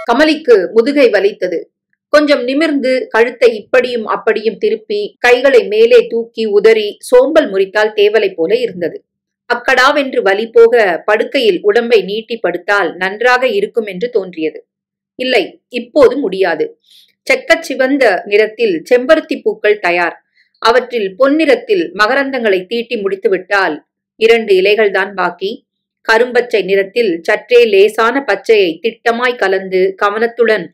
கமலிக்கு முதுகை வலித்தது. கொஞ்சம் நிமிர்ந்து கழுத்தை இப்படியும் அப்படியும் திருப்பி கைகளை மேலே தூக்கி உதறி சோம்பல் முறித்தால் தேவலை போல இருந்தது. அக்கடாவென்று வலி போக படுக்கையில் உடம்பை நீட்டி படுத்தால் நன்றாக இருக்கும் என்று தோன்றியது. இல்லை, இப்போது முடியாது. செக்கச் சிவந்த நிறத்தில் செம்பருத்தி பூக்கள் தயார். அவற்றில் பொன்னிறத்தில் மகரந்தங்களை தீட்டி முடித்துவிட்டால் 2 இலைகள் தான் பாக்கி. கரும்பச்சை நிறத்தில் சற்றே லேசான பச்சையை திட்டமாய் கலந்து கவனத்துடன்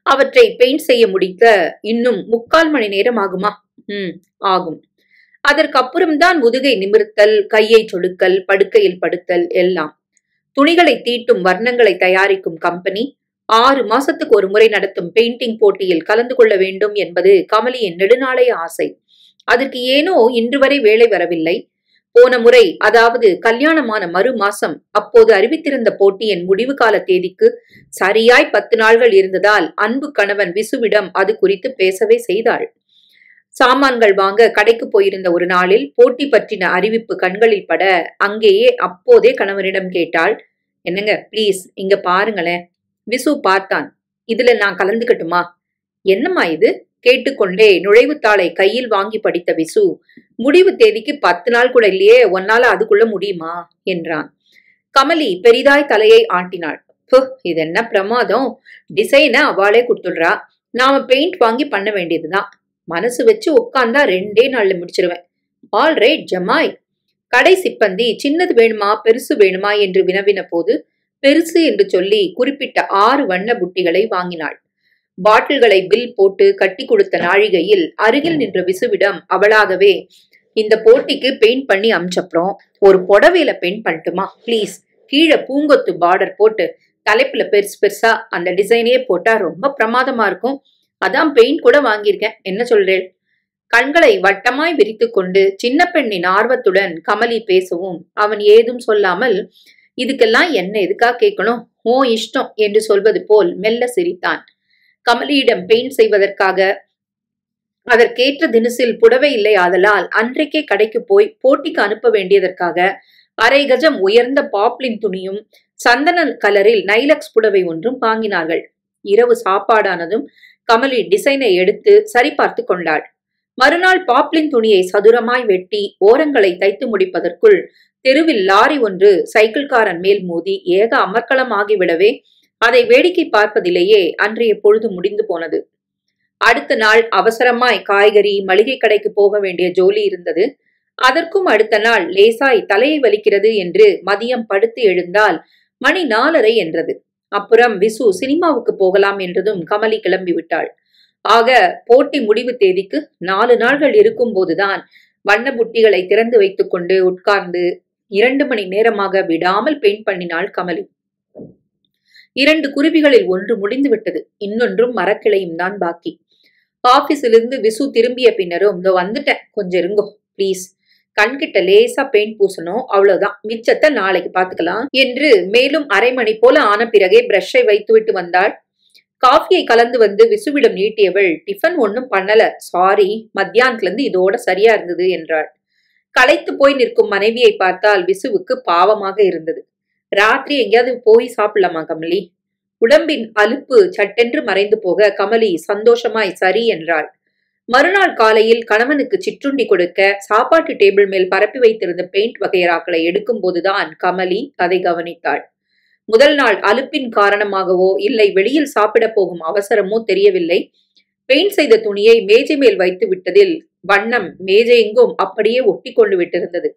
அவற்றை பெயிண்ட் செய்ய முடிக்க இன்னும் 3/4 மணி நேரம் ஆகுமா? ஆகும். அதற்கப்புறம்தான் முதுகை நிமிர்த்தல், கையை சொடுக்கல், படுக்கையில் படுத்தல் எல்லாம். துணிகளை தீட்டும் வர்ணங்களை தயாரிக்கும் கம்பெனி 6 மாசத்துக்கு ஒரு முறை நடத்தும் பெயிண்டிங் போட்டியில் கலந்து கொள்ள வேண்டும் என்பது கமலியின் நெடுநாளைய ஆசை. அதற்கு ஏனோ இன்று வரை வேலை வரவில்லை. போன முறை, அதாவது கல்யாணமான மறு மாசம், அப்போது அறிவித்திருந்த போட்டியின் முடிவு கால தேதிக்கு சரியாய் 10 நாள்கள் இருந்ததால் அன்பு கணவன் விசுவிடம் அது குறித்து பேசவே செய்தாள். சாமான்கள் வாங்க கடைக்கு போயிருந்த ஒரு நாளில் போட்டி பற்றின அறிவிப்பு கண்களில் பட அங்கேயே அப்போதே கணவனிடம் கேட்டாள், என்னங்க பிளீஸ் இங்க பாருங்களேன். விசு பார்த்தான். இதுல நான் கலந்துக்கட்டுமா? என்னம்மா இது? கேட்டுக்கொண்டே நுழைவுத்தாளை கையில் வாங்கி படித்த விசு, முடிவு தேதிக்கு 10 நாள் கூட இல்லையே, ஒன்னால அதுக்குள்ள முடியுமா என்றான். கமலி பெரிதாய் தலையை ஆட்டினாள். இது என்ன பிரமாதம், டிசைனை அவளே கொடுத்துடுறா, நாம பெயிண்ட் வாங்கி பண்ண வேண்டியதுதான். மனசு வச்சு உட்கார்ந்தா 2 நாள்ல முடிச்சிருவேன். ஆல் ரைட் ஜமாய். கடை சிப்பந்தி சின்னது வேணுமா பெருசு வேணுமா என்று வினவின போது பெருசு என்று சொல்லி குறிப்பிட்ட 6 வண்ண புட்டிகளை வாங்கினாள். பாட்டில்களை பில் போட்டு கட்டி கொடுத்த நாழிகையில் அருகில் நின்ற விசுவிடம் அவளாகவே, இந்த போட்டிக்கு பெயிண்ட் பண்ணி அமிச்சப்புறம் ஒரு புடவையில பெயிண்ட் பண்ணட்டுமா பிளீஸ்? கீழே பூங்கொத்து பார்டர் போட்டு தலைப்புல பெருசு பெருசா அந்த டிசைனே போட்டா ரொம்ப பிரமாதமா இருக்கும். அதான் பெயிண்ட் கூட வாங்கியிருக்கேன், என்ன சொல்றேன்? கண்களை வட்டமாய் விரித்து கொண்டு சின்ன பெண்ணின் ஆர்வத்துடன் கமலி பேசவும் அவன் ஏதும் சொல்லாமல், இதுக்கெல்லாம் என்ன எதுக்கா கேட்கணும், ஓ இஷ்டம் என்று சொல்வது போல் மெல்ல சிரித்தான். கமலியிடம் பெயிண்ட் செய்வதற்காக அதற்கேற்ற தினசில் புடவை இல்லை ஆதலால் அன்றைக்கே கடைக்கு போய் போட்டிக்கு அனுப்ப வேண்டியதற்காக 1/2 கஜம் உயர்ந்த பாப்லின் துணியும் சந்தன கலரில் நைலக்ஸ் புடவை ஒன்றும் வாங்கினார்கள். இரவு சாப்பாடானதும் கமலி டிசைனை எடுத்து சரிபார்த்து கொண்டாள். மறுநாள் பாப்லின் துணியை சதுரமாய் வெட்டி ஓரங்களை தைத்து முடிப்பதற்குள் தெருவில் லாரி ஒன்று சைக்கிள்காரன் மேல் மோதி ஏக அமர்க்களமாகிவிடவே அதை வேடிக்கை பார்ப்பதிலேயே அன்றைய பொழுது முடிந்து போனது. அடுத்த நாள் அவசரமாய் காய்கறி மளிகை கடைக்கு போக வேண்டிய ஜோலி இருந்தது. அதற்கும் அடுத்த நாள் லேசாய் தலையை வலிக்கிறது என்று மதியம் படுத்து எழுந்தால் மணி 4:30 என்றது. அப்புறம் விசு சினிமாவுக்கு போகலாம் என்றதும் கமலி கிளம்பிவிட்டாள். ஆக போட்டி முடிவு தேதிக்கு 4 நாள்கள் இருக்கும் போதுதான் வண்ண புட்டிகளை திறந்து வைத்துக் கொண்டு உட்கார்ந்து 2 மணி நேரமாக விடாமல் பெயிண்ட் பண்ணினாள் கமலி. 2 குருவிகளில் ஒன்று முடிந்து விட்டது, இன்னொன்றும் மரக்கிளையும் தான் பாக்கி. ஆபீஸிலிருந்து விசு திரும்பிய பின்னரும், இதோ வந்துட்டேன், கொஞ்சம் இருங்கோ பிளீஸ், கண்கிட்ட லேசா பெயிண்ட் பூசணும், அவ்வளவுதான், மிச்சத்தை நாளைக்கு பாத்துக்கலாம் என்று மேலும் 1/2 மணி போல ஆன பிறகே பிரஷை வைத்துவிட்டு வந்தாள். காஃபியை கலந்து வந்து விசுவிடம் நீட்டியவள், டிஃபன் ஒன்னும் பண்ணல, சாரி, மத்தியானத்துல இருந்து இதோட சரியா இருந்தது என்றாள். களைத்து போய் நிற்கும் மனைவியை பார்த்தால் விசுவுக்கு பாவமாக இருந்தது. ராத்திரி எங்கேயாவது போய் சாப்பிடலாமா கமலி? உடம்பின் அலுப்பு சட்டென்று மறைந்து போக கமலி சந்தோஷமாய் சரி என்றாள். மறுநாள் காலையில் கணவனுக்கு சிற்றுண்டி கொடுக்க சாப்பாட்டு டேபிள் மேல் பரப்பி வைத்திருந்த பெயிண்ட் வகையராக்களை எடுக்கும் போதுதான் கமலி அதை கவனித்தாள். முதல் நாள் அலுப்பின் காரணமாகவோ இல்லை வெளியில் சாப்பிட போகும் அவசரமோ தெரியவில்லை, பெயிண்ட் செய்த துணியை மேஜை மேல் வைத்து விட்டதில் வண்ணம் மேஜையெங்கும் அப்படியே ஒட்டி கொண்டு விட்டிருந்தது.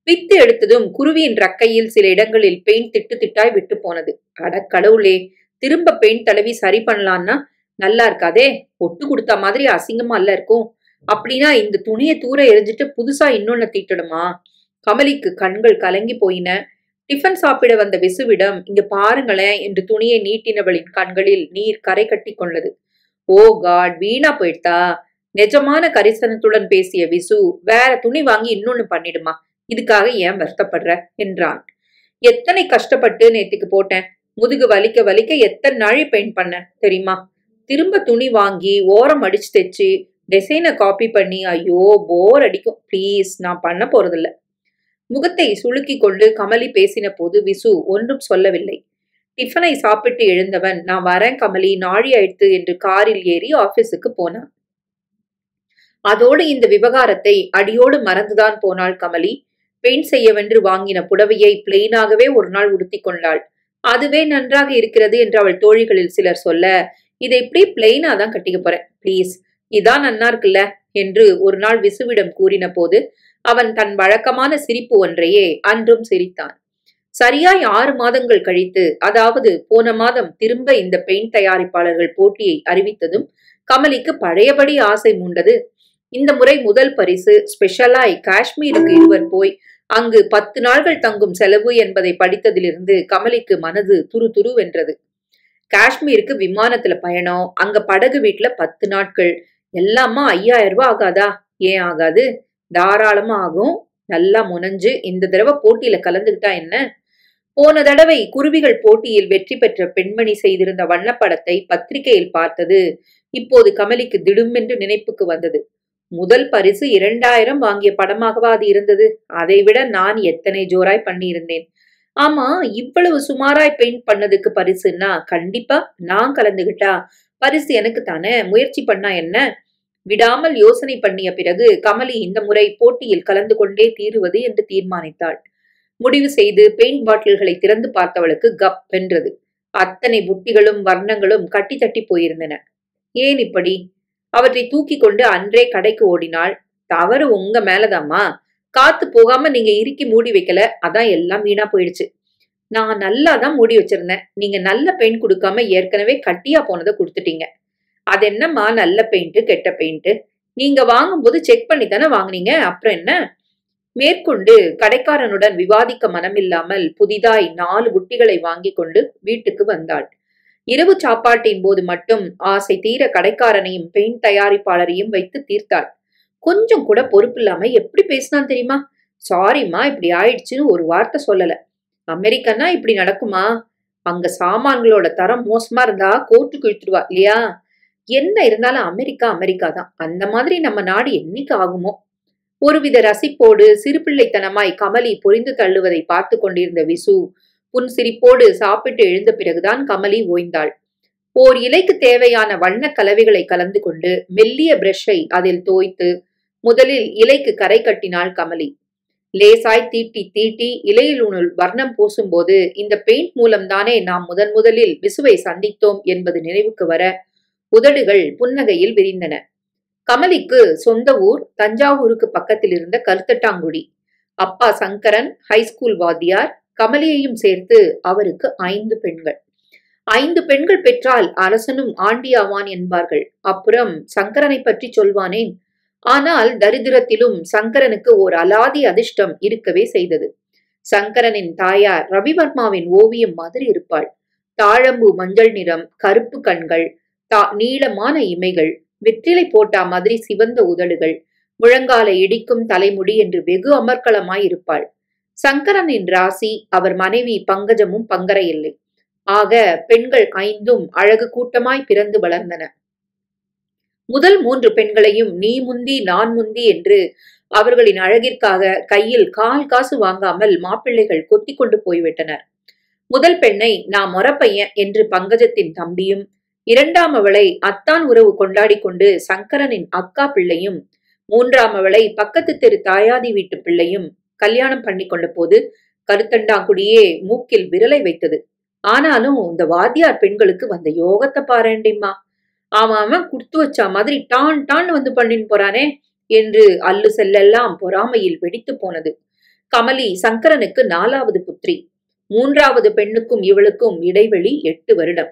பித்து எடுத்ததும் குருவியின் ரக்கையில் சில இடங்களில் பெயிண்ட் திட்டு திட்டாய் விட்டு போனது. அட கடவுளே, திரும்ப பெயிண்ட் தடவி சரி பண்ணலான்னா நல்லா இருக்காதே, ஒட்டு கொடுத்த மாதிரி அசிங்கமா அல்ல இருக்கும். அப்படின்னா இந்த துணியை தூர எரிஞ்சிட்டு புதுசா இன்னொன்னு தீட்டணுமா? கமலிக்கு கண்கள் கலங்கி போயின. டிஃபன் சாப்பிட வந்த விசுவிடம், இங்க பாருங்களேன் என்று துணியை நீட்டினவளின் கண்களில் நீர் கரை கட்டி கொண்டது. ஓ காட், வீணா போயிட்டா? நிஜமான கரிசனத்துடன் பேசிய விசு, வேற துணி வாங்கி இன்னொன்னு பண்ணிடுமா, இதுக்காக ஏன் வருத்தப்படுற என்றான். எத்தனை கஷ்டப்பட்டு நேத்துக்கு போட்டேன், முதுகு வலிக்க வலிக்க எத்தனை நாளை பெயிண்ட் பண்ண தெரியுமா? திரும்ப துணி வாங்கி ஓரம் அடிச்சு தைச்சு டிசைனை காப்பி பண்ணி, ஐயோ போர் அடிக்கும், பிளீஸ், நான் பண்ண போறதில்ல. முகத்தை சுளுக்கி கொண்டு கமலி பேசின போது விசு ஒன்றும் சொல்லவில்லை. டிஃபனை சாப்பிட்டு எழுந்தவன், நான் வரேன் கமலி, நாழி ஆயிடுத்து என்று காரில் ஏறி ஆபீஸுக்கு போனான். அதோடு இந்த விவகாரத்தை அடியோடு மறந்துதான் போனாள் கமலி. பெயிண்ட் செய்யவென்று வாங்கின புடவையை பிளெயினாகவே ஒரு நாள் உடுத்தி கொண்டாள். அதுவே நன்றாக இருக்கிறது என்று அவள் தோழிகளில் சிலர் சொல்ல, இதை இப்படி பிளெயினா தான் கட்டிக்க போறேன், பிளீஸ், இதான் நன்னா இருக்குல்ல என்று ஒரு நாள் விசுவிடம் கூறின போது அவன் தன் வழக்கமான சிரிப்பு ஒன்றையே அன்றும் சிரித்தான். சரியாய் 6 மாதங்கள் கழித்து, அதாவது போன மாதம் திரும்ப இந்த பெயிண்ட் தயாரிப்பாளர்கள் போட்டியை அறிவித்ததும் கமலிக்கு பழையபடி ஆசை மூண்டது. இந்த முறை முதல் பரிசு ஸ்பெஷலாய் காஷ்மீருக்கு இருவர் போய் அங்கு 10 நாள்கள் தங்கும் செலவு என்பதை படித்ததிலிருந்து கமலிக்கு மனது துரு துரு வென்றது. காஷ்மீருக்கு விமானத்துல பயணம், அங்க படகு வீட்டுல 10 நாட்கள், எல்லாமா 5000 ரூபாய் ஆகாதா? ஏன் ஆகாது? தாராளமா ஆகும். நல்லா முனைஞ்சு இந்த தடவை போட்டியில கலந்துகிட்டா என்ன? போன தடவை குருவிகள் போட்டியில் வெற்றி பெற்ற பெண்மணி செய்திருந்த வண்ணப்படத்தை பத்திரிகையில் பார்த்தது இப்போது கமலிக்கு திடுமென்று நினைப்புக்கு வந்தது. முதல் பரிசு 2000 வாங்கிய படமாகவா அது இருந்தது? அதைவிட நான் எத்தனை ஜோராய் பண்ணியிருந்தேன். ஆமா, இவ்வளவு சுமாராய் பெயிண்ட் பண்ணதுக்கு பரிசுன்னா கண்டிப்பா நான் கலந்துகிட்டா பரிசு எனக்கு தானே, முயற்சி பண்ணா என்ன? விடாமல் யோசனை பண்ணிய பிறகு கமலி இந்த முறை போட்டியில் கலந்து கொண்டே தீருவது என்று தீர்மானித்தாள். முடிவு செய்து பெயிண்ட் பாட்டில்களை திறந்து பார்த்தவளுக்கு கப் வென்றது. அத்தனை புட்டிகளும் வர்ணங்களும் கட்டி தட்டி போயிருந்தன. ஏன் இப்படி? அவற்றை தூக்கி கொண்டு அன்றே கடைக்கு ஓடினாள். தவறு உங்க மேலதாம்மா, காத்து போகாம நீங்க இறுக்கி மூடி வைக்கல, அதான் எல்லாம் வீணா போயிடுச்சு. நான் நல்லா தான் மூடி வச்சிருந்தேன், நீங்க நல்ல பெயிண்ட் கொடுக்காம ஏற்கனவே கட்டியா போனதை கொடுத்துட்டீங்க. அது என்னம்மா நல்ல பெயிண்ட் கெட்ட பெயிண்ட்? நீங்க வாங்கும்போது செக் பண்ணி தானே வாங்குனீங்க, அப்புறம் என்ன? மேற்கொண்டு கடைக்காரனுடன் விவாதிக்க மனமில்லாமல் புதிதாய் 4 புட்டிகளை வாங்கி கொண்டு வீட்டுக்கு வந்தாள். இரவு சாப்பாட்டின் போது மட்டும் ஆசை தீர கடைக்காரனையும் பெயிண்ட் தயாரிப்பாளரையும் வைத்து தீர்த்தாள். கொஞ்சம் கூட பொறுப்பில்லாம எப்படி பேசினான் தெரியுமா? சாரிம்மா, இப்படி ஆயிடுச்சுன்னு ஒரு வார்த்தை சொல்லல. அமெரிக்கன்னா இப்படி நடக்குமா? அங்க சாமான்களோட தரம் மோசமா இருந்தா கோர்ட்டுக்கு இழுத்துடுவா இல்லையா? என்ன இருந்தாலும் அமெரிக்கா அமெரிக்கா தான். அந்த மாதிரி நம்ம நாடு என்னைக்கு ஆகுமோ? ஒருவித ரசிப்போடு சிறுபிள்ளைத்தனமாய் கமலி பொரிந்து தள்ளுவதை பார்த்து கொண்டிருந்த விசு புன்சிரிப்போடு சாப்பிட்டு எழுந்த பிறகுதான் கமலி ஓய்ந்தாள். ஓர் இலைக்கு தேவையான வண்ண கலவைகளை கலந்து கொண்டு மெல்லிய பிரஷை அதில் தோய்த்து முதலில் இலைக்கு கரை கட்டினாள் கமலி. லேசாய் தீட்டி தீட்டி இலையிலுள் வர்ணம் பூசும்போது இந்த பெயிண்ட் மூலம்தானே நாம் முதலில் விசுவை சந்தித்தோம் என்பது நினைவுக்கு வர உதடுகள் புன்னகையில் விரிந்தன. கமலிக்கு சொந்த ஊர் தஞ்சாவூருக்கு பக்கத்தில் இருந்த கருத்தட்டாங்குடி. அப்பா சங்கரன் ஹைஸ்கூல் வாத்தியார். கமலியையும் சேர்த்து அவருக்கு 5 பெண்கள். 5 பெண்கள் பெற்றால் அரசனும் ஆண்டியாவான் என்பார்கள். அப்புறம் சங்கரனை பற்றி சொல்வானேன்? ஆனால் தரித்திரத்திலும் சங்கரனுக்கு ஓர் அலாதி அதிர்ஷ்டம் இருக்கவே செய்தது. சங்கரனின் தாயார் ரவிவர்மாவின் ஓவியம் மாதிரி இருப்பாள். தாழம்பூ மஞ்சள் நிறம், கருப்பு கண்கள், நீளமான இமைகள், வெற்றிலை போட்டா மாதிரி சிவந்த உதடுகள், முழங்காலை இடிக்கும் தலைமுடி என்று வெகு அமர்க்களமாய் இருப்பாள். சங்கரனின் ராசி அவர் மனைவி பங்கஜமும் பங்கரையில்லை. ஆக பெண்கள் 5 அழகு கூட்டமாய் பிறந்து வளர்ந்தன. முதல் 3 பெண்களையும் நீ முந்தி நான் முந்தி என்று அவர்களின் அழகிற்காக கையில் கால் காசு வாங்காமல் மாப்பிள்ளைகள் கொத்தி கொண்டு போய்விட்டனர். முதல் பெண்ணை நான் மொரப்பையன் என்று பங்கஜத்தின் தம்பியும், 2ஆம் அவளை அத்தான் உறவு கொண்டாடி கொண்டு சங்கரனின் அக்கா பிள்ளையும், 3ஆம் அவளை பக்கத்து தெரு தாயாதி வீட்டு பிள்ளையும் கல்யாணம் பண்ணி கொண்ட போது கருத்தண்டாங்குடியே மூக்கில் விரலை வைத்தது. ஆனாலும் இந்த வாத்தியார் பெண்களுக்கு வந்த யோகத்தை பாரேண்டிம்மா. அவன் குடுத்து வச்சா மாதிரி டான் டான் வந்து பண்ணின்னு போறானே என்று அல்லு செல்லெல்லாம் பொறாமையில் வெடித்து போனது. கமலி சங்கரனுக்கு 4வது புத்திரி. 3வது பெண்ணுக்கும் இவளுக்கும் இடைவெளி 8 வருடம்.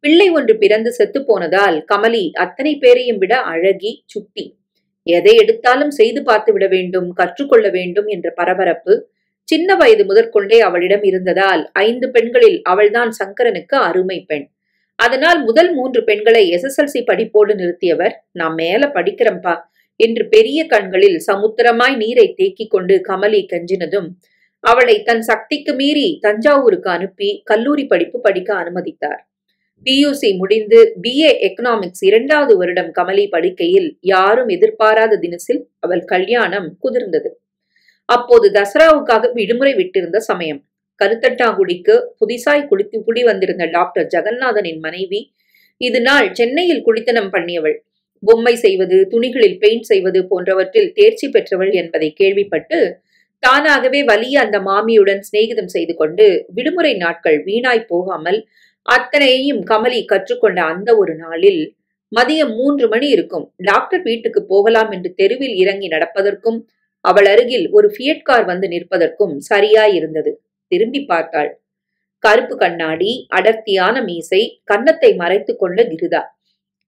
பிள்ளை ஒன்று பிறந்து செத்து போனதால் கமலி அத்தனை பேரையும் விட அழகி, சுட்டி. எதை எடுத்தாலும் செய்து பார்த்து விட வேண்டும், கற்றுக்கொள்ள வேண்டும் என்ற பரபரப்பு சின்ன வயது முதற்கொண்டே அவளிடம் இருந்ததால் 5 பெண்களில் அவள்தான் சங்கரனுக்கு அருமை பெண். அதனால் முதல் 3 பெண்களை SSLC படிப்போடு நிறுத்தியவர், நான் மேல படிக்கிறம்பா என்று பெரிய கண்களில் சமுத்திரமாய் நீரை தேக்கிக் கொண்டு கமலி கெஞ்சினதும் அவளை தன் சக்திக்கு மீறி தஞ்சாவூருக்கு அனுப்பி கல்லூரி படிப்பு படிக்க அனுமதித்தார். PUC முடிந்து BA எக்கனாமிக்ஸ் 2வது வருடம் கமலி படிக்கையில் யாரும் எதிர்பாராத தினசில் அவள் கல்யாணம் குதிர்ந்தது. அப்போது தசராவுக்காக விடுமுறை விட்டிருந்த சமயம். கருத்தட்டாங்குடிக்கு புதிசாய் குடி வந்திருந்த டாக்டர் ஜெகநாதனின் மனைவி இது நாள் சென்னையில் குடித்தனம் பண்ணியவள். பொம்மை செய்வது, துணிகளில் பெயிண்ட் செய்வது போன்றவற்றில் தேர்ச்சி பெற்றவள் என்பதை கேள்விப்பட்டு தானாகவே வலிய அந்த மாமியுடன் சிநேகிதம் செய்து கொண்டு விடுமுறை நாட்கள் வீணாய் போகாமல் அத்தனையையும் கமலி கற்றுக்கொண்ட அந்த ஒரு நாளில் மதியம் 3 மணி இருக்கும். டாக்டர் வீட்டுக்கு போகலாம் என்று தெருவில் இறங்கி நடப்பதற்கும் அவள் அருகில் ஒரு ஃபியட் கார் வந்து நிற்பதற்கும் சரியாயிருந்தது. திரும்பி பார்த்தாள். கருப்பு கண்ணாடி, அடர்த்தியான மீசை, கன்னத்தை மறைத்து கொண்ட கிருதா.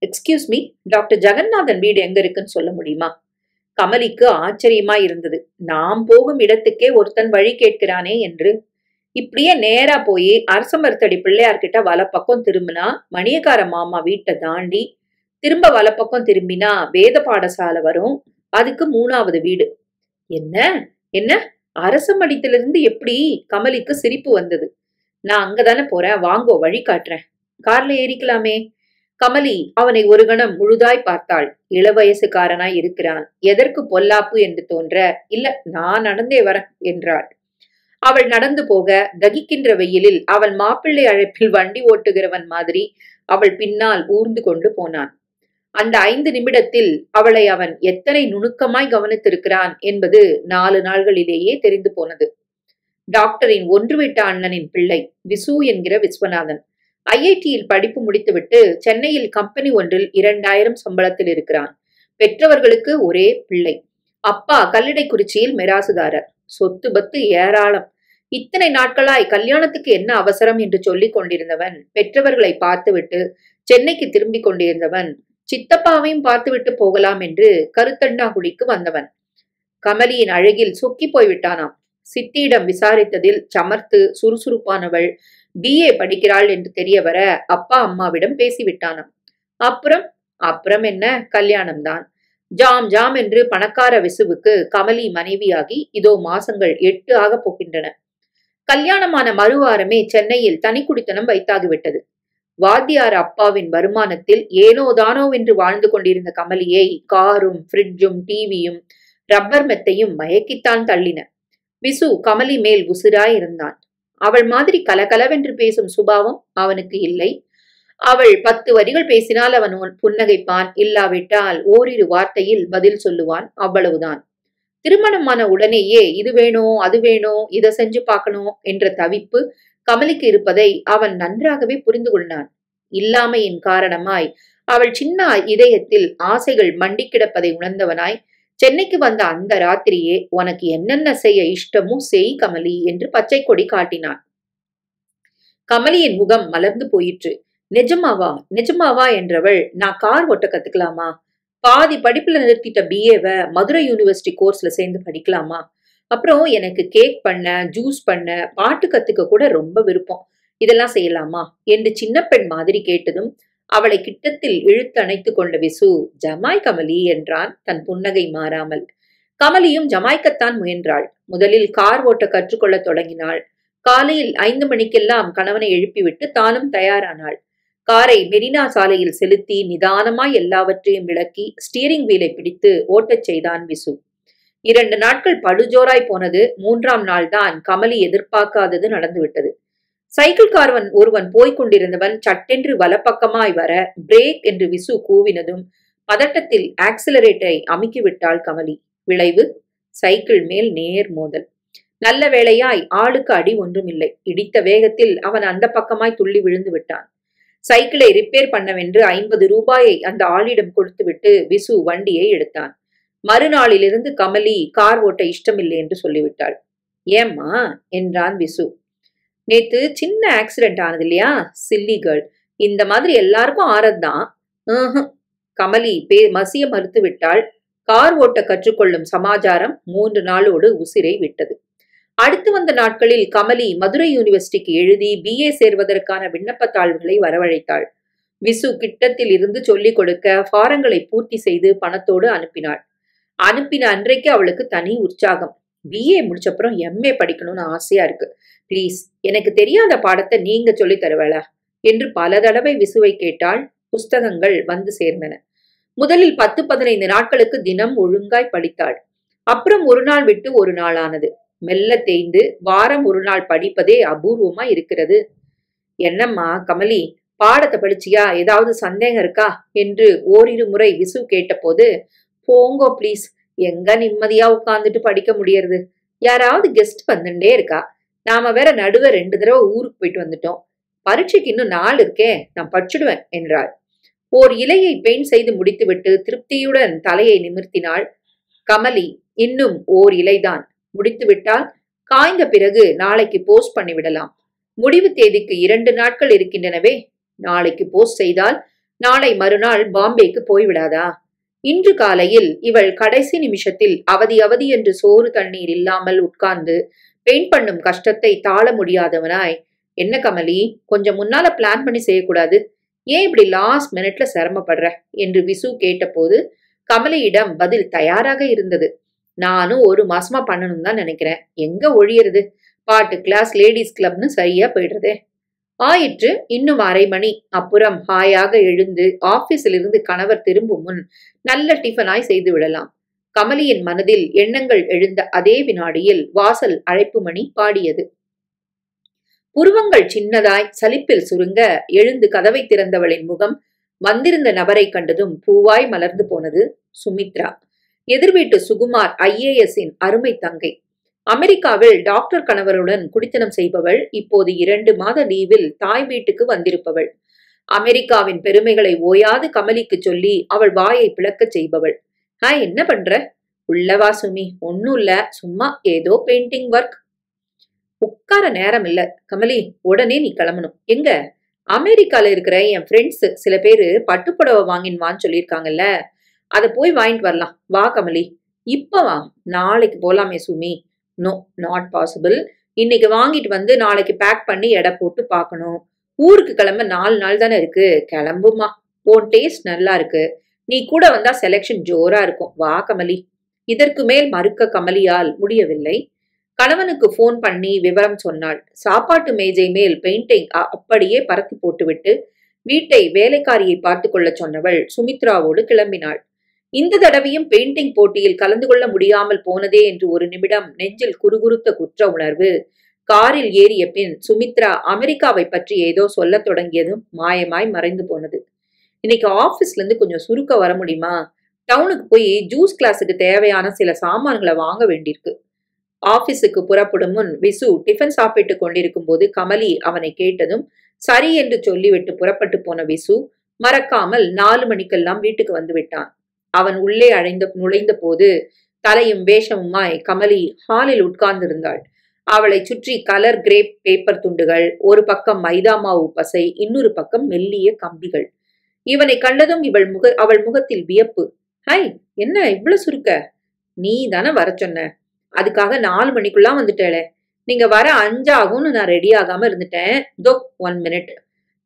எக்ஸ்கியூஸ் மீ, டாக்டர் ஜெகநாதன் வீடு எங்க இருக்குன்னு சொல்ல முடியுமா? கமலிக்கு ஆச்சரியமா இருந்தது. நாம் போகும் இடத்துக்கே ஒருத்தன் வழி கேட்கிறானே என்று. இப்படியே நேரா போய் அரச மரத்தடி பிள்ளையார்கிட்ட வலப்பக்கம் திரும்பினா மணியக்கார மாமா வீட்டை தாண்டி திரும்ப வலப்பக்கம் திரும்பினா வேத பாடசாலை வரும். அதுக்கு 3வது வீடு. என்ன என்ன அரச மடித்திலிருந்து எப்படி? கமலிக்கு சிரிப்பு வந்தது. நான் அங்கதானே போறேன், வாங்கோ வழி காட்டுறேன். கார்ல ஏறிக்கலாமே. கமலி அவனை ஒரு கணம் முழுதாய் பார்த்தாள். இளவயசுக்காரனாய் இருக்கிறான், எதற்கு பொல்லாப்பு என்று தோன்ற, இல்ல நான் நடந்தே வரேன் என்றாள். அவள் நடந்து போக தகிக்கின்ற வெயிலில் அவள் மாப்பிள்ளை அழைப்பில் வண்டி ஓட்டுகிறவன் மாதிரி அவள் பின்னால் ஊர்ந்து கொண்டு போனான். அந்த 5 நிமிடத்தில் அவளை அவன் எத்தனை நுணுக்கமாய் கவனித்திருக்கிறான் என்பது 4 நாள்களிலேயே தெரிந்து போனது. டாக்டரின் ஒன்று விட்ட அண்ணனின் பிள்ளை விசு என்கிற விஸ்வநாதன் ஐஐடியில் படிப்பு முடித்துவிட்டு சென்னையில் கம்பெனி ஒன்றில் 2000 சம்பளத்தில் இருக்கிறான். பெற்றவர்களுக்கு ஒரே பிள்ளை. அப்பா கல்லிடைக்குறிச்சியில் மிராசுதாரர். சொத்து பத்து ஏராளம். இத்தனை நாட்களாய் கல்யாணத்துக்கு என்ன அவசரம் என்று சொல்லிக் கொண்டிருந்தவன், பெற்றவர்களை பார்த்துவிட்டு சென்னைக்கு திரும்பி கொண்டிருந்தவன், சித்தப்பாவையும் பார்த்துவிட்டு போகலாம் என்று கருத்தண்டாங்குடிக்கு வந்தவன். கமலியின் அழகில் சொக்கி போய்விட்டானாம். சித்தியிடம் விசாரித்ததில் சமர்த்து சுறுசுறுப்பானவள், BA படிக்கிறாள் என்று தெரிய வர அப்பா அம்மாவிடம் பேசிவிட்டானாம். அப்புறம் என்ன, கல்யாணம்தான். ஜாம் ஜாம் என்று பணக்கார விசுவுக்கு கமலி மனைவியாகி இதோ மாசங்கள் 8 ஆக போகின்றன. கல்யாணமான மறுவாரமே சென்னையில் தனிக்குடித்தனம் வைத்தாகிவிட்டது. வாத்தியார் அப்பாவின் வருமானத்தில் ஏனோதானோ என்று வாழ்ந்து கொண்டிருந்த கமலியை காரும் ஃப்ரிட்ஜும் டிவியும் ரப்பர் மெத்தையும் மயக்கித்தான் தள்ளின. விசு கமலி மேல் உசிராய் இருந்தான். அவள் மாதிரி கலகலவென்று பேசும் சுபாவம் அவனுக்கு இல்லை. அவள் 10 வரிகள் பேசினால் அவன் புன்னகைப்பான், இல்லாவிட்டால் ஓரிரு வார்த்தையில் பதில் சொல்லுவான், அவ்வளவுதான். திருமணமான உடனேயே இது வேணும் அது வேணும், இதை செஞ்சு பார்க்கணும் என்ற தவிப்பு கமலிக்கு இருப்பதை அவன் நன்றாகவே புரிந்து கொண்டான். இல்லாமையின் காரணமாய் அவள் சின்ன இதயத்தில் ஆசைகள் மண்டி கிடப்பதை உணர்ந்தவனாய் சென்னைக்கு வந்த அந்த ராத்திரியே உனக்கு என்னென்ன செய்ய இஷ்டமோ செய் கமலி என்று பச்சை கொடி காட்டினான். கமலியின் முகம் மலர்ந்து போயிற்று. நிஜமாவா என்றவள், நான் கார் ஓட்ட கத்துக்கலாமா? பாதி படிப்புல நிறுத்திட்ட BA-வை மதுரை யூனிவர்சிட்டி கோர்ஸ்ல சேர்ந்து படிக்கலாமா? அப்புறம் எனக்கு கேக் பண்ண, ஜூஸ் பண்ண, பாட்டு கத்துக்க கூட ரொம்ப விருப்பம். இதெல்லாம் செய்யலாமா என்று சின்ன பெண் மாதிரி கேட்டதும் அவளை கிட்டத்தில் இழுத்து அணைத்து கொண்ட விசு, ஜமாய் கமலி என்றான் தன் புன்னகை மாறாமல். கமலியும் ஜமாய்க்கத்தான் முயன்றாள். முதலில் கார் ஓட்ட கற்றுக்கொள்ள தொடங்கினாள். காலையில் 5 மணிக்கெல்லாம் கணவனை எழுப்பிவிட்டு தானும் தயாரானாள். காரை மெரினா சாலையில் செலுத்தி நிதானமாய் எல்லாவற்றையும் விளக்கி ஸ்டீரிங் வீலை பிடித்து ஓட்டச் செய்தான் விசு. 2 நாட்கள் படுஜோராய் போனது. 3ஆம் நாள் தான் கமலி எதிர்பார்க்காதது நடந்துவிட்டது. சைக்கிள் கார்வன் ஒருவன் போய்கொண்டிருந்தவன் சட்டென்று வலப்பக்கமாய் வர பிரேக் என்று விசு கூவினதும் பதட்டத்தில் ஆக்சிலரேட்டரை அமுக்கிவிட்டாள் கமலி. விளைவு, சைக்கிள் மேல் நேர் மோதல். நல்ல வேளையாய் ஆளுக்கு அடி ஒன்றுமில்லை. இடித்த வேகத்தில் அவன் அந்த பக்கமாய் துள்ளி விழுந்து விட்டான். சைக்கிளை ரிப்பேர் பண்ணவென்று 50 ரூபாயை அந்த ஆளிடம் கொடுத்துவிட்டு விசு வண்டியை எடுத்தான். மறுநாளிலிருந்து கமலி கார் ஓட்ட இஷ்டமில்லை என்று சொல்லிவிட்டாள். ஏம்மா என்றான் விசு. நேத்து சின்ன ஆக்சிடென்ட் ஆனது இல்லையா, சில்லி கேர்ள், இந்த மாதிரி எல்லாருக்கும் ஆறதுதான். கமலி மசிய மறுத்து விட்டாள். கார் ஓட்ட கற்றுக்கொள்ளும் சமாச்சாரம் 3 நாளோடு உசிரை விட்டது. அடுத்து வந்த நாட்களில் கமலி மதுரை யூனிவர்சிட்டிக்கு எழுதி BA சேர்வதற்கான விண்ணப்பத்தாள்களை வரவழைத்தாள். விசு கிட்டத்தில் இருந்து சொல்லிக் கொடுக்க ஃபாரங்களை பூர்த்தி செய்து பணத்தோடு அனுப்பினாள். அனுப்பின அன்றைக்கு அவளுக்கு தனி உற்சாகம். BA முடிச்சப்புறம் MA படிக்கணும்னு ஆசையா இருக்கு. பிளீஸ் எனக்கு தெரியாத பாடத்தை நீங்க சொல்லி தருவலா என்று பல தடவை விசுவை கேட்டாள். புஸ்தகங்கள் வந்து சேர்ந்தன. முதலில் 10-15 நாட்களுக்கு தினம் ஒழுங்காய் படித்தாள். அப்புறம் ஒரு நாள் விட்டு ஒரு நாள் ஆனது. மெல்ல தேய்ந்து வாரம் ஒரு நாள் படிப்பதே அபூர்வமா இருக்கிறது. என்னம்மா கமலி, பாடத்தை படிச்சியா? ஏதாவது சந்தேகம் இருக்கா என்று ஓரிரு முறை விசு கேட்டபோது, போங்கோ ப்ளீஸ், எங்க நிம்மதியா உட்கார்ந்துட்டு படிக்க முடியறது? யாராவது கெஸ்ட் வந்துட்டே இருக்கா. நாம வேற நடுவே 2 தடவை ஊருக்கு போயிட்டு வந்துட்டோம். பரீட்சைக்கு இன்னும் 4 இருக்கே, நான் படிச்சுடுவேன் என்றாள். ஓர் இலையை பெயிண்ட் செய்து முடித்துவிட்டு திருப்தியுடன் தலையை நிமிர்த்தினாள் கமலி. இன்னும் ஓர் இலைதான், முடித்துவிட்டால் காய்ந்த பிறகு நாளைக்கு போஸ்ட் பண்ணிவிடலாம். முடிவு தேதிக்கு 2 நாட்கள் இருக்கின்றனவே. நாளைக்கு போஸ்ட் செய்தால் நாளை மறுநாள் பாம்பேக்கு போய்விடாதா? இன்று காலையில் இவள் கடைசி நிமிஷத்தில் அவதி அவதி என்று சோறு தண்ணீர் இல்லாமல் உட்கார்ந்து பெயிண்ட் பண்ணும் கஷ்டத்தை தாழ முடியாதவனாய், என்ன கமலி, கொஞ்சம் முன்னால பிளான் பண்ணி செய்யக்கூடாது? ஏன் இப்படி லாஸ்ட் மினிட்ல சிரமப்படுற என்று விசு கேட்டபோது கமலியிடம் பதில் தயாராக இருந்தது. நானும் 1 மாசமா பண்ணணும் தான் நினைக்கிறேன். எங்க ஒழியறது? பாட்டு கிளாஸ், லேடிஸ் கிளப்னு சரியா போயிடுறதே. ஆயிற்று. இன்னும் அரை மணி அப்புறம் ஹாயாக எழுந்து ஆபீஸில் இருந்து கணவர் திரும்பும் முன் நல்ல டிஃபனாய் செய்து விடலாம். கமலியின் மனதில் எண்ணங்கள் எழுந்த அதே வினாடியில் வாசல் அழைப்பு மணி பாடியது. புருவங்கள் சின்னதாய் சலிப்பில் சுருங்க எழுந்து கதவை திறந்தவளின் முகம் வந்திருந்த நபரை கண்டதும் பூவாய் மலர்ந்து போனது. சுமித்ரா, எதிர்வீட்டு சுகுமார் IAS அருமை தங்கை. அமெரிக்காவில் டாக்டர் கணவருடன் குடித்தனம் செய்பவள். இப்போது 2 மாத லீவில் தாய் வீட்டுக்கு வந்திருப்பவள். அமெரிக்காவின் பெருமைகளை ஓயாது கமலிக்கு சொல்லி அவள் வாயை பிளக்கச் செய்பவள். என்ன பண்ற? உள்ளவா சுமி. ஒன்னும் இல்ல, சும்மா ஏதோ பெயிண்டிங் ஒர்க். உட்கார நேரம் இல்ல கமலி, உடனே நீ கிளம்பணும். எங்க? அமெரிக்கால இருக்கிற என் ஃப்ரெண்ட்ஸ் சில பேரு பட்டுப்புடவை வாங்கின்வான்னு சொல்லியிருக்காங்கல்ல, அதை போய் வாங்கிட்டு வரலாம். வா கமலி. இப்ப வா, நாளைக்கு போலாமே சுமி. No, not possible. இன்னைக்கு வாங்கிட்டு வந்து நாளைக்கு பேக் பண்ணி எடை போட்டு பார்க்கணும். ஊருக்கு கிளம்ப 4 நாள் தானே இருக்கு. கிளம்புமா, உன் டேஸ்ட் நல்லா இருக்கு. நீ கூட வந்தா செலெக்ஷன் ஜோரா இருக்கும். வா கமலி. இதற்கு மேல் மறுக்க கமலியால் முடியவில்லை. கணவனுக்கு போன் பண்ணி விவரம் சொன்னாள். சாப்பாட்டு மேஜை மேல் பெயிண்டிங் அப்படியே பரத்தி போட்டுவிட்டு வீட்டை வேலைக்காரியை பார்த்து கொள்ள சொன்னவள் சுமித்ராவோடு கிளம்பினாள். இந்த தடவையும் பெயிண்டிங் போட்டியில் கலந்து கொள்ள முடியாமல் போனதே என்று ஒரு நிமிடம் நெஞ்சில் குறுகுறுத்த குற்ற உணர்வு. காரில் ஏறிய பின் சுமித்ரா அமெரிக்காவை பற்றி ஏதோ சொல்ல தொடங்கியதும் மாயமாய் மறைந்து போனது. இன்னைக்கு ஆபீஸ்ல இருந்து கொஞ்சம் சுருக்க வர முடியுமா? டவுனுக்கு போய் ஜூஸ் கிளாஸுக்கு தேவையான சில சாமான்களை வாங்க வேண்டியிருக்கு. ஆபீஸுக்கு புறப்படும் முன் விசு டிஃபன் சாப்பிட்டு கொண்டிருக்கும் போது கமலி அவனை கேட்டதும் சரி என்று சொல்லிவிட்டு புறப்பட்டு போன விசு மறக்காமல் 4 மணிக்கெல்லாம் வீட்டுக்கு வந்து விட்டான். அவன் உள்ளே நுழைந்த போது தலையும் வேஷமுமாய் கமலி ஹாலில் உட்கார்ந்திருந்தாள். அவளை சுற்றி கலர் கிரேப் பேப்பர் துண்டுகள், ஒரு பக்கம் மைதா மாவு பசை, இன்னொரு பக்கம் மெல்லிய கம்பிகள். இவனை கண்டதும் அவள் முகத்தில் வியப்பு. ஹை, என்ன இவ்வளவு சுருக்க? நீ தானே வர சொன்ன. அதுக்காக 4 மணிக்குள்ளாம் வந்துட்டேளே. நீங்க வர 5 ஆகும்னு நான் ரெடி ஆகாம இருந்துட்டேன். 1 மினிட்.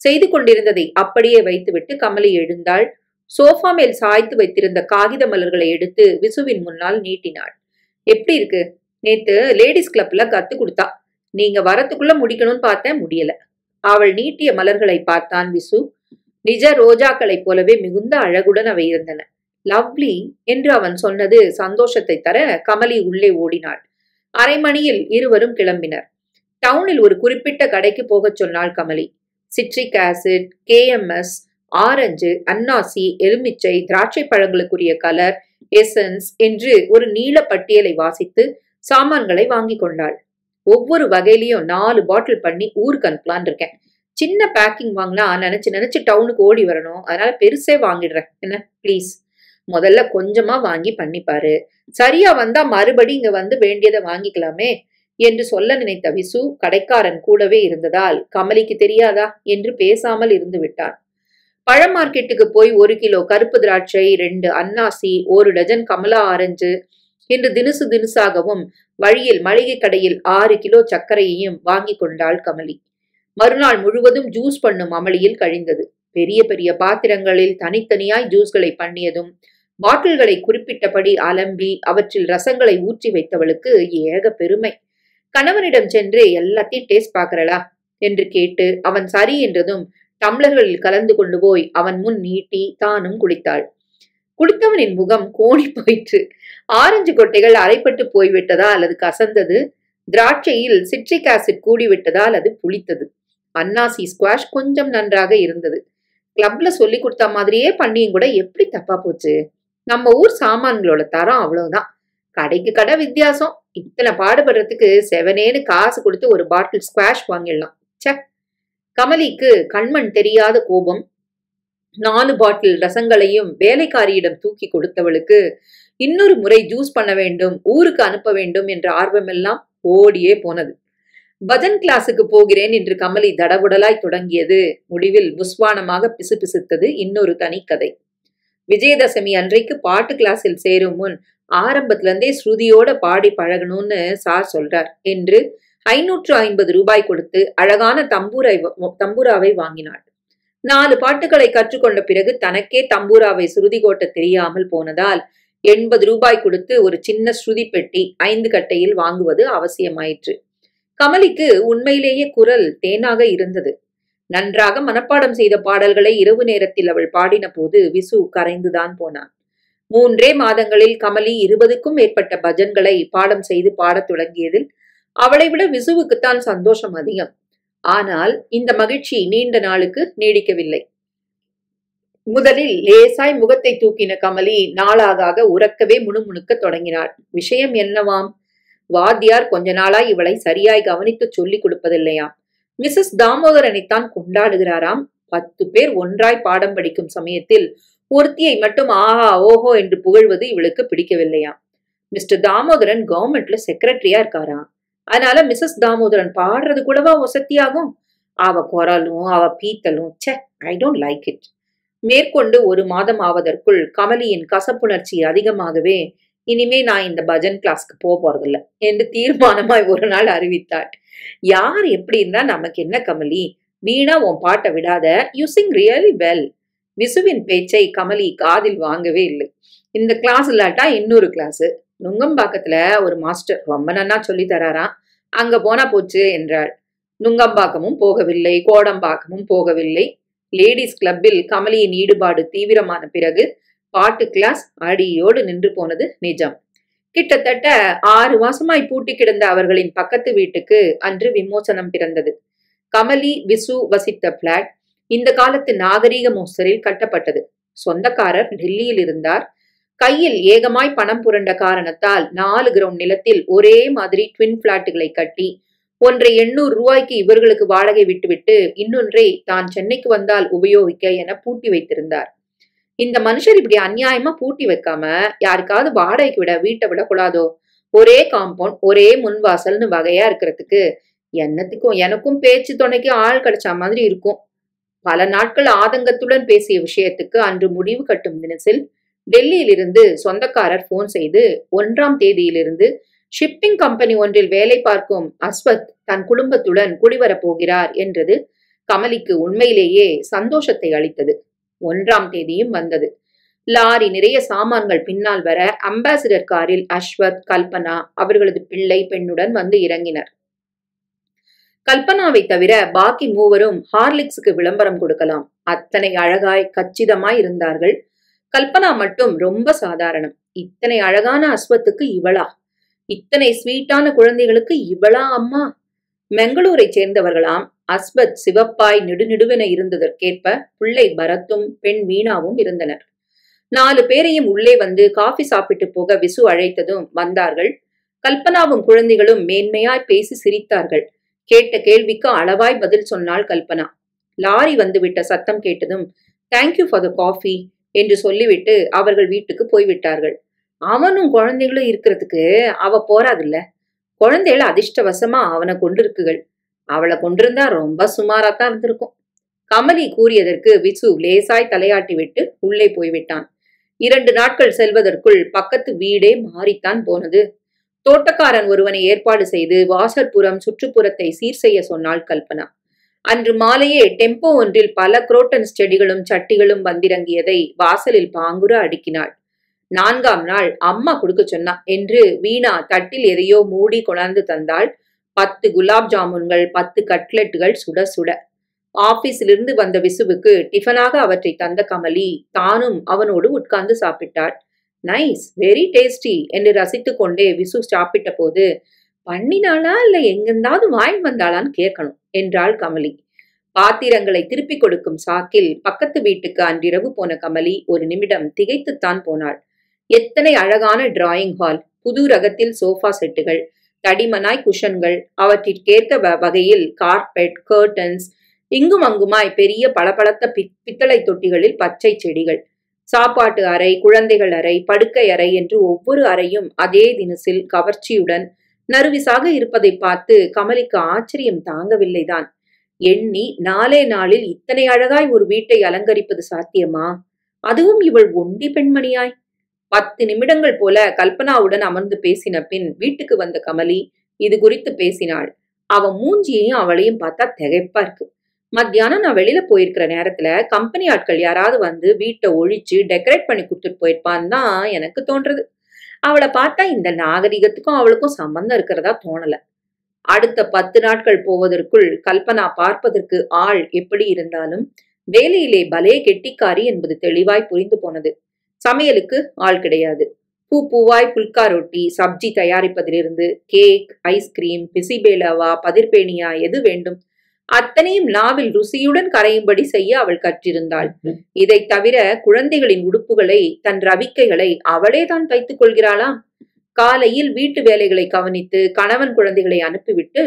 செய்து கொண்டிருந்ததை அப்படியே வைத்துவிட்டு கமலி எழுந்தாள். சோஃபா மேல் சாய்த்து வைத்திருந்த காகித மலர்களை எடுத்து விசுவின் முன்னால் நீட்டினாள். எப்படி இருக்கு? நேத்து லேடிஸ் கிளப்ல கத்து கொடுத்தா. நீங்க வரத்துக்குள்ள முடிக்கணும்னு பார்த்தேன், முடியல. அவள் நீட்டிய மலர்களை பார்த்தான் விசு. நிஜ ரோஜாக்களைப் போலவே மிகுந்த அழகுடன் அவை இருந்தன. லவ்லி என்று அவன் சொன்னது சந்தோஷத்தை தர கமலி உள்ளே ஓடினாள். அரை மணியில் இருவரும் கிளம்பினர். டவுனில் ஒரு குறிப்பிட்ட கடைக்கு போகச் சொன்னாள் Kamali. Citric acid, KMS, orange, அன்னாசி, எலுமிச்சை, திராட்சை பழங்களுக்குரிய கலர், எசன்ஸ் என்று ஒரு நீள பட்டியலை வாசித்து சாமான்களை வாங்கி கொண்டாள். ஒவ்வொரு வகையிலையும் 4 பாட்டில் பண்ணி ஊருக்கு அனுப்பலான் இருக்கேன். சின்ன பேக்கிங் வாங்கினா நினைச்சு டவுனுக்கு ஓடி வரணும். அதனால பெருசே வாங்கிடுறேன். என்ன பிளீஸ்? முதல்ல கொஞ்சமா வாங்கி பண்ணிப்பாரு. சரியா வந்தா மறுபடி இங்க வந்து வேண்டியதை வாங்கிக்கலாமே என்று சொல்ல நினைத்த விசு கடைக்காரன் கூடவே இருந்ததால் கமலிக்கு தெரியாதா என்று பேசாமல் இருந்து விட்டான். பழ மார்க்கெட்டுக்கு போய் 1 கிலோ கருப்பு திராட்சை, 2 அன்னாசி, 1 டஜன் கமலா ஆரஞ்சு என்று தினுசாகவும் வழியில் மளிகை கடையில் 6 கிலோ சர்க்கரையையும் வாங்கி கொண்டாள் கமலி. மறுநாள் முழுவதும் ஜூஸ் பண்ணும் அமளியில் கழிந்தது. பெரிய பெரிய பாத்திரங்களில் தனித்தனியாய் ஜூஸ்களை பண்ணியதும் பாட்டில்களை குறிப்பிட்டபடி அலம்பி அவற்றில் ரசங்களை ஊற்றி வைத்தவளுக்கு ஏக பெருமை. கணவனிடம் சென்று எல்லாத்தையும் டேஸ்ட் பாக்குறளா என்று கேட்டு அவன் சரி என்றதும் டம்ளர்களில் கலந்து கொண்டு போய் அவன் முன் நீட்டி தானும் குடித்தாள். குடித்தவனின் முகம் கோணி போயிற்று. ஆரஞ்சு கொட்டைகள் அரைப்பட்டு போய்விட்டதா அல்லது கசந்தது? திராட்சையில் சிட்ரிக் ஆசிட் கூடிவிட்டதால் அது புளித்தது. அன்னாசி ஸ்குவாஷ் கொஞ்சம் நன்றாக இருந்தது. கிளப்ல சொல்லி கொடுத்த மாதிரியே பண்ணியும் கூட எப்படி தப்பா போச்சு? நம்ம ஊர் சாமான்களோட தரம் அவ்வளவுதான். கடைக்கு கடை வித்தியாசம். இத்தனை பாடுபடுறதுக்கு செவனேன்னு காசு கொடுத்து ஒரு பாட்டில் ஸ்குவாஷ் வாங்கிடலாம். சே! கமலிக்கு கண்மண் தெரியாத கோபம். 4 பாட்டில் ரசங்களையும் வேலைக்காரியிடம் தூக்கி கொடுத்தவளுக்கு இன்னொரு முறை ஜூஸ் பண்ண வேண்டும், ஊருக்கு அனுப்ப வேண்டும் என்ற ஆர்வமெல்லாம் ஓடியே போனது. பஜன் கிளாஸுக்கு போகிறேன் என்று கமலி தடபுடலாய் தொடங்கியது முடிவில் புஸ்வானமாக பிசுபிசுத்தது இன்னொரு தனி கதை. விஜயதசமி அன்றைக்கு பாட்டு கிளாஸில் சேரும் முன் ஆரம்பத்துல இருந்தே ஸ்ருதியோட பாடி பழகணும்னு சார் சொல்றார் என்று 550 ரூபாய் கொடுத்து அழகான தம்பூராவை வாங்கினாள். 4 பாட்டுகளை கற்றுக்கொண்ட பிறகு தனக்கே தம்பூராவை சுருதி கோட்ட தெரியாமல் போனதால் 80 ரூபாய் கொடுத்து ஒரு சின்ன ஸ்ருதி பெட்டி 5 கட்டையில் வாங்குவது அவசியமாயிற்று. கமலிக்கு உண்மையிலேயே குரல் தேனாக இருந்தது. நன்றாக மனப்பாடம் செய்த பாடல்களை இரவு நேரத்தில் அவள் பாடின போது விசு கரைந்துதான் போனான். 3 மாதங்களில் கமலி 20க்கும் மேற்பட்ட பஜன்களை பாடம் செய்து பாடத் தொடங்கியதில் அவளை விட விசுவுக்குத்தான் சந்தோஷம் அதிகம். ஆனால் இந்த மகிழ்ச்சி நீண்ட நாளுக்கு நீடிக்கவில்லை. முதலில் லேசாய் முகத்தை தூக்கின கமலி நாளாக உறக்கவே முணுமுணுக்க தொடங்கினாள். விஷயம் என்னவாம்? வாத்தியார் கொஞ்ச நாளாய் இவளை சரியாய் கவனித்து சொல்லிக் கொடுப்பதில்லையாம். மிஸ்ஸஸ் தாமோதரனைத்தான் கொண்டாடுகிறாராம். 10 பேர் ஒன்றாய் பாடம் படிக்கும் சமயத்தில் ஒருத்தியை மட்டும் ஆஹா ஓஹோ என்று புகழ்வது இவளுக்கு பிடிக்கவில்லையாம். மிஸ்டர் தாமோதரன் கவர்மெண்ட்ல செக்ரட்டரியா இருக்காராம். அதனால மிஸ்ஸஸ் தாமோதரன் பாடுறது கூடவா வசதியாகும்? அவ குரலும் அவ பீத்தலும், சே, ஐ டோன்ட் லைக் இட். மேற்கொண்டு 1 மாதம் ஆவதற்குள் கமலியின் கசப்புணர்ச்சி அதிகமாகவே இனிமே நான் இந்த பஜன் கிளாஸ்க்கு போறதில்ல என்று தீர்மானமாய் ஒரு நாள் அறிவித்தாள். யார் எப்படி இருந்தா நமக்கு என்ன கமலி, வீணா உன் பாட்டை விடாத, யூ சிங் ரியலி வெல். விசுவின் பேச்சை கமலி காதில் வாங்கவே இல்லை. இந்த கிளாஸ் இல்லாட்டா இன்னொரு கிளாஸ், நுங்கம்பாக்கத்துல ஒரு மாஸ்டர் ரொம்ப நன்னா சொல்லி தராராம், அங்க போனா போச்சு என்றாள். நுங்கம்பாக்கமும் போகவில்லை, கோடம்பாக்கமும் போகவில்லை. லேடிஸ் கிளப்பில் கமலியின் ஈடுபாடு தீவிரமான பிறகு பாட்டு கிளாஸ் அடியோடு நின்று போனது நிஜம். கிட்டத்தட்ட 6 மாசமாய் பூட்டி கிடந்த அவர்களின் பக்கத்து வீட்டுக்கு அன்று விமோசனம் பிறந்தது. கமலி விசு வசித்த பிளாட் இந்த காலத்து நாகரீக மோஸ்தரில் கட்டப்பட்டது. சொந்தக்காரர் டெல்லியில் இருந்தார். கையில் ஏகமாய் பணம் புரண்ட காரணத்தால் 4 கிரவுண்ட் நிலத்தில் ஒரே மாதிரி ட்வின் பிளாட்டுகளை கட்டி ஒன்றை 800 ரூபாய்க்கு இவர்களுக்கு வாடகை விட்டுவிட்டு இன்னொன்றை தான் சென்னைக்கு வந்தால் உபயோகிக்க என பூட்டி வைத்திருந்தார். இந்த மனுஷர் இப்படி அநியாயமா பூட்டி வைக்காம யாருக்காவது வாடகைக்கு விட வீட்டை விடக்கூடாதோ? ஒரே காம்பவுண்ட், ஒரே முன்வாசல்னு வகையா இருக்கிறதுக்கு என்னத்துக்கும் எனக்கும் பேச்சு துணைக்கு ஆள் கிடைச்ச மாதிரி இருக்கும். பல நாட்கள் ஆதங்கத்துடன் பேசிய விஷயத்துக்கு அன்று முடிவு கட்டும் தினசில் டெல்லியிலிருந்து சொந்தக்காரர் போன் செய்து 1ஆம் தேதியிலிருந்து ஷிப்பிங் கம்பெனி ஒன்றில் வேலை பார்க்கும் அஸ்வத் தன் குடும்பத்துடன் குடிவரப் போகிறார் என்றது கமலிக்கு உண்மையிலேயே சந்தோஷத்தை அளித்தது. 1ஆம் தேதியும் வந்தது. லாரி நிறைய சாமான்கள் பின்னால் வர அம்பாசிடர் காரில் அஸ்வத், கல்பனா அவர்களது பிள்ளை பெண்ணுடன் வந்து இறங்கினர். கல்பனாவை தவிர பாக்கி மூவரும் ஹார்லிக்ஸுக்கு விளம்பரம் கொடுக்கலாம். அத்தனை அழகாய் கச்சிதமாய் இருந்தார்கள். கல்பனா மட்டும் ரொம்ப சாதாரணம். இத்தனை அழகான அஸ்வத்துக்கு இவளா? இத்தனை ஸ்வீட்டான குழந்தைகளுக்கு இவளா அம்மா? பெங்களூரை சேர்ந்தவர்களாம். அஸ்வத் சிவப்பாய் நெடுநெடுவென இருந்ததற்கேற்ப பிள்ளை பரத்தும் பெண் வீணாவும் இருந்தனர். 4 பேரையும் உள்ளே வந்து காஃபி சாப்பிட்டு போக விசு அழைத்ததும் வந்தார்கள். கல்பனாவும் குழந்தைகளும் மேன்மையாய் பேசி சிரித்தார்கள். கேட்ட கேள்விக்கு அளவாய் பதில் சொன்னாள் கல்பனா. லாரி வந்துவிட்ட சத்தம் கேட்டதும் தேங்க்யூ ஃபார் த காஃபி என்று சொல்லிவிட்டு அவர்கள் வீட்டுக்கு போய்விட்டார்கள். அவனும் குழந்தைகளும் இருக்கிறதுக்கு அவ போறாதில்ல. குழந்தைகள் அதிர்ஷ்டவசமா அவனை கொண்டிருக்குகள். அவளை கொண்டிருந்தா ரொம்ப சுமாராத்தான் இருந்திருக்கும். கமலி கூறியதற்கு விசு லேசாய் தலையாட்டி விட்டு உள்ளே போய்விட்டான். 2 நாட்கள் செல்வதற்குள் பக்கத்து வீடே மாறித்தான் போனது. தோட்டக்காரன் ஒருவனை ஏற்பாடு செய்து வாசற்புறம் சுற்றுப்புறத்தை சீர் செய்ய சொன்னாள் கல்பனா. அன்று மாலையே டெம்போ ஒன்றில் பல குரோட்டன்ஸ் செடிகளும் சட்டிகளும் வந்திறங்கியதை வாசலில் பாங்குற அடுக்கினாள். 4ஆம் நாள் அம்மா கொடுக்க சொன்னா என்று வீணா தட்டில் எதையோ மூடி கொண்டாந்து தந்தாள். 10 குலாப் ஜாமுன்கள், 10 கட்லெட்டுகள் சுட சுட. ஆபீஸிலிருந்து வந்த விசுவுக்கு டிஃபனாக அவற்றை தந்த கமலி தானும் அவனோடு உட்கார்ந்து சாப்பிட்டாள். நைஸ், வெரி டேஸ்டி என்று ரசித்துக் கொண்டே விசு சாப்பிட்ட போது பண்ணினாளா இல்ல எங்கிருந்தாவது வாங்கி வந்தாளான்னு கேட்கணும் என்றாள் கமலி. பாத்திரங்களை திருப்பிக் கொடுக்கும் சாக்கில் பக்கத்து வீட்டுக்கு அன்றிரவு போன கமலி ஒரு நிமிடம் திகைத்துத்தான் போனாள். எத்தனை அழகான டிராயிங் ஹால், புது ரகத்தில் சோஃபா செட்டுகள், தடிமனாய் குஷன்கள், அவற்றிற்கேற்ற வகையில் கார்பெட், கர்டன்ஸ், இங்கும் அங்குமாய் பெரிய பளபளத்த பித்தளை தொட்டிகளில் பச்சை செடிகள், சாப்பாட்டு அறை, குழந்தைகள் அறை, படுக்கை அறை என்று ஒவ்வொரு அறையும் அதே தினசில் கவர்ச்சியுடன் நறுவிசாக இருப்பதை பார்த்து கமலிக்கு ஆச்சரியம் தாங்கவில்லைதான். எண்ணி நாளே நாளில் இத்தனை அழகாய் ஒரு வீட்டை அலங்கரிப்பது சாத்தியமா? அதுவும் இவள் ஒண்டி பெண்மணியாய். 10 நிமிடங்கள் போல கல்பனாவுடன் அமர்ந்து பேசின பின் வீட்டுக்கு வந்த கமலி இது குறித்து பேசினாள். அவ மூஞ்சியையும் அவளையும் பார்த்தா திகைப்பா இருக்கு. மத்தியானம் நான் வெளியில போயிருக்கிற நேரத்துல கம்பெனி ஆட்கள் யாராவது வந்து வீட்டை ஒழிச்சு டெக்கரேட் பண்ணி கொடுத்துட்டு போயிருப்பான்னு தான் எனக்கு தோன்றது. அவளை பார்த்தா இந்த நாகரிகத்துக்கும் அவளுக்கும் சம்பந்தம் இருக்கிறதா தோணல. அடுத்த 10 நாட்கள் போவதற்குள் கல்பனா பார்ப்பதற்கு ஆள் எப்படி இருந்தாலும் வேலையிலே பலே கெட்டிக்காரி என்பது தெளிவாய் புரிந்து போனது. சமையலுக்கு ஆள் கிடையாது. பூவாய் புல்கா ரொட்டி, சப்ஜி தயாரிப்பதிலிருந்து கேக், ஐஸ்கிரீம், பிசிபேலாவா, பதிர்பேனியா எது வேண்டும் அத்தனையும் நாவில் ருசியுடன் கரையும்படி செய்ய அவள் கற்றிருந்தாள். இதை தவிர குழந்தைகளின் உடுப்புகளை, தன் ரவிக்கைகளை அவளே தான் தைத்துக் கொள்கிறாளாம். காலையில் வீட்டு வேலைகளை கவனித்து கணவன் குழந்தைகளை அனுப்பிவிட்டு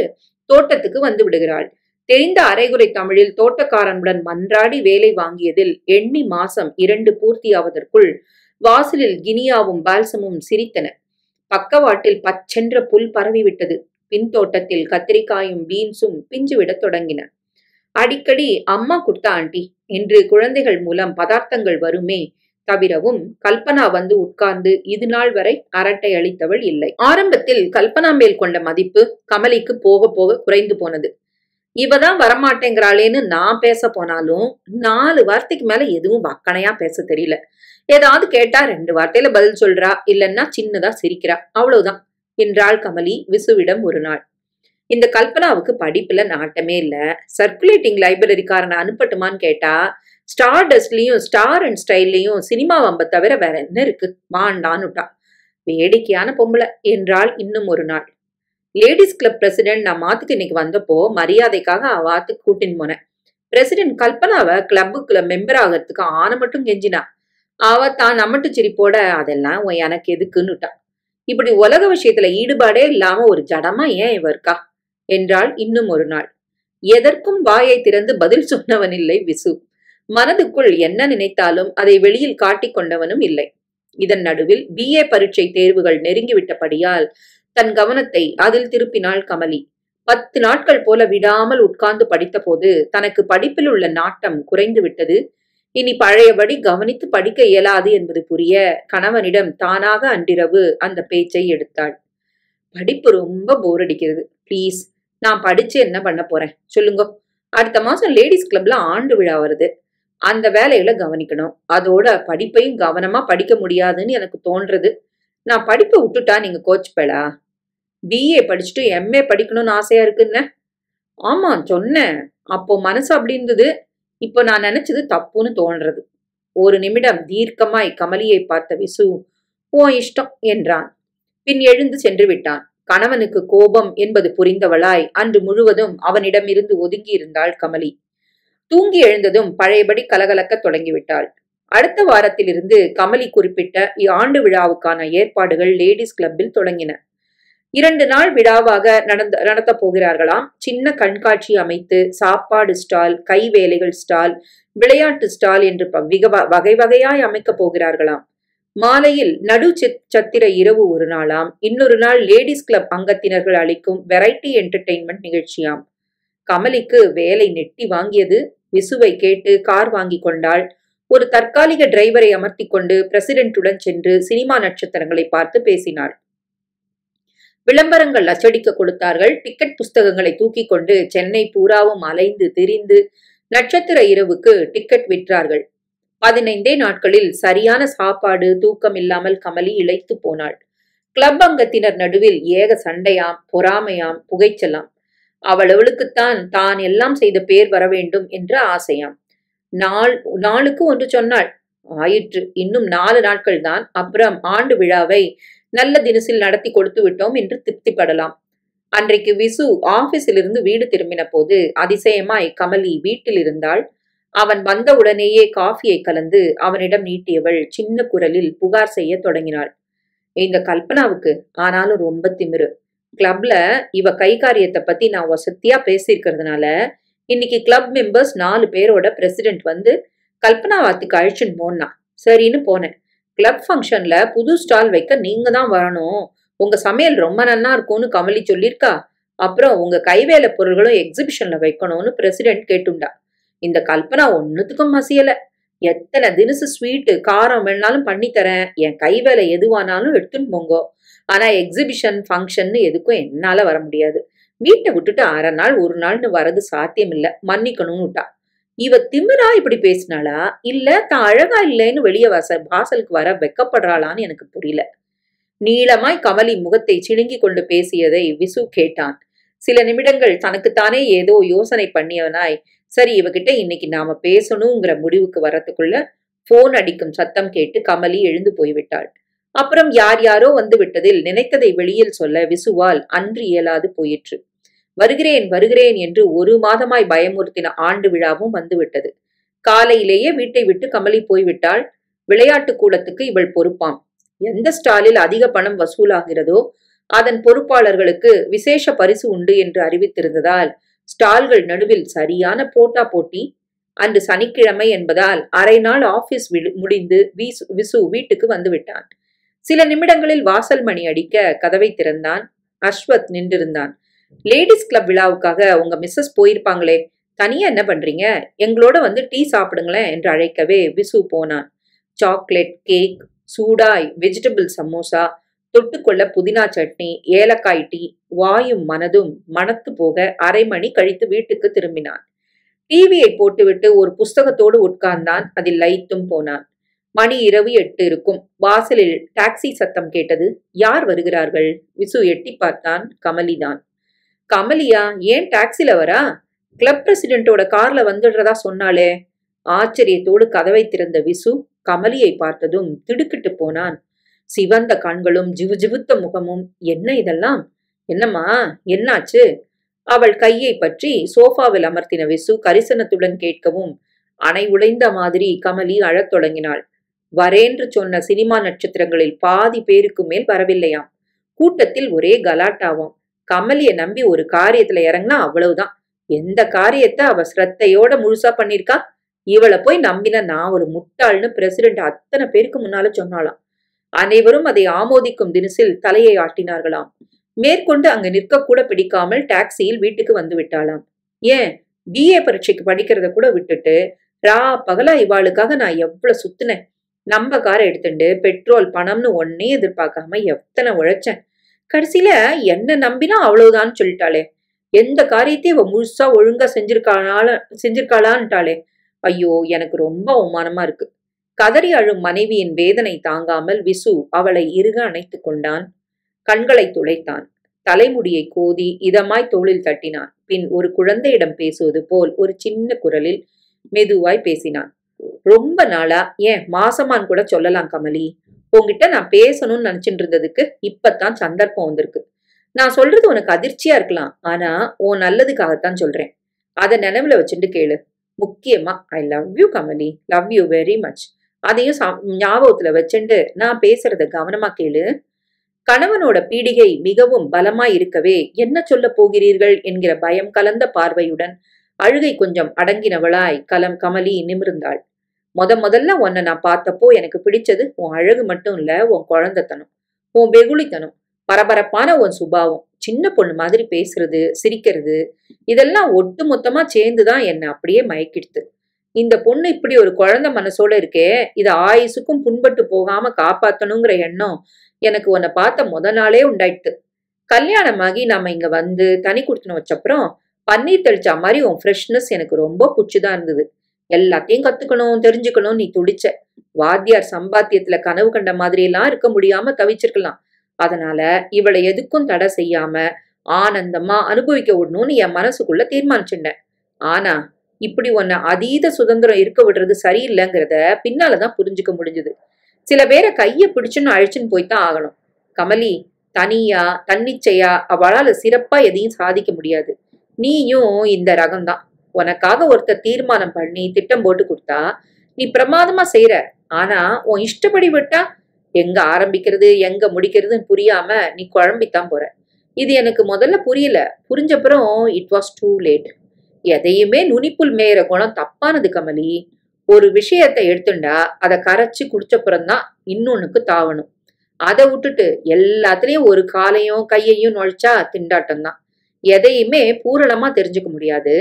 தோட்டத்துக்கு வந்து விடுகிறாள். தெரிந்த அரைகுறை தமிழில் தோட்டக்காரனுடன் மன்றாடி வேலை வாங்கியதில் எண்ணி மாசம் 2 பூர்த்தியாவதற்குள் வாசலில் கினியாவும் பால்சமும் சிரித்தன. பக்கவாட்டில் பச்சென்ற புல் பரவிவிட்டது. பின்தோட்டத்தில் கத்திரிக்காயும் பீன்ஸும் பிஞ்சுவிடத் தொடங்கின. அடிக்கடி அம்மா குடுத்தா ஆண்டி என்று குழந்தைகள் மூலம் பதார்த்தங்கள் வருமே தவிரவும் கல்பனா வந்து உட்கார்ந்து இது நாள் வரை அரட்டை அளித்தவள் இல்லை. ஆரம்பத்தில் கல்பனா மேல் கொண்ட மதிப்பு கமலிக்கு போக போக குறைந்து போனது. இவதான் வரமாட்டேங்கிறாளேன்னு நான் பேச போனாலும் 4 வார்த்தைக்கு மேல எதுவும் வக்கனையா பேச தெரியல. ஏதாவது கேட்டா 2 வார்த்தையில பதில் சொல்றா, இல்லன்னா சின்னதா சிரிக்கிறா, அவ்வளவுதான் என்றாள் கமலி விசுவிடம் ஒரு நாள். இந்த கல்பனாவுக்கு படிப்புல நாட்டமே இல்ல. சர்க்குலேட்டிங் லைப்ரரிக்காரனை அனுப்பட்டுமான்னு கேட்டா ஸ்டார் டஸ்ட்லயும் ஸ்டார் அண்ட் ஸ்டைல்லையும் சினிமா வம்ப தவிர வேற என்ன இருக்கு, வாண்டான்னுட்டா. வேடிக்கையான பொம்பளை என்றாள் இன்னும் ஒரு நாள். லேடிஸ் கிளப் பிரசிடென்ட் நான் மாத்துக்கு இன்னைக்கு வந்தப்போ மரியாதைக்காக அவாத்துக்கு கூட்டின்னு போனேன். பிரசிடென்ட் கல்பனாவை கிளப்புக்குள்ள மெம்பர் ஆகிறதுக்கு ஆன மட்டும் கெஞ்சினா. அவ தான் நம்மட்டு சிரிப்போட அதெல்லாம் எனக்கு எதுக்குன்னுட்டா. இப்படி உலக விஷயத்துல ஈடுபாடே இல்லாம ஒரு ஜடமா ஏன் இவ இருக்கா என்றாள் இன்னும் ஒரு நாள். எதற்கும் வாயை திறந்து பதில் சொன்னவன் இல்லை விசு. மனதுக்குள் என்ன நினைத்தாலும் அதை வெளியில் காட்டிக் கொண்டவனும் இல்லை. இதன் நடுவில் BA பரீட்சை தேர்வுகள் நெருங்கிவிட்டபடியால் தன் கவனத்தை அதில் திருப்பினாள் கமலி. 10 நாட்கள் போல விடாமல் உட்கார்ந்து படித்த போது தனக்கு படிப்பில் உள்ள நாட்டம் குறைந்து விட்டது. இனி பழையபடி கவனித்து படிக்க இயலாது என்பது புரிய கணவனிடம் தானாக அன்றிரவு அந்த பேச்சை எடுத்தாள். படிப்பு ரொம்ப போர் அடிக்கிறது, பிளீஸ். நான் படிச்சு என்ன பண்ண போறேன் சொல்லுங்க. அடுத்த மாசம் லேடிஸ் கிளப்ல ஆண்டு விழா வருது. அந்த வேலையில கவனிக்கணும். அதோட படிப்பையும் கவனமா படிக்க முடியாதுன்னு எனக்கு தோன்றது. நான் படிப்பை விட்டுட்டா நீங்க கோச்சுப்பேடா? BA படிச்சுட்டு MA படிக்கணும்னு ஆசையா இருக்குன்னு. ஆமா சொன்னேன். அப்போ மனசு அப்படி இருந்தது. இப்போ நான் நினைச்சது தப்புன்னு தோன்றது. ஒரு நிமிடம் தீர்க்கமாய் கமலியை பார்த்த விசு, ஓ இஷ்டம் என்றான். பின் எழுந்து சென்று விட்டான். கணவனுக்கு கோபம் என்பது புரிந்தவளாய் அன்று முழுவதும் அவனிடமிருந்து ஒதுங்கி இருந்தாள் கமலி. தூங்கி எழுந்ததும் பழையபடி கலகலக்க தொடங்கிவிட்டாள். அடுத்த வாரத்திலிருந்து கமலி குறிப்பிட்ட ஆண்டு விழாவுக்கான ஏற்பாடுகள் லேடிஸ் கிளப்பில் தொடங்கின. 2 நாள் விழாவாக நடத்த போகிறார்களாம். சின்ன கண்காட்சி அமைத்து சாப்பாடு ஸ்டால், கை வேலைகள் ஸ்டால், விளையாட்டு ஸ்டால் என்று வகை வகையாய் அமைக்க போகிறார்களாம். மாலையில் நடு சத்திர இரவு ஒரு நாளாம். இன்னொரு நாள் லேடிஸ் கிளப் அங்கத்தினர்கள் அளிக்கும் வெரைட்டி என்டர்டெயின்மெண்ட் நிகழ்ச்சியாம். கமலிக்கு வேலை நெட்டி வாங்கியது. விசுவை கேட்டு கார் வாங்கி கொண்டாள். ஒரு தற்காலிக டிரைவரை அமர்த்தி கொண்டு பிரசிடென்ட்டுடன் சென்று சினிமா நட்சத்திரங்களை பார்த்து பேசினாள். விளம்பரங்கள் அச்சடிக்க கொடுத்தார்கள். டிக்கெட் புஸ்தகங்களை தூக்கி கொண்டு சென்னை பூராவும் அலைந்து திரிந்து நட்சத்திர இரவுக்கு டிக்கெட் விற்றார்கள். 15 நாட்களில் சரியான சாப்பாடு தூக்கம் இல்லாமல் கமலி இளைத்து போனாள். கிளப் அங்கத்தினர் நடுவில் ஏக சண்டையாம், பொறாமையாம், புகைச்சலாம். அவளுக்குத்தான் தான் எல்லாம் செய்த பேர் வர வேண்டும் என்ற ஆசையாம். நாளுக்கு ஒன்று சொன்னாள். ஆயிற்று, இன்னும் 4 நாட்கள் தான், அப்புறம் ஆண்டு விழாவை நல்ல தினசில் நடத்தி கொடுத்து விட்டோம் என்று திருப்திப்படலாம். அன்றைக்கு விசு ஆபீஸிலிருந்து வீடு திரும்பின போது அதிசயமாய் கமலி வீட்டில் இருந்தாள். அவன் வந்த உடனேயே காஃபியை கலந்து அவனிடம் நீட்டியவள் சின்ன குரலில் புகார் செய்ய தொடங்கினாள். இந்த கல்பனாவுக்கு ஆனாலும் ரொம்ப திமிரு. கிளப்ல இவ கை காரியத்தை பத்தி நான் வசத்தியா பேசியிருக்கிறதுனால இன்னைக்கு கிளப் மெம்பர்ஸ் 4 பேரோட பிரசிடென்ட் வந்து கல்பனாவாத்துக்கு அழிச்சுன்னு போனா. சரின்னு போனேன். கிளப் ஃபங்க்ஷன்ல புது ஸ்டால் வைக்க நீங்க தான் வரணும், உங்க சமையல் ரொம்ப நன்னா இருக்கும்னு கமலி சொல்லியிருக்கா. அப்புறம் உங்க கைவேலை பொருள்களும் எக்ஸிபிஷன்ல வைக்கணும்னு பிரசிடென்ட் கேட்டுண்டா. இந்த கல்பனா ஒன்னுத்துக்கும் மசியல. எத்தனை தினசு ஸ்வீட்டு காரம் வேணாலும் பண்ணி தரேன், என் கைவேலை எதுவானாலும் எடுத்துன்னு போங்கோ, ஆனா எக்ஸிபிஷன் ஃபங்க்ஷன் எதுக்கும் என்னால வர முடியாது, வீட்டை விட்டுட்டு 1/2 நாள் 1 நாள்னு வரது சாத்தியம் இல்ல, மன்னிக்கணும்னு விட்டா. இவ திமிரா இப்படி பேசினாளா இல்ல தான் அழகா இல்லைன்னு வெளியே வாசலுக்கு வர வெக்கப்படுறாளான்னு எனக்கு புரியல. நீளமாய் கமலி முகத்தை சிணுங்கி கொண்டு பேசியதை விசு கேட்டான். சில நிமிடங்கள் தனக்குத்தானே ஏதோ யோசனை பண்ணியவனாய், சரி இவகிட்ட இன்னைக்கு நாம பேசணுங்கிற முடிவுக்கு வரத்துக்குள்ள போன் அடிக்கும் சத்தம் கேட்டு கமலி எழுந்து போய்விட்டாள். அப்புறம் யார் யாரோ வந்து விட்டதில் நினைத்ததை வெளியில் சொல்ல விசுவால் அன்று இயலாது போயிற்று. வருகிறேன் வருகிறேன் என்று 1 மாதமாய் பயமுறுத்தின ஆண்டு விழாவும் வந்துவிட்டது. காலையிலேயே வீட்டை விட்டு கமலி போய்விட்டாள். விளையாட்டு கூடத்துக்கு இவள் பொறுப்பாம். எந்த ஸ்டாலில் அதிக பணம் வசூலாகிறதோ அதன் பொறுப்பாளர்களுக்கு விசேஷ பரிசு உண்டு என்று அறிவித்திருந்ததால் ஸ்டால்கள் நடுவில் சரியான போட்டா போட்டி. அன்று சனிக்கிழமை என்பதால் 1/2 நாள் ஆபீஸ் முடிந்து விசு வீட்டுக்கு வந்து விட்டான். சில நிமிடங்களில் வாசல் மணி அடிக்க கதவை திறந்தான். அஸ்வத் நின்றிருந்தான். லேடிஸ் கிளப் விழாவுக்காக உங்க மிஸ்ஸஸ் போயிருப்பாங்களே, தனியா என்ன பண்றீங்க, எங்களோட வந்து டீ சாப்பிடுங்களேன் என்று அழைக்கவே விசு போனான். சாக்லேட் கேக், சூடாய் வெஜிடபிள் சமோசா, தொட்டுக்கொள்ள புதினா சட்னி, ஏலக்காய் டீ, வாயும் மனதும் மணத்து போக 1/2 மணி கழித்து வீட்டுக்கு திரும்பினான். டிவியை போட்டுவிட்டு ஒரு புஸ்தகத்தோடு உட்கார்ந்தான். அதில் லைத்தும் போனான். மணி இரவு 8 இருக்கும். வாசலில் டாக்ஸி சத்தம் கேட்டது. யார் வருகிறார்கள்? விசு எட்டி பார்த்தான். கமலிதான். கமலியா? ஏன் டாக்ஸில வரா? கிளப் பிரசிடென்டோட கார்ல வந்துடுறதா சொன்னாலே. ஆச்சரியத்தோடு கதவை திறந்த விசு கமலியை பார்த்ததும் திடுக்கிட்டு போனான். சிவந்த கண்களும் ஜிவுஜிவுத்த முகமும். என்ன இதெல்லாம்? என்னம்மா, என்னாச்சு? அவள் கையை பற்றி சோஃபாவில் அமர்த்தின விசு கரிசனத்துடன் கேட்கவும் அணை உடைந்த மாதிரி கமலி அழத் தொடங்கினாள். வரேன்று சொன்ன சினிமா நட்சத்திரங்களில் பாதி பேருக்கு மேல் வரவில்லையாம். கூட்டத்தில் ஒரே கலாட்டாவாம். கமலிய நம்பி ஒரு காரியத்துல இறங்கினா அவ்வளவுதான். எந்த காரியத்தை அவ ஸ்ரத்தையோட முழுசா பண்ணிருக்கா? இவளை போய் நம்பின நான் ஒரு முட்டாள்னு பிரசிடென்ட் அத்தனை பேருக்கு முன்னால சொன்னாலாம். அனைவரும் அதை ஆமோதிக்கும் தினசில் தலையை ஆட்டினார்களாம். மேற்கொண்டு அங்கு நிற்க கூட பிடிக்காமல் டாக்ஸியில் வீட்டுக்கு வந்து விட்டாளாம். ஏன் BA பரீட்சைக்கு படிக்கிறத கூட விட்டுட்டு பகலா இவாளுக்காக நான் எவ்வளவு சுத்தினேன். நம்ம காரை எடுத்துட்டு பெட்ரோல் பணம்னு ஒன்னே எதிர்பார்க்காம எத்தனை உழைச்சேன். கடைசியில என்ன நம்பினா அவ்வளவுதான் சொல்லிட்டாளே. எந்த காரியத்தையும் இவ முழுசா ஒழுங்கா செஞ்சிருக்காளான்ட்டாளே. ஐயோ, எனக்கு ரொம்ப அவமானமா இருக்கு. கதறி அழும் மனைவியின் வேதனை தாங்காமல் விசு அவளை இறுக அணைத்து கொண்டான். கண்களை துளைத்தான். தலைமுடியை கோதி இதமாய் தோளில் தட்டினான். பின் ஒரு குழந்தையிடம் பேசுவது போல் ஒரு சின்ன குரலில் மெதுவாய் பேசினான். ரொம்ப நாளா, ஏன் மாசமான் கூட சொல்லலாம் கமலி, உன்கிட்ட நான் பேசணும்னு நினைச்சிட்டு இருந்ததுக்கு இப்பத்தான் சந்தர்ப்பம் வந்திருக்கு. நான் சொல்றது உனக்கு அதிர்ச்சியா இருக்கலாம், ஆனா உன் நல்லதுக்காகத்தான் சொல்றேன். அதை நினைவுல வச்சுட்டு கேளு. முக்கியமா ஐ love you Kamali, love you very much. அதையும் ஞாபகத்துல வச்சுண்டு நான் பேசுறத கவனமா கேளு. கணவனோட பீடிகை மிகவும் பலமாய் இருக்கவே என்ன சொல்ல போகிறீர்கள் என்கிற பயம் கலந்த பார்வையுடன் அழுகை கொஞ்சம் அடங்கினவளாய் கமலி நிமிர்ந்தாள். முதல்ல உன்னை நான் பார்த்தப்போ எனக்கு பிடிச்சது உன் அழகு மட்டும் இல்ல, உன் குழந்தைத்தனம், உன் வெகுளித்தனம், பரபரப்பான உன் சுபாவம், சின்ன பொண்ணு மாதிரி பேசுறது, சிரிக்கிறது, இதெல்லாம் ஒட்டு மொத்தமா சேர்ந்துதான் என்னை அப்படியே மயக்கிடுது. இந்த பொண்ணு இப்படி ஒரு குழந்தை மனசோட இருக்கே, இதை ஆயுசுக்கும் புண்பட்டு போகாம காப்பாத்தணுங்கிற எண்ணம் எனக்கு உன்னை பார்த்த நாளே உண்டாயிடுது. கல்யாணமாகி நாம இங்க வந்து தனி கொடுத்துன்னு வச்சப்புறம் பன்னீர் தெளிச்சா மாதிரி உன் ஃப்ரெஷ்னஸ் எனக்கு ரொம்ப பிடிச்சுதான் இருந்தது. எல்லாத்தையும் கத்துக்கணும், தெரிஞ்சுக்கணும் நீ துடிச்ச. வாத்தியார் சம்பாத்தியத்துல கனவு கண்ட மாதிரி எல்லாம் இருக்க முடியாம தவிச்சிருக்கலாம். அதனால இவளை எதுக்கும் தடை செய்யாம ஆனந்தமா அனுபவிக்க விடணும்னு என் மனசுக்குள்ள தீர்மானிச்சுட்டேன். ஆனா இப்படி உன்னை அதீத சுதந்திரம் இருக்க விடுறது சரியில்லைங்கிறத பின்னாலதான் புரிஞ்சுக்க முடிஞ்சுது. சில பேரை கைய பிடிச்சுன்னு அழிச்சுன்னு போய்தான் ஆகணும். கமலி, தனியா தன்னிச்சையா அவளால சிறப்பா எதையும் சாதிக்க முடியாது. நீயும் இந்த ரகம்தான். உனக்காக ஒருத்தர் தீர்மானம் பண்ணி திட்டம் போட்டு கொடுத்தா நீ பிரமாதமா செய்யற. ஆனா உன் இஷ்டப்படி விட்டா எங்க ஆரம்பிக்கிறது எங்க முடிக்கிறதுன்னு புரியாம நீ குழம்பித்தான் போற. இது எனக்கு முதல்ல புரியல. புரிஞ்சப்புறம் இட் வாஸ் டூ லேட். எதையுமே நுனிப்புல் மேயற குணம் தப்பானது கமலி. ஒரு விஷயத்தை எடுத்துண்டா அதை கரைச்சு குடிச்சப்புறம்தான் இன்னொன்னுக்கு தாவணும். அதை விட்டுட்டு எல்லாத்துலயும் ஒரு காலையும் கையையும் நுழைச்சா திண்டாட்டம் தான். எதையுமே பூரணமா தெரிஞ்சுக்க முடியாது.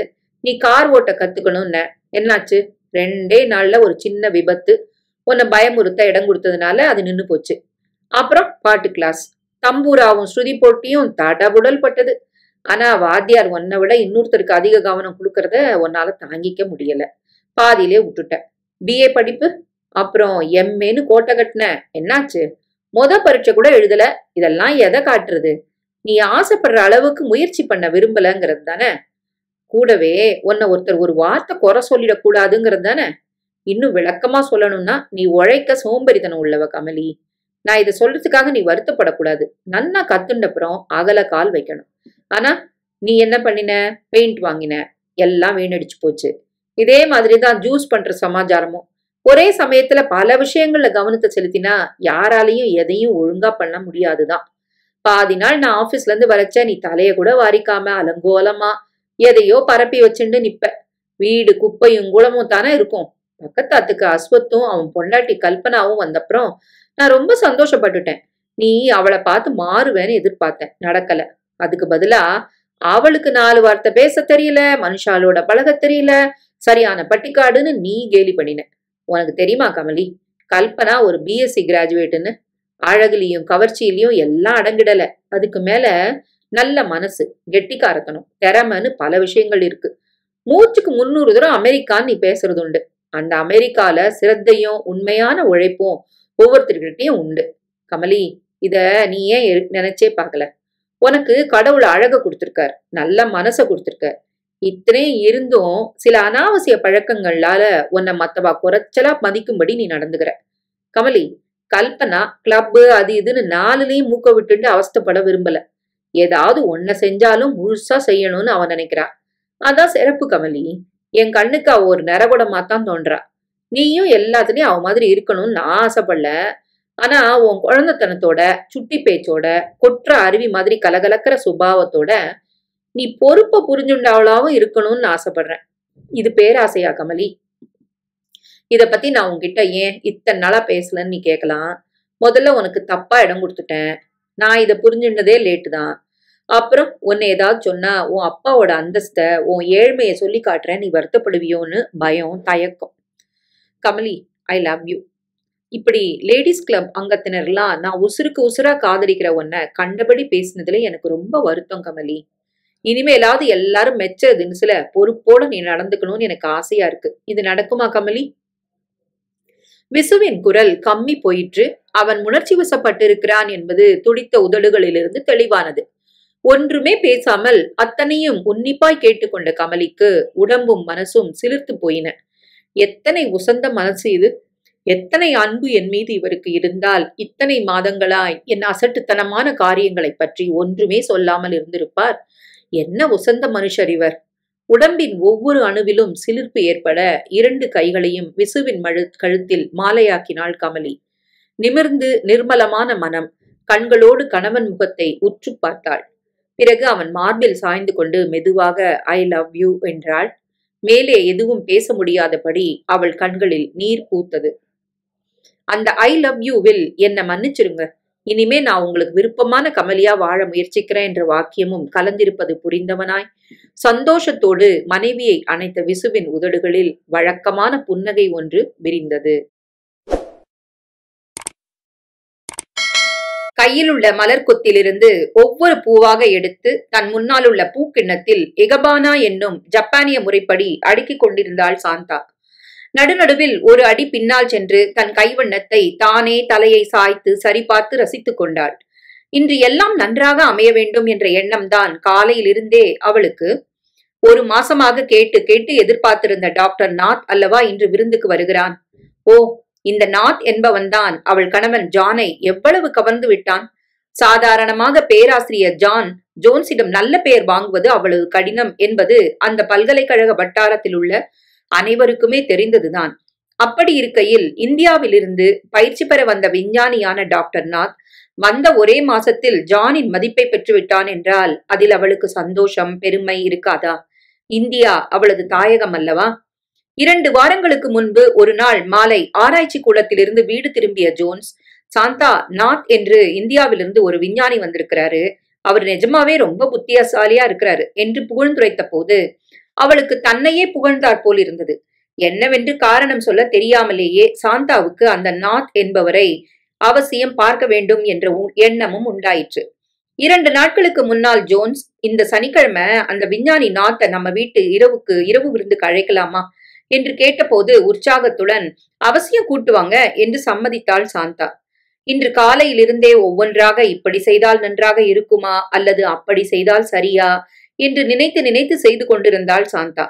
நீ கார் ஓட்ட கத்துக்கணும்னு என்னாச்சு? 2 நாள்ல ஒரு சின்ன விபத்து. உன்னை பயமுறுத்த இடம் கொடுத்ததுனால அது நின்னு போச்சு. அப்புறம் பாட்டு கிளாஸ், தம்பூராவும் ஸ்ருதி போட்டியும் தடபுடல் பட்டது. ஆனா வாத்தியார் உன்னை விட இன்னொருத்தருக்கு அதிக கவனம் கொடுக்கறத உன்னால தாங்கிக்க முடியல. பாதியிலே விட்டுட்ட. பிஏ படிப்பு, அப்புறம் எம்ஏன்னு கோட்டை கட்டின. என்னாச்சு? பரீட்சை கூட எழுதல. இதெல்லாம் எதை காட்டுறது? நீ ஆசைப்படுற அளவுக்கு முயற்சி பண்ண விரும்பலங்கிறது தானே? கூடவே உன்னை ஒருத்தர் ஒரு வார்த்தை குறை சொல்லிடக்கூடாதுங்கிறது தானே? இன்னும் விளக்கமா சொல்லணும்னா நீ உழைக்க சோம்பேறித்தனம் உள்ளவ கமலி. நான் இதை சொல்றதுக்காக நீ வருத்தப்படக்கூடாது. நன்னா கத்துண்டப்புறம் அகல கால் வைக்கணும். ஆனா நீ என்ன பண்ணின? பெயிண்ட் வாங்கின. எல்லாம் வீணடிச்சு போச்சு. இதே மாதிரிதான் ஜூஸ் பண்ற சமாச்சாரமும். ஒரே சமயத்துல பல விஷயங்கள்ல கவனத்தை செலுத்தினா யாராலையும் எதையும் ஒழுங்கா பண்ண முடியாதுதான். பாதி நாள் நான் ஆபீஸ்ல இருந்து வரச்ச நீ தலைய கூட வாரிக்காம அலங்கோலமா எதையோ பரப்பி வச்சுண்டு நிப்ப. வீடு குப்பையும் குளமும் தானே இருக்கும். பக்கத்தாத்துக்கு அஸ்வத்தும் அவன் பொண்டாட்டி கல்பனாவும் வந்தப்புறம் நான் ரொம்ப சந்தோஷப்பட்டுட்டேன். நீ அவளை பார்த்து மாறுவேன்னு எதிர்பார்த்தேன். நடக்கல. அதுக்கு பதிலா அவளுக்கு 4 வார்த்தை பேச தெரியல, மனுஷாலோட பழக தெரியல, சரியான பட்டிக்காடுன்னு நீ கேலி பண்ணின. உனக்கு தெரியுமா கமலி, கல்பனா ஒரு பிஎஸ்சி கிராஜுவேட்டுன்னு? அழகுலையும் கவர்ச்சியிலையும் எல்லாம் அடங்கிடல. அதுக்கு மேல நல்ல மனசு, கெட்டிக்காரத்தனம், திறமைன்னு பல விஷயங்கள் இருக்கு. மூச்சுக்கு 300 தூரம் அமெரிக்கான்னு நீ பேசுறது உண்டு. அந்த அமெரிக்கால சிரத்தையும் உண்மையான உழைப்பும் ஒவ்வொருத்தர்கிட்டையும் உண்டு. கமலி, இத நீ ஏன் நினைச்சே பார்க்கல? உனக்கு கடவுள் அழக கொடுத்திருக்கார், நல்ல மனச கொடுத்திருக்கார். இத்தனையும் இருந்தும் சில அனாவசிய பழக்கங்களால உன்னை மத்தவா குறைச்சலா மதிக்கும்படி நீ நடந்துகிற. கமலி, கல்பனா கிளப்பு அது இதுன்னு 4லயும் மூக்க விட்டுட்டு அவஸ்தைப்பட விரும்பல. ஏதாவது ஒன்ன செஞ்சாலும் முழுசா செய்யணும்னு அவன் நினைக்கிறா. அதான் சிறப்பு கமலி. என் கண்ணுக்கு அவ ஒரு நிறகுடமாத்தான் தோன்றா. நீயும் எல்லாத்துலயும் அவ மாதிரி இருக்கணும்னு நான் ஆசைப்படல. ஆனா உன் குழந்தைத்தனத்தோட, சுட்டி பேச்சோட, கொற்ற அருவி மாதிரி கலகலக்கிற சுபாவத்தோட நீ பொறுப்பை புரிஞ்சுண்டாவளாவும் இருக்கணும்னு ஆசைப்படுறேன். இது பேராசையா கமலி? இத பத்தி நான் உன்கிட்ட ஏன் இத்தனை நாளா பேசலன்னு நீ கேட்கலாம். முதல்ல உனக்கு தப்பா இடம் கொடுத்துட்டேன். நான் இதை புரிஞ்சுட்டதே லேட்டு தான். அப்புறம் உன்னை ஏதாவது சொன்னா உன் அப்பாவோட அந்தஸ்த, உன் ஏழ்மையை சொல்லி காட்டுறேன், நீ வருத்தப்படுவியோன்னு பயம், தயக்கம். கமலி, ஐ லவ் யூ. இப்படி லேடிஸ் கிளப் அங்கத்தினர்லாம் நான் உசுருக்கு உசுரா காதலிக்கிற உன்னை கண்டபடி பேசினதுல எனக்கு ரொம்ப வருத்தம் கமலி. இனிமேலாவது எல்லாரும் மெச்ச தினசுல பொறுப்போட நீ நடந்துக்கணும்னு எனக்கு ஆசையா இருக்கு. இது நடக்குமா கமலி? விசுவின் குரல் கம்மி போயிற்று. அவன் உணர்ச்சி வசப்பட்டிருக்கிறான் என்பது துடித்த உதடுகளிலிருந்து தெளிவானது. ஒன்றுமே பேசாமல் அத்தனையும் உன்னிப்பாய் கேட்டுக்கொண்ட கமலிக்கு உடம்பும் மனசும் சிலிர்த்து போயின. எத்தனை உசந்த மனசு இது! எத்தனை அன்பு என் மீது இவருக்கு இருந்தால் இத்தனை மாதங்களாய் என் அசட்டுத்தனமான காரியங்களை பற்றி ஒன்றுமே சொல்லாமல் இருந்திருப்பார். என்ன உசந்த மனுஷர் இவர்! உடம்பின் ஒவ்வொரு அணுவிலும் சிலிர்ப்பு ஏற்பட 2 கைகளையும் விசுவின் கழுத்தில் மாலையாக்கினாள் கமலி. நிமிர்ந்து நிர்மலமான மனம் கண்களோடு கணவன் முகத்தை உற்று பார்த்தாள். பிறகு அவன் மார்பில் சாய்ந்து கொண்டு மெதுவாக ஐ லவ் யூ என்றாள். மேலே எதுவும் பேச முடியாதபடி அவள் கண்களில் நீர் பூத்தது. அந்த ஐ லவ் யூவில் என்ன மன்னிச்சிருங்க. இனிமே நான் உங்களுக்கு விருப்பமான கமலியா வாழ முயற்சிக்கிறேன் என்ற வாக்கியமும் கலந்திருப்பது புரிந்தவனாய் சந்தோஷத்தோடு மனைவியை அணைத்த விசுவின் உதடுகளில் வழக்கமான புன்னகை ஒன்று விரிந்தது. கையில் உள்ள மலர் கொத்திலிருந்து ஒவ்வொரு பூவாக எடுத்து தன் முன்னால் உள்ள பூக்கிண்ணத்தில் எகபானா என்னும் ஜப்பானிய முறைப்படி அடுக்கிக் கொண்டிருந்தாள் சாந்தா. நடுநடுவில் ஒரு அடி பின்னால் சென்று தன் கைவண்ணத்தை தானே தலையை சாய்த்து சரிபார்த்து ரசித்துக் கொண்டாள். இன்று எல்லாம் நன்றாக அமைய வேண்டும் என்ற எண்ணம்தான் காலையிலிருந்தே அவளுக்கு. 1 மாசமாக கேட்டு கேட்டு எதிர்பார்த்திருந்த டாக்டர் நாத் அல்லவா இன்று விருந்துக்கு வருகிறான். ஓ, இந்த நாத் என்பவன்தான் அவள் கணவன் ஜானை எவ்வளவு கவர்ந்து விட்டான்! சாதாரணமாக பேராசிரியர் ஜான் ஜோன்ஸிடம் நல்ல பெயர் வாங்குவது அவ்வளவு கடினம் என்பது அந்த பல்கலைக்கழக வட்டாரத்தில் உள்ள அனைவருக்குமே தெரிந்ததுதான். அப்படி இருக்கையில் இந்தியாவிலிருந்து பயிற்சி பெற வந்த விஞ்ஞானியான டாக்டர் நாத் வந்த ஒரே மாசத்தில் ஜானின் மதிப்பை பெற்றுவிட்டான் என்றால் அதில் அவளுக்கு சந்தோஷம், பெருமை இருக்காதா? இந்தியா அவளது தாயகம் அல்லவா? 2 வாரங்களுக்கு முன்பு ஒரு நாள் மாலை ஆராய்ச்சி கூடத்திலிருந்து வீடு திரும்பிய ஜோன்ஸ், சாந்தா, நாத் என்று இந்தியாவிலிருந்து ஒரு விஞ்ஞானி வந்திருக்கிறாரு, அவர் நிஜமாவே ரொம்ப புத்தியசாலியா இருக்கிறாரு என்று புகழ்ந்துரைத்த போது அவளுக்கு தன்னையே புகழ்ந்தாற் போல் இருந்தது. என்னவென்று காரணம் சொல்ல தெரியாமலேயே சாந்தாவுக்கு அந்த நாத் என்பவரை அவசியம் பார்க்க வேண்டும் என்ற எண்ணமும் உண்டாயிற்று. 2 நாட்களுக்கு முன்னால் ஜோன்ஸ், இந்த சனிக்கிழமை அந்த விஞ்ஞானி நாத்த நம்ம வீட்டு இரவு விருந்துக்கு அழைக்கலாமா என்று கேட்டபோது உற்சாகத்துடன் அவசியம் கூட்டுவாங்க என்று சம்மதித்தாள் சாந்தா. இன்று காலையிலிருந்தே ஒவ்வொன்றாக இப்படி செய்தால் நன்றாக இருக்குமா அல்லது அப்படி செய்தால் சரியா என்று நினைத்து நினைத்து செய்து கொண்டிருந்தாள் சாந்தா.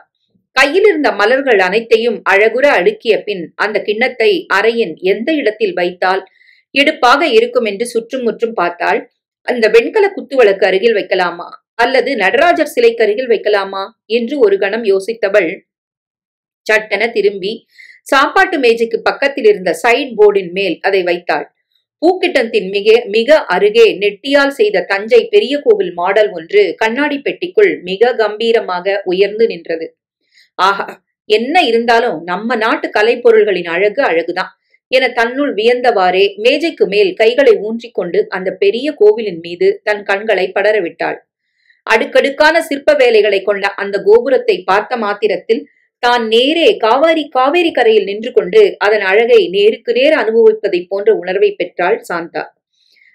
கையில் இருந்த மலர்கள் அனைத்தையும் அழகுற அடுக்கிய பின் அந்த கிண்ணத்தை அறையின் எந்த இடத்தில் வைத்தால் எடுப்பாக இருக்கும் என்று சுற்றும் முற்றும் பார்த்தாள். அந்த வெண்கல குத்துவிளக்கு அருகில் வைக்கலாமா அல்லது நடராஜர் சிலைக்கு அருகில் வைக்கலாமா என்று ஒரு கணம் யோசித்தவள் சட்டென திரும்பி சாப்பாட்டு மேஜைக்கு பக்கத்தில் இருந்த சைட் போர்டின் மேல் அதை வைத்தாள். பூக்கிட்டத்தின் மிக அருகே நெட்டியால் செய்த தஞ்சை பெரிய கோவில் மாடல் ஒன்று கண்ணாடி பெட்டிக்குள் மிக கம்பீரமாக உயர்ந்து நின்றது. ஆஹா, என்ன இருந்தாலும் நம்ம நாட்டு கலைப்பொருள்களின் அழகு அழகுதான் என தன்னுள் வியந்தவாறே மேஜைக்கு மேல் கைகளை ஊன்றிக்கொண்டு அந்த பெரிய கோவிலின் மீது தன் கண்களை படரவிட்டாள். அடுக்கடுக்கான சிற்ப வேலைகளை கொண்ட அந்த கோபுரத்தை பார்த்த மாத்திரத்தில் தான் நேரே காவேரி கரையில் நின்று கொண்டு அதன் அழகை நேருக்கு நேர் அனுபவிப்பதை போன்ற உணர்வை பெற்றாள் சாந்தா.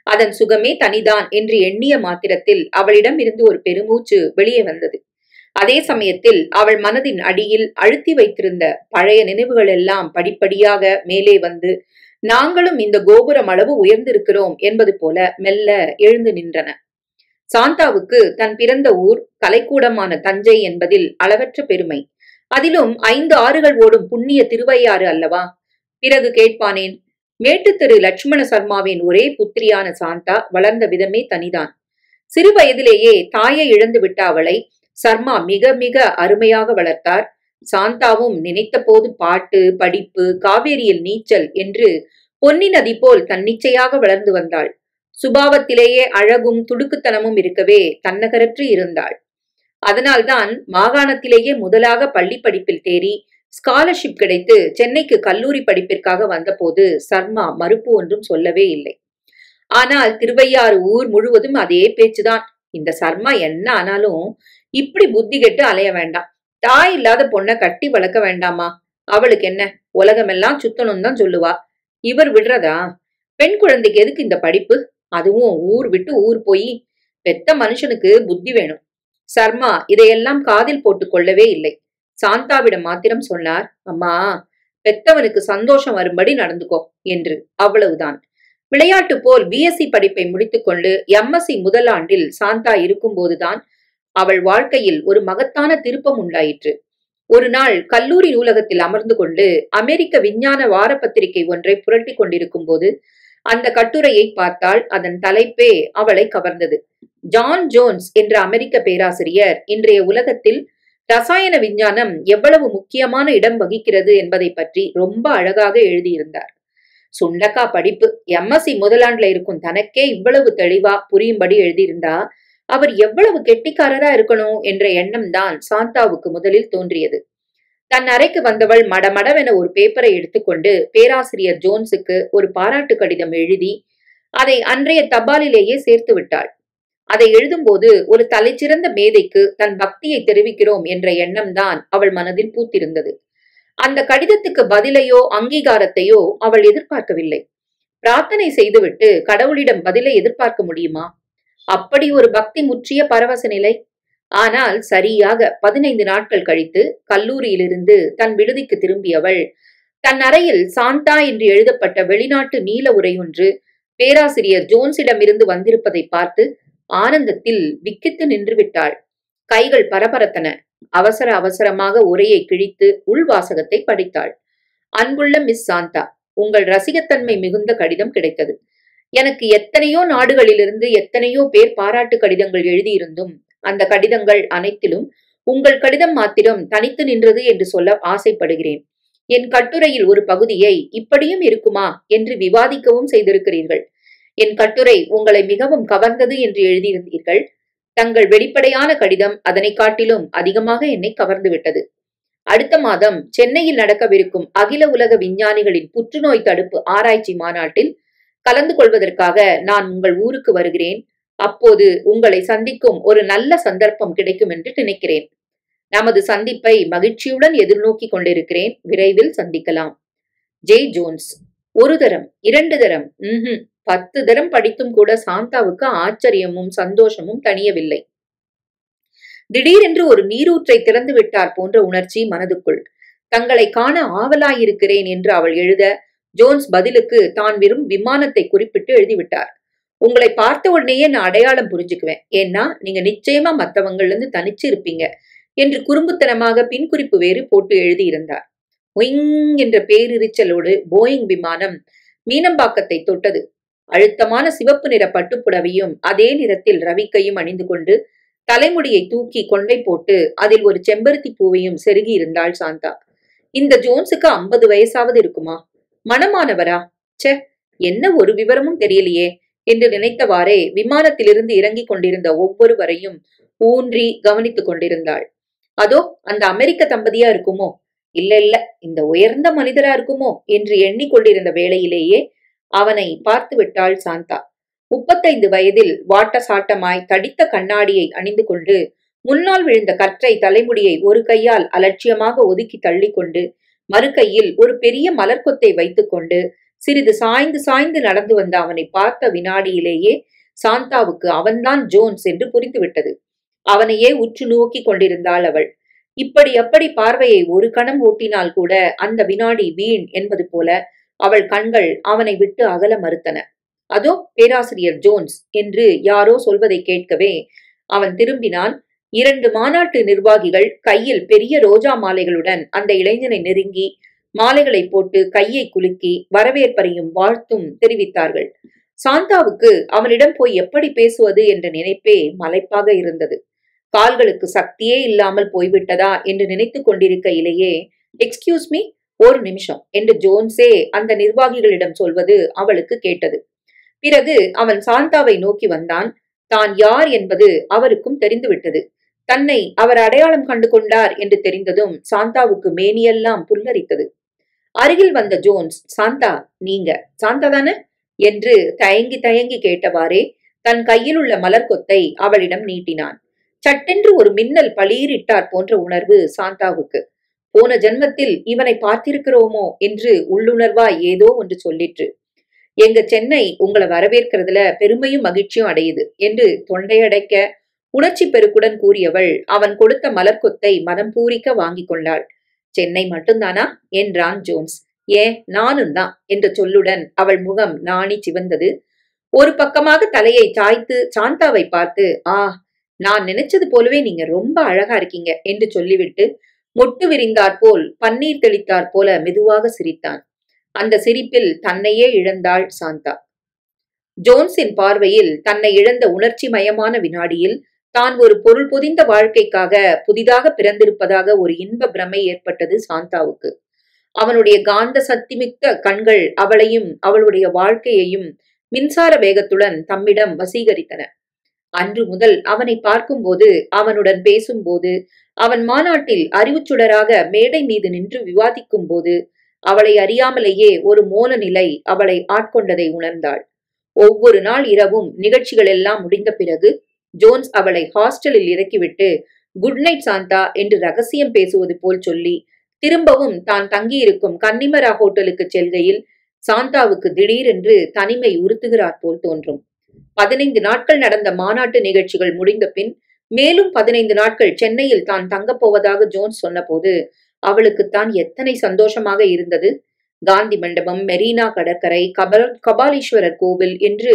அதன் சுகமே தனிதான் என்று எண்ணிய மாத்திரத்தில் அவளிடம் இருந்து ஒரு பெருமூச்சு வெளியே வந்தது. அதே சமயத்தில் அவள் மனதின் அடியில் அழுத்தி வைத்திருந்த பழைய நினைவுகள் எல்லாம் படிப்படியாக மேலே வந்து நாங்களும் இந்த கோபுரம் அளவு உயர்ந்திருக்கிறோம் என்பது போல மெல்ல எழுந்து நின்றன. சாந்தாவுக்கு தன் பிறந்த ஊர் கலைக்கூடமான தஞ்சை என்பதில் அளவற்ற பெருமை. அதிலும் 5 ஆறுகள் ஓடும் புண்ணிய திருவையாறு அல்லவா? பிறகு கேட்பானேன், மேட்டுத்தெரு லட்சுமண சர்மாவின் ஒரே புத்திரியான சாந்தா வளர்ந்த விதமே தனிதான். சிறு வயதிலேயே தாயை இழந்து விட்ட அவளை சர்மா மிக மிக அருமையாக வளர்த்தார். சாந்தாவும் நினைத்த போது பாட்டு, படிப்பு, காவேரியில் நீச்சல் என்று பொன்னி நதி போல் தன்னிச்சையாக வளர்ந்து வந்தாள். சுபாவத்திலேயே அழகும் துடுக்குத்தனமும் இருக்கவே தன்னகரற்று இருந்தாள். அதனால்தான் மாகாணத்திலேயே முதலாக பள்ளி படிப்பில் தேறி ஸ்காலர்ஷிப் கிடைத்து சென்னைக்கு கல்லூரி படிப்பிற்காக வந்தபோது சர்மா மறுப்பு ஒன்றும் சொல்லவே இல்லை. ஆனால் திருவையாறு ஊர் முழுவதும் அதே பேச்சுதான். இந்த சர்மா என்ன ஆனாலும் இப்படி புத்தி கெட்டு அலைய வேண்டாம், தாய் இல்லாத பொண்ணை கட்டி வளர்க்க வேண்டாமா, அவளுக்கு என்ன உலகமெல்லாம் சுத்தணும் தான் சொல்லுவா, இவர் விடுறதா? பெண் குழந்தைக்கு எதுக்கு இந்த படிப்பு, அதுவும் ஊர் விட்டு ஊர் போய்? பெத்த மனுஷனுக்கு புத்தி வேணும். சர்மா இதையெல்லாம் காதில் போட்டு கொள்ளவே இல்லை. சாந்தாவிடம் மாத்திரம் சொன்னார், அம்மா, பெத்தவனுக்கு சந்தோஷம் வரும்படி நடந்துக்கோ என்று. அவ்வளவுதான். விளையாட்டு போல் பிஎஸ்சி படிப்பை முடித்துக்கொண்டு எம்எஸ்சி முதல் ஆண்டில் சாந்தா இருக்கும்போதுதான் அவள் வாழ்க்கையில் ஒரு மகத்தான திருப்பம் உண்டாயிற்று. ஒரு நாள் கல்லூரி நூலகத்தில் அமர்ந்து கொண்டு அமெரிக்க விஞ்ஞான வார பத்திரிகை ஒன்றை புரட்டி கொண்டிருக்கும் போது அந்த கட்டுரையை பார்த்தால் அதன் தலைப்பே அவளை கவர்ந்தது. ஜான் ஜோன்ஸ் என்ற அமெரிக்க பேராசிரியர் இன்றைய உலகத்தில் ரசாயன விஞ்ஞானம் எவ்வளவு முக்கியமான இடம் வகிக்கிறது என்பதை பற்றி ரொம்ப அழகாக எழுதியிருந்தார். சுண்டக்கா படிப்பு, எம்எஸ்சி முதலாண்டுல இருக்கும் தனக்கே இவ்வளவு தெளிவா புரியும்படி எழுதியிருந்தா அவர் எவ்வளவு கெட்டிக்காரரா இருக்கணும் என்ற எண்ணம் தான் சாந்தாவுக்கு முதலில் தோன்றியது. தன் அறைக்கு வந்தவள் மடமடவென ஒரு பேப்பரை எடுத்துக்கொண்டு பேராசிரியர் ஜோன்ஸுக்கு ஒரு பாராட்டு கடிதம் எழுதி அதை அன்றைய தபாலிலேயே சேர்த்து விட்டாள். அதை எழுதும்போது ஒரு தலைச்சிறந்த மேதைக்கு தன் பக்தியை தெரிவிக்கிறோம் என்ற எண்ணம் தான் அவள் மனதில் பூத்திருந்தது. அந்த கடிதத்துக்கு பதிலையோ அங்கீகாரத்தையோ அவள் எதிர்பார்க்கவில்லை. பிரார்த்தனை செய்துவிட்டு கடவுளிடம் பதிலை எதிர்பார்க்க முடியுமா? அப்படி ஒரு பக்தி முற்றிய பரவச நிலை. ஆனால் சரியாக 15 நாட்கள் கழித்து கல்லூரியிலிருந்து தன் விடுதிக்கு திரும்பியவள் தன் அறையில் சாந்தா என்று எழுதப்பட்ட வெளிநாட்டு நீல உரை ஒன்று பேராசிரியர் ஜோன்ஸிடம் இருந்து வந்திருப்பதை பார்த்து ஆனந்தத்தில் விக்கித்து நின்று விட்டாள். கைகள் பரபரத்தன. அவசர அவசரமாக உரையை கிழித்து உள்வாசகத்தை படித்தாள். அன்புள்ள மிஸ் சாந்தா, உங்கள் ரசிகத்தன்மை மிகுந்த கடிதம் கிடைத்தது. எனக்கு எத்தனையோ நாடுகளிலிருந்து எத்தனையோ பேர் பாராட்டு கடிதங்கள் எழுதியிருந்தும் அந்த கடிதங்கள் அனைத்திலும் உங்கள் கடிதம் மாத்திரம் தனித்து நின்றது என்று சொல்ல ஆசைப்படுகிறேன். என் கட்டுரையில் ஒரு பகுதியை இப்படியும் இருக்குமா என்று விவாதிக்கவும் செய்திருக்கிறீர்கள். என் கட்டுரை உங்களை மிகவும் கவர்ந்தது என்று எழுதியிருந்தீர்கள். தங்கள் வெளிப்படையான கடிதம் அதனை காட்டிலும் அதிகமாக என்னை கவர்ந்து விட்டது. அடுத்த மாதம் சென்னையில் நடக்கவிருக்கும் அகில உலக விஞ்ஞானிகளின் புற்றுநோய் தடுப்பு ஆராய்ச்சி மாநாட்டில் கலந்து கொள்வதற்காக நான் உங்கள் ஊருக்கு வருகிறேன். அப்போது உங்களை சந்திக்கும் ஒரு நல்ல சந்தர்ப்பம் கிடைக்கும் என்று நினைக்கிறேன். நமது சந்திப்பை மகிழ்ச்சியுடன் எதிர்நோக்கி கொண்டிருக்கிறேன். விரைவில் சந்திக்கலாம். J Jones. ஒரு தரம், 2 தரம், 10 தரம் படித்தும் கூட சாந்தாவுக்கு ஆச்சரியமும் சந்தோஷமும் தணியவில்லை. திடீரென்று ஒரு நீரூற்றை திறந்து விட்டார் போன்ற உணர்ச்சி மனதுக்குள். தங்களை காண ஆவலாயிருக்கிறேன் என்று அவள் எழுத, ஜோன்ஸ் பதிலுக்கு தான் வெறும் விமானத்தை குறிப்பிட்டு எழுதிவிட்டார். உங்களை பார்த்த உடனேயே நான் அடையாளம் புரிஞ்சுக்குவேன். ஏன்னா நீங்க நிச்சயமா மத்தவங்கள்ல இருந்து தனிச்சு இருப்பீங்க என்று குறும்புத்தனமாக பின்குறிப்பு வேறு போட்டு எழுதியிருந்தார். ஒயிங் என்ற பேரிரிச்சலோடு போயிங் விமானம் மீனம்பாக்கத்தை தொட்டது. அழுத்தமான சிவப்பு நிற பட்டுப்புடவையும் அதே நிறத்தில் ரவிக்கையும் அணிந்து கொண்டு தலைமுடியை தூக்கி கொண்டை போட்டு அதில் ஒரு செம்பருத்தி பூவையும் செருகி இருந்தாள் சாந்தா. இந்த ஜோன்ஸுக்கு 50 வயசாவது இருக்குமா? மனமானவரா? சே, என்ன ஒரு விவரமும் தெரியலையே என்று நினைத்தவாறே விமானத்திலிருந்து இறங்கிக் கொண்டிருந்த ஒவ்வொருவரையும் ஊன்றி கவனித்துக் கொண்டிருந்தாள். அதோ அந்த அமெரிக்க தம்பதியா இருக்குமோ, இல்ல இந்த உயர்ந்த மனிதரா இருக்குமோ என்று எண்ணிக்கொண்டிருந்த வேளையிலேயே அவனை பார்த்து விட்டாள் சாந்தா. 35 வயதில் வாட்ட சாட்டமாய் தடித்த கண்ணாடியை அணிந்து கொண்டு முன்னால் விழுந்த கற்றை தலைமுடியை ஒரு கையால் அலட்சியமாக ஒதுக்கி தள்ளி கொண்டு மறு கையில் ஒரு பெரிய மலர்கொத்தை வைத்துக்கொண்டு சிறிது சாய்ந்து சாய்ந்து நடந்து வந்த அவனை பார்த்த வினாடியிலேயே சாந்தாவுக்கு அவன்தான் ஜோன்ஸ் என்று புரிந்துவிட்டது. அவனையே உற்று நோக்கி கொண்டிருந்தாள் அவள். இப்படி அப்படி பார்வையை ஒரு கணம் ஓட்டினால் கூட அந்த வினாடி வீண் என்பது போல அவள் கண்கள் அவனை விட்டு அகல மறுத்தன. அதோ பேராசிரியர் ஜோன்ஸ் என்று யாரோ சொல்வதை கேட்கவே அவன் திரும்பினான். 2 மாநாட்டு நிர்வாகிகள் கையில் பெரிய ரோஜா மாலைகளுடன் அந்த இளைஞனை நெருங்கி மாலைகளை போட்டு கையை குலுக்கி வரவேற்பையும் வாழ்த்தும் தெரிவித்தார்கள். சாந்தாவுக்கு அவனிடம் போய் எப்படி பேசுவது என்ற நினைப்பே மலைப்பாக இருந்தது. கால்களுக்கு சக்தியே இல்லாமல் போய்விட்டதா என்று நினைத்துக் கொண்டிருக்கையிலேயே, எக்ஸ்கியூஸ் மீ, ஒரு நிமிஷம் என்று ஜோன்ஸே அந்த நிர்வாகிகளிடம் சொல்வது அவளுக்கு கேட்டது. பிறகு அவன் சாந்தாவை நோக்கி வந்தான். தான் யார் என்பது அவருக்கும் தெரிந்துவிட்டது. தன்னை அவர் அடையாளம் கண்டு கொண்டார் என்று தெரிந்ததும் சாந்தாவுக்கு மேனியெல்லாம் புல்லரித்தது. அருகில் வந்த ஜோன்ஸ், சாந்தா, நீங்க சாந்தா தானே என்று தயங்கி தயங்கி கேட்டவாறே தன் கையில் உள்ள மலர்கொத்தை அவளிடம் நீட்டினான். சட்டென்று ஒரு மின்னல் பளீரிட்டார் போன்ற உணர்வு சாந்தாவுக்கு. போன ஜென்மத்தில் இவனை பார்த்திருக்கிறோமோ என்று உள்ளுணர்வாய் ஏதோ ஒன்று சொல்லிற்று. எங்க சென்னை உங்களை வரவேற்கிறதுல பெருமையும் மகிழ்ச்சியும் அடையுது என்று தொண்டையடைக்க உணர்ச்சி பெருக்குடன் கூறியவள் அவன் கொடுத்த மலர்கொத்தை மனம் பூரிக்க வாங்கி கொண்டாள். சென்னை மட்டும்தானா என்றான் ஜோன்ஸ். ஏன், நானும் தான் என்ற சொல்லுடன் அவள் முகம் நாணி சிவந்தது. ஒரு பக்கமாக தலையை சாய்த்து சாந்தாவை பார்த்து, நான் நினைச்சது போலவே நீங்க ரொம்ப அழகா இருக்கீங்க என்று சொல்லிவிட்டு மொட்டு விரிந்தாற் போல் பன்னீர் தெளித்தாற் போல மெதுவாக சிரித்தான். அந்த சிரிப்பில் தன்னையே இழந்தாள் சாந்தா. ஜோன்ஸின் பார்வையில் தன்னை இழந்த உணர்ச்சி மயமான வினாடியில் தான் ஒரு பொருள் பொதிந்த வாழ்க்கைக்காக புதிதாக பிறந்திருப்பதாக ஒரு இன்ப பிரமை ஏற்பட்டது சாந்தாவுக்கு. அவனுடைய காந்த சக்திமிக்க கண்கள் அவளையும் அவளுடைய வாழ்க்கையையும் மின்சார வேகத்துடன் தம்மிடம் வசீகரித்தன. அன்று முதல் அவனை பார்க்கும்போது, அவனுடன் பேசும்போது, அவன் மாநாட்டில் அறிவுச்சுடராக மேடை மீது நின்று விவாதிக்கும் போது அவளை அறியாமலேயே ஒரு மோன நிலை அவளை ஆட்கொண்டதை உணர்ந்தாள். ஒவ்வொரு நாள் இரவும் நிகழ்ச்சிகள் எல்லாம் முடிந்த பிறகு ஜோன்ஸ் அவளை ஹாஸ்டலில் இறக்கிவிட்டு குட் நைட் சாந்தா என்று ரகசியம் பேசுவது போல் சொல்லி திரும்பவும் தான் தங்கியிருக்கும் கன்னிமரா ஹோட்டலுக்கு செல்கையில் சாந்தாவுக்கு திடீரென்று தனிமை உறுத்துகிறார் போல் தோன்றும். 15 நாட்கள் நடந்த மாநாட்டு நிகழ்ச்சிகள் முடிந்த பின் மேலும் 15 நாட்கள் சென்னையில் தான் தங்கப் போவதாக ஜோன்ஸ் சொன்னபோது அவளுக்குத்தான் எத்தனை சந்தோஷமாக இருந்தது. காந்தி மண்டபம், மெரினா கடற்கரை, கபாலீஸ்வரர் கோவில் என்று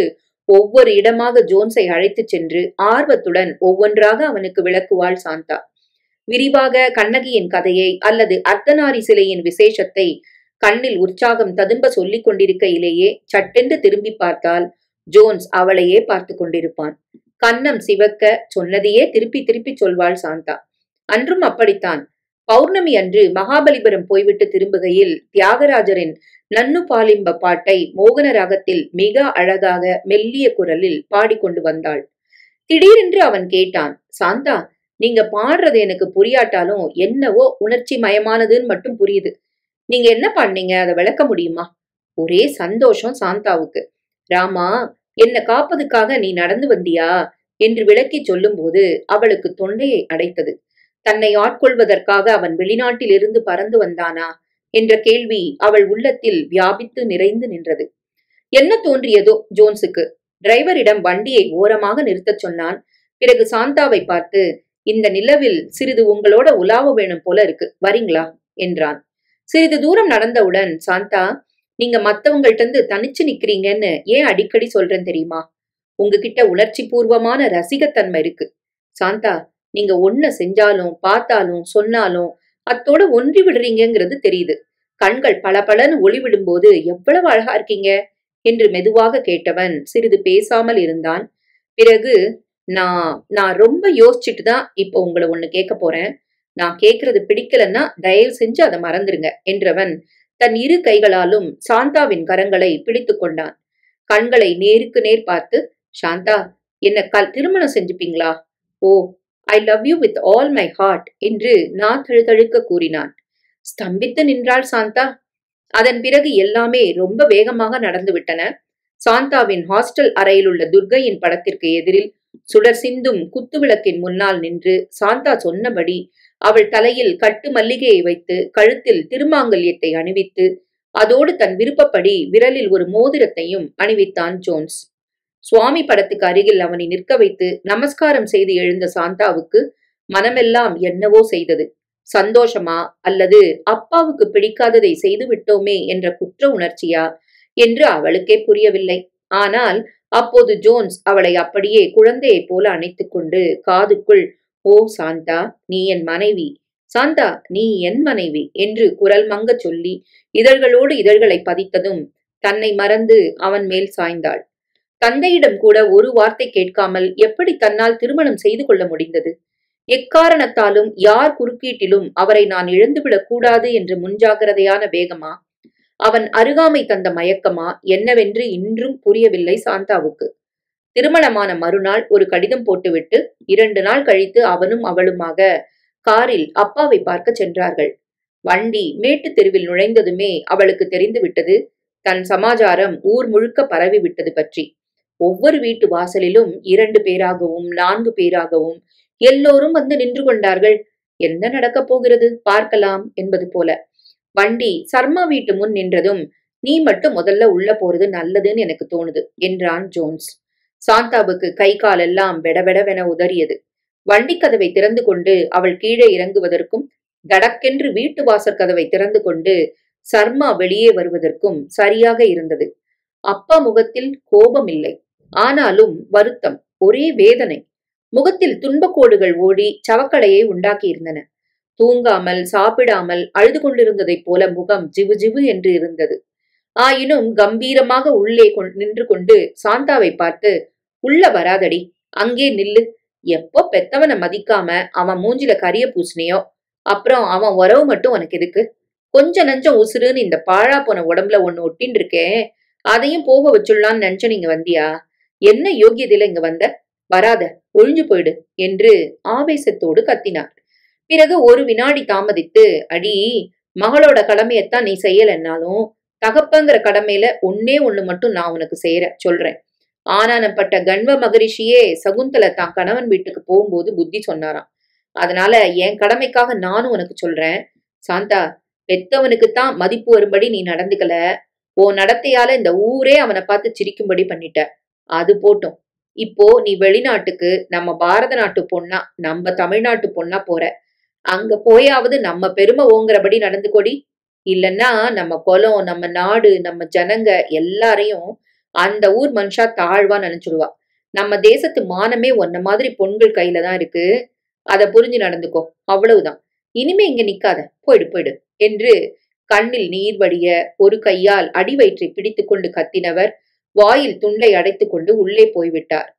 ஒவ்வொரு இடமாக ஜோன்ஸை அழைத்துச் சென்று ஆர்வத்துடன் ஒவ்வொன்றாக அவனுக்கு விளக்குவாள் சாந்தா. விரிவாக கண்ணகியின் கதையை அல்லது அர்த்தநாரி சிலையின் விசேஷத்தை கண்ணில் உற்சாகம் ததும்ப சொல்லிக் கொண்டிருக்கையிலேயே சட்டென்று திரும்பி பார்த்தால் ஜோன்ஸ் அவளையே பார்த்து கொண்டிருப்பான். கன்னம் சிவக்க சொன்னதையே திருப்பி திருப்பி சொல்வாள் சாந்தா. அன்றும் அப்படித்தான். பௌர்ணமி அன்று மகாபலிபுரம் போய்விட்டு திரும்புகையில் தியாகராஜரின் நன்னு பாலிம்ப பாட்டை மோகன ராகத்தில் மிக அழகாக மெல்லிய குரலில் பாடிக்கொண்டு வந்தாள். திடீரென்று அவன் கேட்டான், சாந்தா, நீங்க பாடுறது எனக்கு புரியாட்டாலும் என்னவோ உணர்ச்சி மயமானதுன்னு மட்டும் புரியுது. நீங்க என்ன பாடுனீங்க, அதை விளக்க முடியுமா? ஒரே சந்தோஷம் சாந்தாவுக்கு. ராமா, என்ன காப்பதுக்காக நீ நடந்து வந்தியா என்று விளக்கி சொல்லும் போது அவளுக்கு தொண்டையை அடைத்தது. தன்னை ஆட்கொள்வதற்காக அவன் வெளிநாட்டில் இருந்து பறந்து வந்தானா என்ற கேள்வி அவள் உள்ளத்தில் வியாபித்து நிறைந்து நின்றது. என்ன தோன்றியதோ ஜோன்ஸுக்கு. டிரைவரிடம் வண்டியை ஓரமாக நிறுத்தச் சொன்னான். பிறகு சாந்தாவை பார்த்து, இந்த நிலவில் சிறிது உங்களோட உலாவ வேணும் போல இருக்கு, வரீங்களா என்றான். சிறிது தூரம் நடந்தவுடன், சாந்தா, நீங்க மத்தவங்கள்ட்ட இருந்து தனிச்சு நிக்கிறீங்கன்னு ஏன் அடிக்கடி சொல்றேன் தெரியுமா? உங்ககிட்ட உணர்ச்சி பூர்வமான ரசிகத்தன்மை இருக்கு. சாந்தா, நீங்க ஒன்ன செஞ்சாலும் பார்த்தாலும் சொன்னாலும் அத்தோட ஒன்றி விடுறீங்கிறது தெரியுது. கண்கள் பளபளன்னு ஒளி விடும்போது எவ்வளவு அழகா இருக்கீங்க என்று மெதுவாக கேட்டவன் சிறிது பேசாமல் இருந்தான். பிறகு, நான் ரொம்ப யோசிச்சுட்டு தான் இப்போ உங்களை ஒண்ணு கேட்க போறேன். நான் கேட்கறது பிடிக்கலன்னா தயவு செஞ்சு அதை மறந்துருங்க என்றவன் தன் இரு கைகளாலும் சாந்தாவின் கரங்களை பிடித்து கொண்டான். கண்களை நேருக்கு நேர் பார்த்து, சாந்தா, என்ன திருமணம் செஞ்சுப்பீங்களா? Oh, I love you with all my heart என்று நான் தழுதழுக்க கூறினான். ஸ்தம்பித்து நின்றாள் சாந்தா. அதன் பிறகு எல்லாமே ரொம்ப வேகமாக நடந்து விட்டன. சாந்தாவின் ஹாஸ்டல் அறையில் உள்ள துர்கையின் படத்திற்கு எதிரில் சுடர் சிந்தும் குத்துவிளக்கின் முன்னால் நின்று சாந்தா சொன்னபடி அவள் தலையில் கட்டு மல்லிகையை வைத்து கழுத்தில் திருமாங்கல்யத்தை அணிவித்து அதோடு தன் விருப்பப்படி விரலில் ஒரு மோதிரத்தையும் அணிவித்தான் ஜோன்ஸ். சுவாமி படத்துக்கு அருகில் அவனை நிற்க வைத்து நமஸ்காரம் செய்து எழுந்த சாந்தாவுக்கு மனமெல்லாம் என்னவோ செய்தது. சந்தோஷமா அல்லது அப்பாவுக்கு பிடிக்காததை செய்து விட்டோமே என்ற குற்ற உணர்ச்சியா என்று அவளுக்கே புரியவில்லை. ஆனால் அப்போது ஜோன்ஸ் அவளை அப்படியே குழந்தையைப் போல அணைத்துக் கொண்டு காதுக்குள், ஓ சாந்தா, நீ என் மனைவி, சாந்தா, நீ என் மனைவி என்று குரல் மங்க சொல்லி இதழ்களோடு இதழ்களை பதித்ததும் தன்னை மறந்து அவன் மேல் சாய்ந்தாள். தந்தையிடம் கூட ஒரு வார்த்தை கேட்காமல் எப்படி தன்னால் திருமணம் செய்து கொள்ள முடிந்தது? எக்காரணத்தாலும் யார் குறுக்கீட்டிலும் அவரை நான் இழந்துவிடக் கூடாது என்ற முன்ஜாகிரதையான வேகமா, அவன் அருகாமை தந்த மயக்கமா என்னவென்று இன்றும் புரியவில்லை சாந்தாவுக்கு. திருமணமான மறுநாள் ஒரு கடிதம் போட்டுவிட்டு 2 நாள் கழித்து அவனும் அவளுமாக காரில் அப்பாவை பார்க்க சென்றார்கள். வண்டி மேட்டு தெருவில் நுழைந்ததுமே அவளுக்கு தெரிந்து விட்டது தன் சமாச்சாரம் ஊர் முழுக்க பரவி விட்டது பற்றி. ஒவ்வொரு வீட்டு வாசலிலும் 2 பேராகவும் 4 பேராகவும் எல்லோரும் வந்து நின்று கொண்டார்கள். என்ன நடக்கப் போகிறது பார்க்கலாம் என்பது போல. வண்டி சர்மா வீட்டு முன் நின்றதும், நீ மட்டும் முதல்ல உள்ள போறது நல்லதுன்னு எனக்கு தோணுது என்றான் ஜோன்ஸ். சாந்தாவுக்கு கை காலெல்லாம் வெடவெடவென உதறியது. வண்டி கதவை திறந்து கொண்டு அவள் கீழே இறங்குவதற்கும் தடக்கென்று வீட்டு வாசற்கதவை திறந்து கொண்டு சர்மா வெளியே வருவதற்கும் சரியாக இருந்தது. அப்பா முகத்தில் கோபம் இல்லை, ஆனாலும் வருத்தம், ஒரே வேதனை. முகத்தில் துன்பக்கோடுகள் ஓடி சவக்கலையை உண்டாக்கி இருந்தன. தூங்காமல் சாப்பிடாமல் அழுது கொண்டிருந்ததைப் போல முகம் ஜிவு ஜிவு என்று இருந்தது. ஆயினும் கம்பீரமாக உள்ளே நின்று கொண்டு சாந்தாவை பார்த்து, உள்ள வராதடி, அங்கே நில்லு. எப்போ பெத்தவனை மதிக்காம அவன் மூஞ்சில கரிய பூசினியோ, அப்புறம் அவன் உறவு மட்டும் உனக்கு எதுக்கு? கொஞ்ச நஞ்சம் உசுருன்னு இந்த பாழா போன உடம்புல ஒண்ணு ஒட்டின்னு இருக்கேன், அதையும் போக வச்சுடலான்னு நினைச்ச நீங்க வந்தியா? என்ன யோகியதையில இங்க வந்த? வராத, ஒழிஞ்சு போயிடு என்று ஆவேசத்தோடு கத்தினார். பிறகு ஒரு வினாடி தாமதித்து, அடி, மகளோட கடமையத்தான் நீ செய்யலன்னாலும் தகப்பங்கிற கடமையில ஒன்னே ஒண்ணு மட்டும் நான் உனக்கு சொல்றேன். ஆனானப்பட்ட கண்வ மகரிஷியே சகுந்தலை தான் கணவன் வீட்டுக்கு போகும்போது புத்தி சொன்னாராம். அதனால என் கடமைக்காக நானும் உனக்கு சொல்றேன். சாந்தா, பெத்தவனுக்குத்தான் மதிப்பு வரும்படி நீ நடந்துக்கல. உன் நடத்தையால இந்த ஊரே அவனை பார்த்து சிரிக்கும்படி பண்ணிட்ட. அது போட்டும். இப்போ நீ வெளிநாட்டுக்கு நம்ம பாரத நாட்டு பொண்ணா, நம்ம தமிழ்நாட்டு பொண்ணா போற. அங்க போயாவது நம்ம பெருமை ஓங்குறபடி நடந்துக்கொடி. இல்லன்னா நம்ம குலம், நம்ம நாடு, நம்ம ஜனங்க எல்லாரையும் அந்த ஊர் மனுஷா தாழ்வா நினைச்சுடுவா. நம்ம தேசத்து மானமே ஒன்ன மாதிரி பொண்கள் கையில தான் இருக்கு. அத புரிஞ்சு நடந்துக்கோ, அவ்வளவுதான். இனிமே இங்க நிக்காத, போயிடு போயிடு என்று கண்ணில் நீர் வடிய ஒரு கையால் அடி வயிற்றை பிடித்து கொண்டு கத்தினவர் வாயில் துண்டை அடைத்துக் கொண்டு உள்ளே போய்விட்டார்.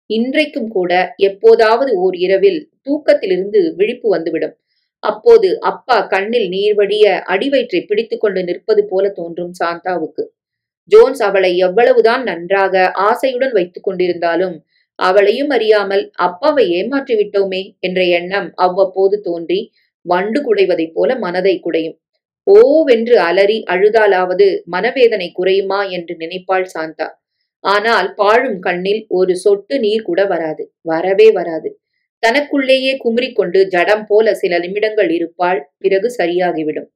இன்றைக்கும் கூட எப்போதாவது ஓர் இரவில் தூக்கத்திலிருந்து விழிப்பு வந்துவிடும். அப்போது அப்பா கண்ணில் நீர் வடிய அடிவயிற்றை பிடித்துக் கொண்டு நிற்பது போல தோன்றும் சாந்தாவுக்கு. ஜோன்ஸ் அவளை எவ்வளவுதான் நன்றாக ஆசையுடன் வைத்துக் கொண்டிருந்தாலும் அவளையும் அறியாமல் அப்பாவை ஏமாற்றி விட்டோமே என்ற எண்ணம் அவ்வப்போது தோன்றி வண்டு குடைவதைப் போல மனதை குடையும். ஓவென்று அலறி அழுதாலாவது மனவேதனை குறையுமா என்று நினைப்பாள் சாந்தா. ஆனால் பாழும் கண்ணில் ஒரு சொட்டு நீர் கூட வராது, வரவே வராது. தனக்குள்ளேயே குமுறிக்கொண்டு ஜடம் போல சில நிமிடங்கள் இருப்பாள். பிறகு சரியாகிவிடும்.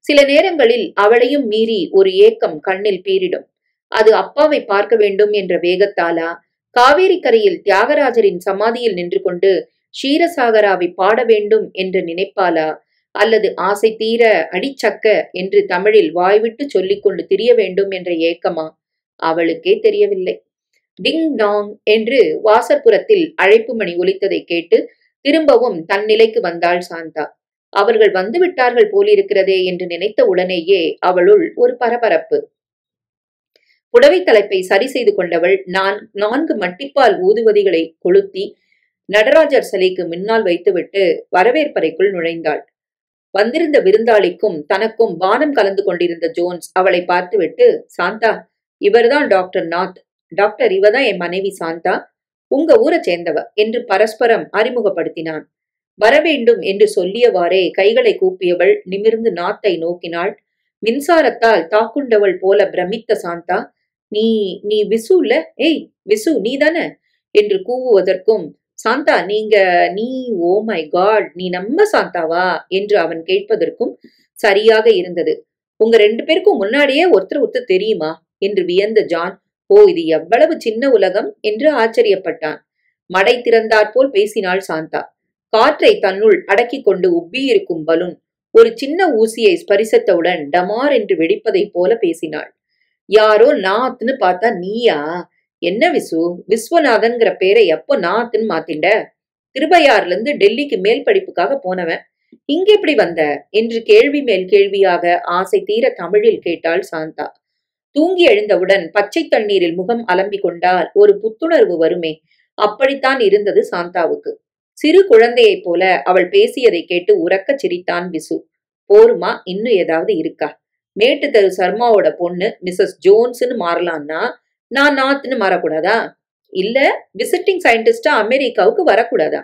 சில நேரங்களில் அவளையும் மீறி ஒரு ஏக்கம் கண்ணில் பீரிடும். அது அப்பாவை பார்க்க வேண்டும் என்ற வேகத்தாலா, காவேரி கரையில் தியாகராஜரின் சமாதியில் நின்று கொண்டு க்ஷீரசாகராவை பாட வேண்டும் என்று நினைப்பாளா, அல்லது ஆசை தீர அடிச்சக்க என்று தமிழில் வாய்விட்டு சொல்லிக் கொண்டு திரிய வேண்டும் என்ற ஏக்கமா? அவளுக்கே தெரியவில்லை. டிங் டாங் என்று வாசற்புறத்தில் அழைப்பு மணி ஒலித்ததை கேட்டு திரும்பவும் தன் நிலைக்கு வந்தாள் சாந்தா. அவர்கள் வந்துவிட்டார்கள் போலிருக்கிறதே என்று நினைத்த உடனேயே அவளுள் ஒரு பரபரப்பு. புடவை தலைப்பை சரி செய்து கொண்டவள் 4 மட்டிப்பால் ஊதுவதிகளை கொளுத்தி நடராஜர் சிலைக்கு முன்னால் வைத்துவிட்டு வரவேற்பறைக்குள் நுழைந்தாள். வந்திருந்த விருந்தாளிக்கும் தனக்கும் பானம் கலந்து கொண்டிருந்த ஜோன்ஸ் அவளை பார்த்துவிட்டு, சாந்தா, இவர்தான் டாக்டர் நாத். டாக்டர், இவதான் என் மனைவி சாந்தா, உங்க ஊரை சேர்ந்தவ என்று பரஸ்பரம் அறிமுகப்படுத்தினான். வரவேண்டும் என்று சொல்லியவாறே கைகளை கூப்பியவள் நிமிர்ந்து நாத்தை நோக்கினாள். மின்சாரத்தால் தாக்குண்டவள் போல பிரமித்த சாந்தா, நீ நீ விசு இல்ல? ஏய் விசு, நீதானே என்று கூவுவதற்கும், சாந்தா நீ ஓ மை காட், நீ நம்ம சாந்தாவா என்று அவன் கேட்பதற்கும் சரியாக இருந்தது. உங்க 2 பேருக்கும் முன்னாடியே ஒருத்தர் தெரியுமா என்று வியந்த ஜான், ஓ இது எவ்வளவு சின்ன உலகம் என்று ஆச்சரியப்பட்டான். மடை திறந்தாற்போல் பேசினாள் சாந்தா. காற்றை தன்னுள் அடக்கி கொண்டு உப்பியிருக்கும் பலூன் ஒரு சின்ன ஊசியை ஸ்பரிசத்தவுடன் டமார் என்று வெடிப்பதைப் போல பேசினாள். யாரோ நாத்னு பார்த்தா நீயா? என்ன விசு, விஸ்வநாதன்கிற பேரை எப்போ நாத்னு மாத்திண்ட? திருபையார்ல இருந்து டெல்லிக்கு மேல் படிப்புக்காக போனவன், இங்க எப்படி வந்த என்று கேள்வி மேல் கேள்வியாக ஆசை தீர தமிழில் கேட்டாள் சாந்தா. தூங்கி எழுந்தவுடன் பச்சை தண்ணீரில் முகம் அலம்பிக் கொண்டால் ஒரு புத்துணர்வு வருமே, அப்படித்தான் இருந்தது சாந்தாவுக்கு. சிறு குழந்தையைப் போல அவள் பேசியதை கேட்டு உரக்க சிரித்தான் விசு. போருமா, இன்னும் ஏதாவது இருக்கா? மேட்டு தெரு சர்மாவோட பொண்ணு மிஸ்ஸஸ் ஜோன்ஸ்னு மாறலான்னா நான் நாத்னு மாறக்கூடாதா? இல்ல விசிட்டிங் சயின்டிஸ்டா அமெரிக்காவுக்கு வரக்கூடாதா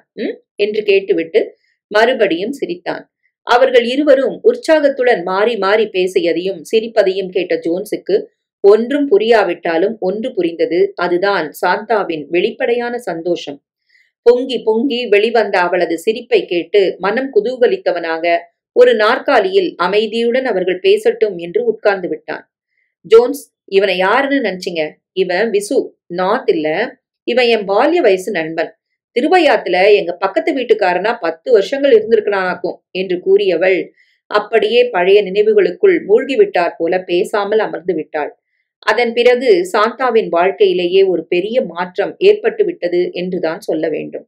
என்று கேட்டுவிட்டு மறுபடியும் சிரித்தான். அவர்கள் இருவரும் உற்சாகத்துடன் மாறி மாறி பேசியதையும் சிரிப்பதையும் கேட்ட ஜோன்ஸுக்கு ஒன்றும் புரியாவிட்டாலும் ஒன்று புரிந்தது. அதுதான் சாந்தாவின் வெளிப்படையான சந்தோஷம். பொங்கி பொங்கி வெளிவந்த அவளது சிரிப்பை கேட்டு மனம் குதூகலித்தவனாக ஒரு நாற்காலியில் அமைதியுடன் அவர்கள் பேசட்டும் என்று உட்கார்ந்து விட்டான். ஜோன்ஸ், இவனை யாருன்னு நினைச்சிங்க? இவன் விசு, நாத் இல்ல. இவன் என் பால்ய வயசு நண்பன். திருவையாத்துல எங்க பக்கத்து வீட்டுக்காரனா 10 வருஷங்கள் இருந்திருக்கிறானாக்கும் என்று கூறியவள் அப்படியே பழைய நினைவுகளுக்குள் மூழ்கிவிட்டார் போல பேசாமல் அமர்ந்து விட்டாள். அதன் பிறகு சாந்தாவின் வாழ்க்கையிலேயே ஒரு பெரிய மாற்றம் ஏற்பட்டு விட்டது என்றுதான் சொல்ல வேண்டும்.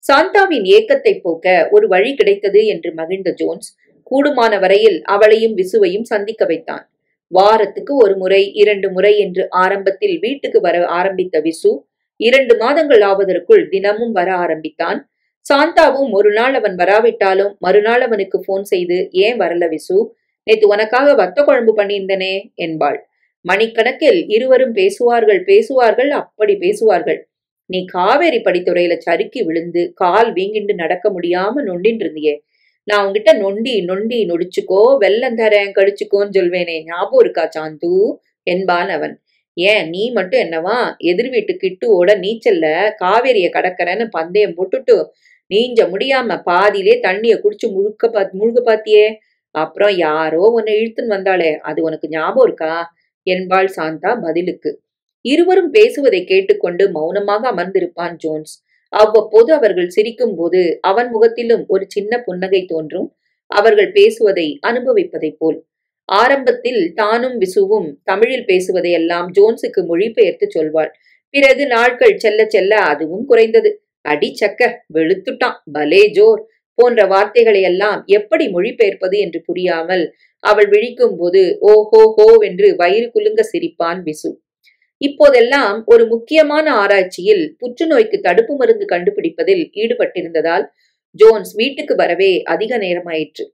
சாந்தாவின் ஏக்கத்தை போக்க ஒரு வழி கிடைத்தது என்று மகிழ்ந்த ஜோன்ஸ் கூடுமான வரையில் அவளையும் விசுவையும் சந்திக்க வைத்தான். வாரத்துக்கு 1 முறை 2 முறை என்று ஆரம்பத்தில் வீட்டுக்கு வர ஆரம்பித்த விசு 2 மாதங்கள் ஆவதற்குள் தினமும் வர ஆரம்பித்தான். சாந்தாவும் ஒரு நாள் அவன் வராவிட்டாலும் மறுநாள் அவனுக்கு போன் செய்து, ஏன் வரல விசு, நேத்து உனக்காக வத்த குழம்பு பண்ணியிருந்தனே என்பாள். மணிக்கணக்கில் இருவரும் பேசுவார்கள், அப்படி பேசுவார்கள். நீ காவேரி படித்துறையில சறுக்கி விழுந்து கால் வீங்கிண்டு நடக்க முடியாம நொண்டின்னு இருந்தியே, நான் உன்கிட்ட நொண்டி நொண்டி நொடிச்சுக்கோ, வெள்ளம் தரேன் கடிச்சுக்கோன்னு சொல்வேனே, ஞாபகம் இருக்கா சாந்து என்பான் அவன். ஏன் நீ மட்டும் என்னவா எதிர் வீட்டு கிட்டுவோட நீச்சல்ல காவேரிய கடற்கரைன்னு பந்தயம் போட்டுட்டு நீஞ்ச முடியாம பாதியிலே தண்ணிய குடிச்சு முழுக பாத்தியே, அப்புறம் யாரோ உன்னை இழுத்துன்னு வந்தாளே, அது உனக்கு ஞாபகம் இருக்கா என்பாள் சாந்தா பதிலுக்கு. இருவரும் பேசுவதை கேட்டுக்கொண்டு மௌனமாக அமர்ந்திருப்பான் ஜோன்ஸ். அவ்வப்போது அவர்கள் சிரிக்கும் போது அவன் முகத்திலும் ஒரு சின்ன புன்னகை தோன்றும், அவர்கள் பேசுவதை அனுபவிப்பதை போல். ஆரம்பத்தில் தானும் விசுவும் தமிழில் பேசுவதையெல்லாம் ஜோன்ஸுக்கு மொழிபெயர்த்து சொல்வாள். பிறகு நாட்கள் செல்ல செல்ல அதுவும் குறைந்தது. அடிச்சக்க, வெளுத்துட்டான், பலே ஜோர் போன்ற வார்த்தைகளை எல்லாம் எப்படி மொழிபெயர்ப்பது என்று புரியாமல் அவள் விழிக்கும் போது ஓஹோ ஹோ என்று வயிறு குலுங்க சிரிப்பான் விசு. இப்போதெல்லாம் ஒரு முக்கியமான ஆராய்ச்சியில் புற்றுநோய்க்கு தடுப்பு மருந்து கண்டுபிடிப்பதில் ஈடுபட்டிருந்ததால் ஜோன்ஸ் வீட்டுக்கு வரவே அதிக நேரமாயிற்று.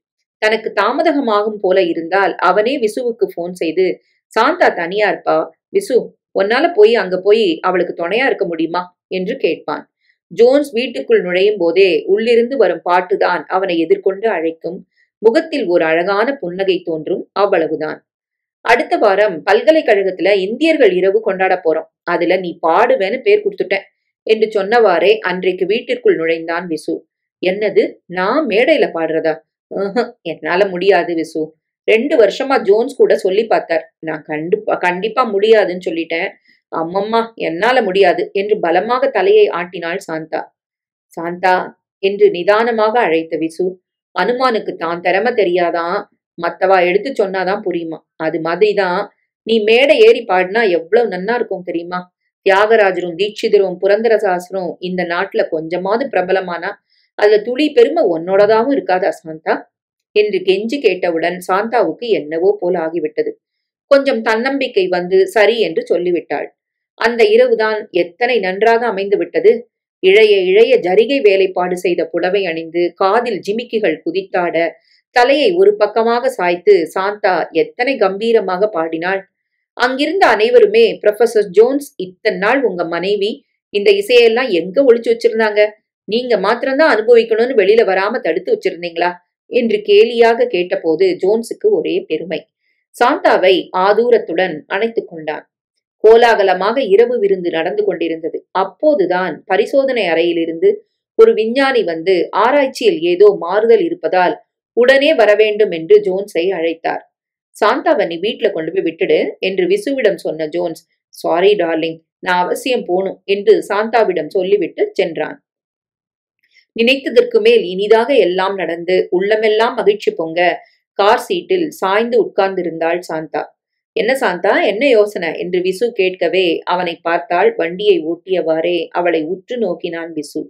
தனக்கு தாமதமாகும் போல இருந்தால் அவனே விசுவுக்கு போன் செய்து, சாந்தா தனியா இருப்பா, விசு உன்னால போய் அங்க போய் அவளுக்கு துணையா இருக்க முடியுமா என்று கேட்பான். ஜோன்ஸ் வீட்டுக்குள் நுழையும் போதே உள்ளிருந்து வரும் பாட்டுதான் அவனை எதிர்கொண்டு அழைக்கும். முகத்தில் ஒரு அழகான புன்னகை தோன்றும், அவ்வளவுதான். அடுத்த வாரம் பல்கலைக்கழகத்துல இந்தியர்கள் இரவு கொண்டாட போறோம், அதுல நீ பாடுவேன்னு பேர் கொடுத்துட்டேன் என்று சொன்னவாறே அன்றைக்கு வீட்டிற்குள் நுழைந்தான் விசு. என்னது, நான் மேடையில பாடுறதா? என்னால முடியாது விசு. 2 வருஷமா ஜோன்ஸ் கூட சொல்லி பார்த்தார். நான் கண்டிப்பா முடியாதுன்னு சொல்லிட்டேன். அம்மம்மா என்னால முடியாது என்று பலமாக தலையை ஆட்டினாள் சாந்தா. சாந்தா என்று நிதானமாக அழைத்த விசு, அனுமானுக்கு தான் திறமை தெரியாதான், மத்தவா எடுத்து சொன்னாதான் புரியுமா. அது மாதிரிதான் நீ மேடை ஏறி பாடினா எவ்வளவு நன்னா இருக்கும் தெரியுமா. தியாகராஜரும் தீட்சிதரும் புரந்தரசாசரும் இந்த நாட்டுல கொஞ்சமாவது பிரபலமானா அதுல துளி பெருமை உன்னோடதாவும் இருக்காதா சாந்தா என்று கெஞ்சி கேட்டவுடன் சாந்தாவுக்கு என்னவோ போல் ஆகிவிட்டது. கொஞ்சம் தன்னம்பிக்கை வந்து சரி என்று சொல்லிவிட்டாள். அந்த இரவுதான் எத்தனை நன்றாக அமைந்து விட்டது. இழைய இழைய ஜரிகை வேலைப்பாடு செய்த புடவை அணிந்து காதில் ஜிமிக்கிகள் குதித்தாட தலையை ஒரு பக்கமாக சாய்த்து சாந்தா எத்தனை கம்பீரமாக பாடினாள். அங்கிருந்த அனைவருமே, ப்ரொஃபசர் ஜோன்ஸ், இத்தனை நாள் உங்க மனைவி இந்த இசையெல்லாம் எங்க ஒளிச்சு வச்சிருந்தாங்க, நீங்க மாத்திரம்தான் அனுபவிக்கணும்னு வெளியில வராம தடுத்து வச்சிருந்தீங்களா என்று கேலியாக கேட்டபோது ஜோன்ஸுக்கு ஒரே பெருமை. சாந்தாவை ஆதூரத்துடன் அணைத்துக் கொண்டான். கோலாகலமாக இரவு விருந்து நடந்து கொண்டிருந்தது. அப்போதுதான் பரிசோதனை அறையிலிருந்து ஒரு விஞ்ஞானி வந்து ஆராய்ச்சியில் ஏதோ மாறுதல் இருப்பதால் உடனே வரவேண்டும் என்று ஜோன்ஸை அழைத்தார். சாந்தாவை நீ வீட்டுல கொண்டு போய் விட்டுடு என்று விசுவிடம் சொன்ன ஜோன்ஸ், சாரி டார்லிங், நான் அவசியம் போணும் என்று சாந்தாவிடம் சொல்லிவிட்டு சென்றான். நினைத்ததற்கு மேல் இனிதாக எல்லாம் நடந்து உள்ளமெல்லாம் மகிழ்ச்சி பொங்க கார் சீட்டில் சாய்ந்து உட்கார்ந்திருந்தாள் சாந்தா. என்ன சாந்தா, என்ன யோசனை என்று விசு கேட்கவே அவனை பார்த்தாள். வண்டியை ஓட்டியவாறே அவளை உற்று நோக்கினான் விசு.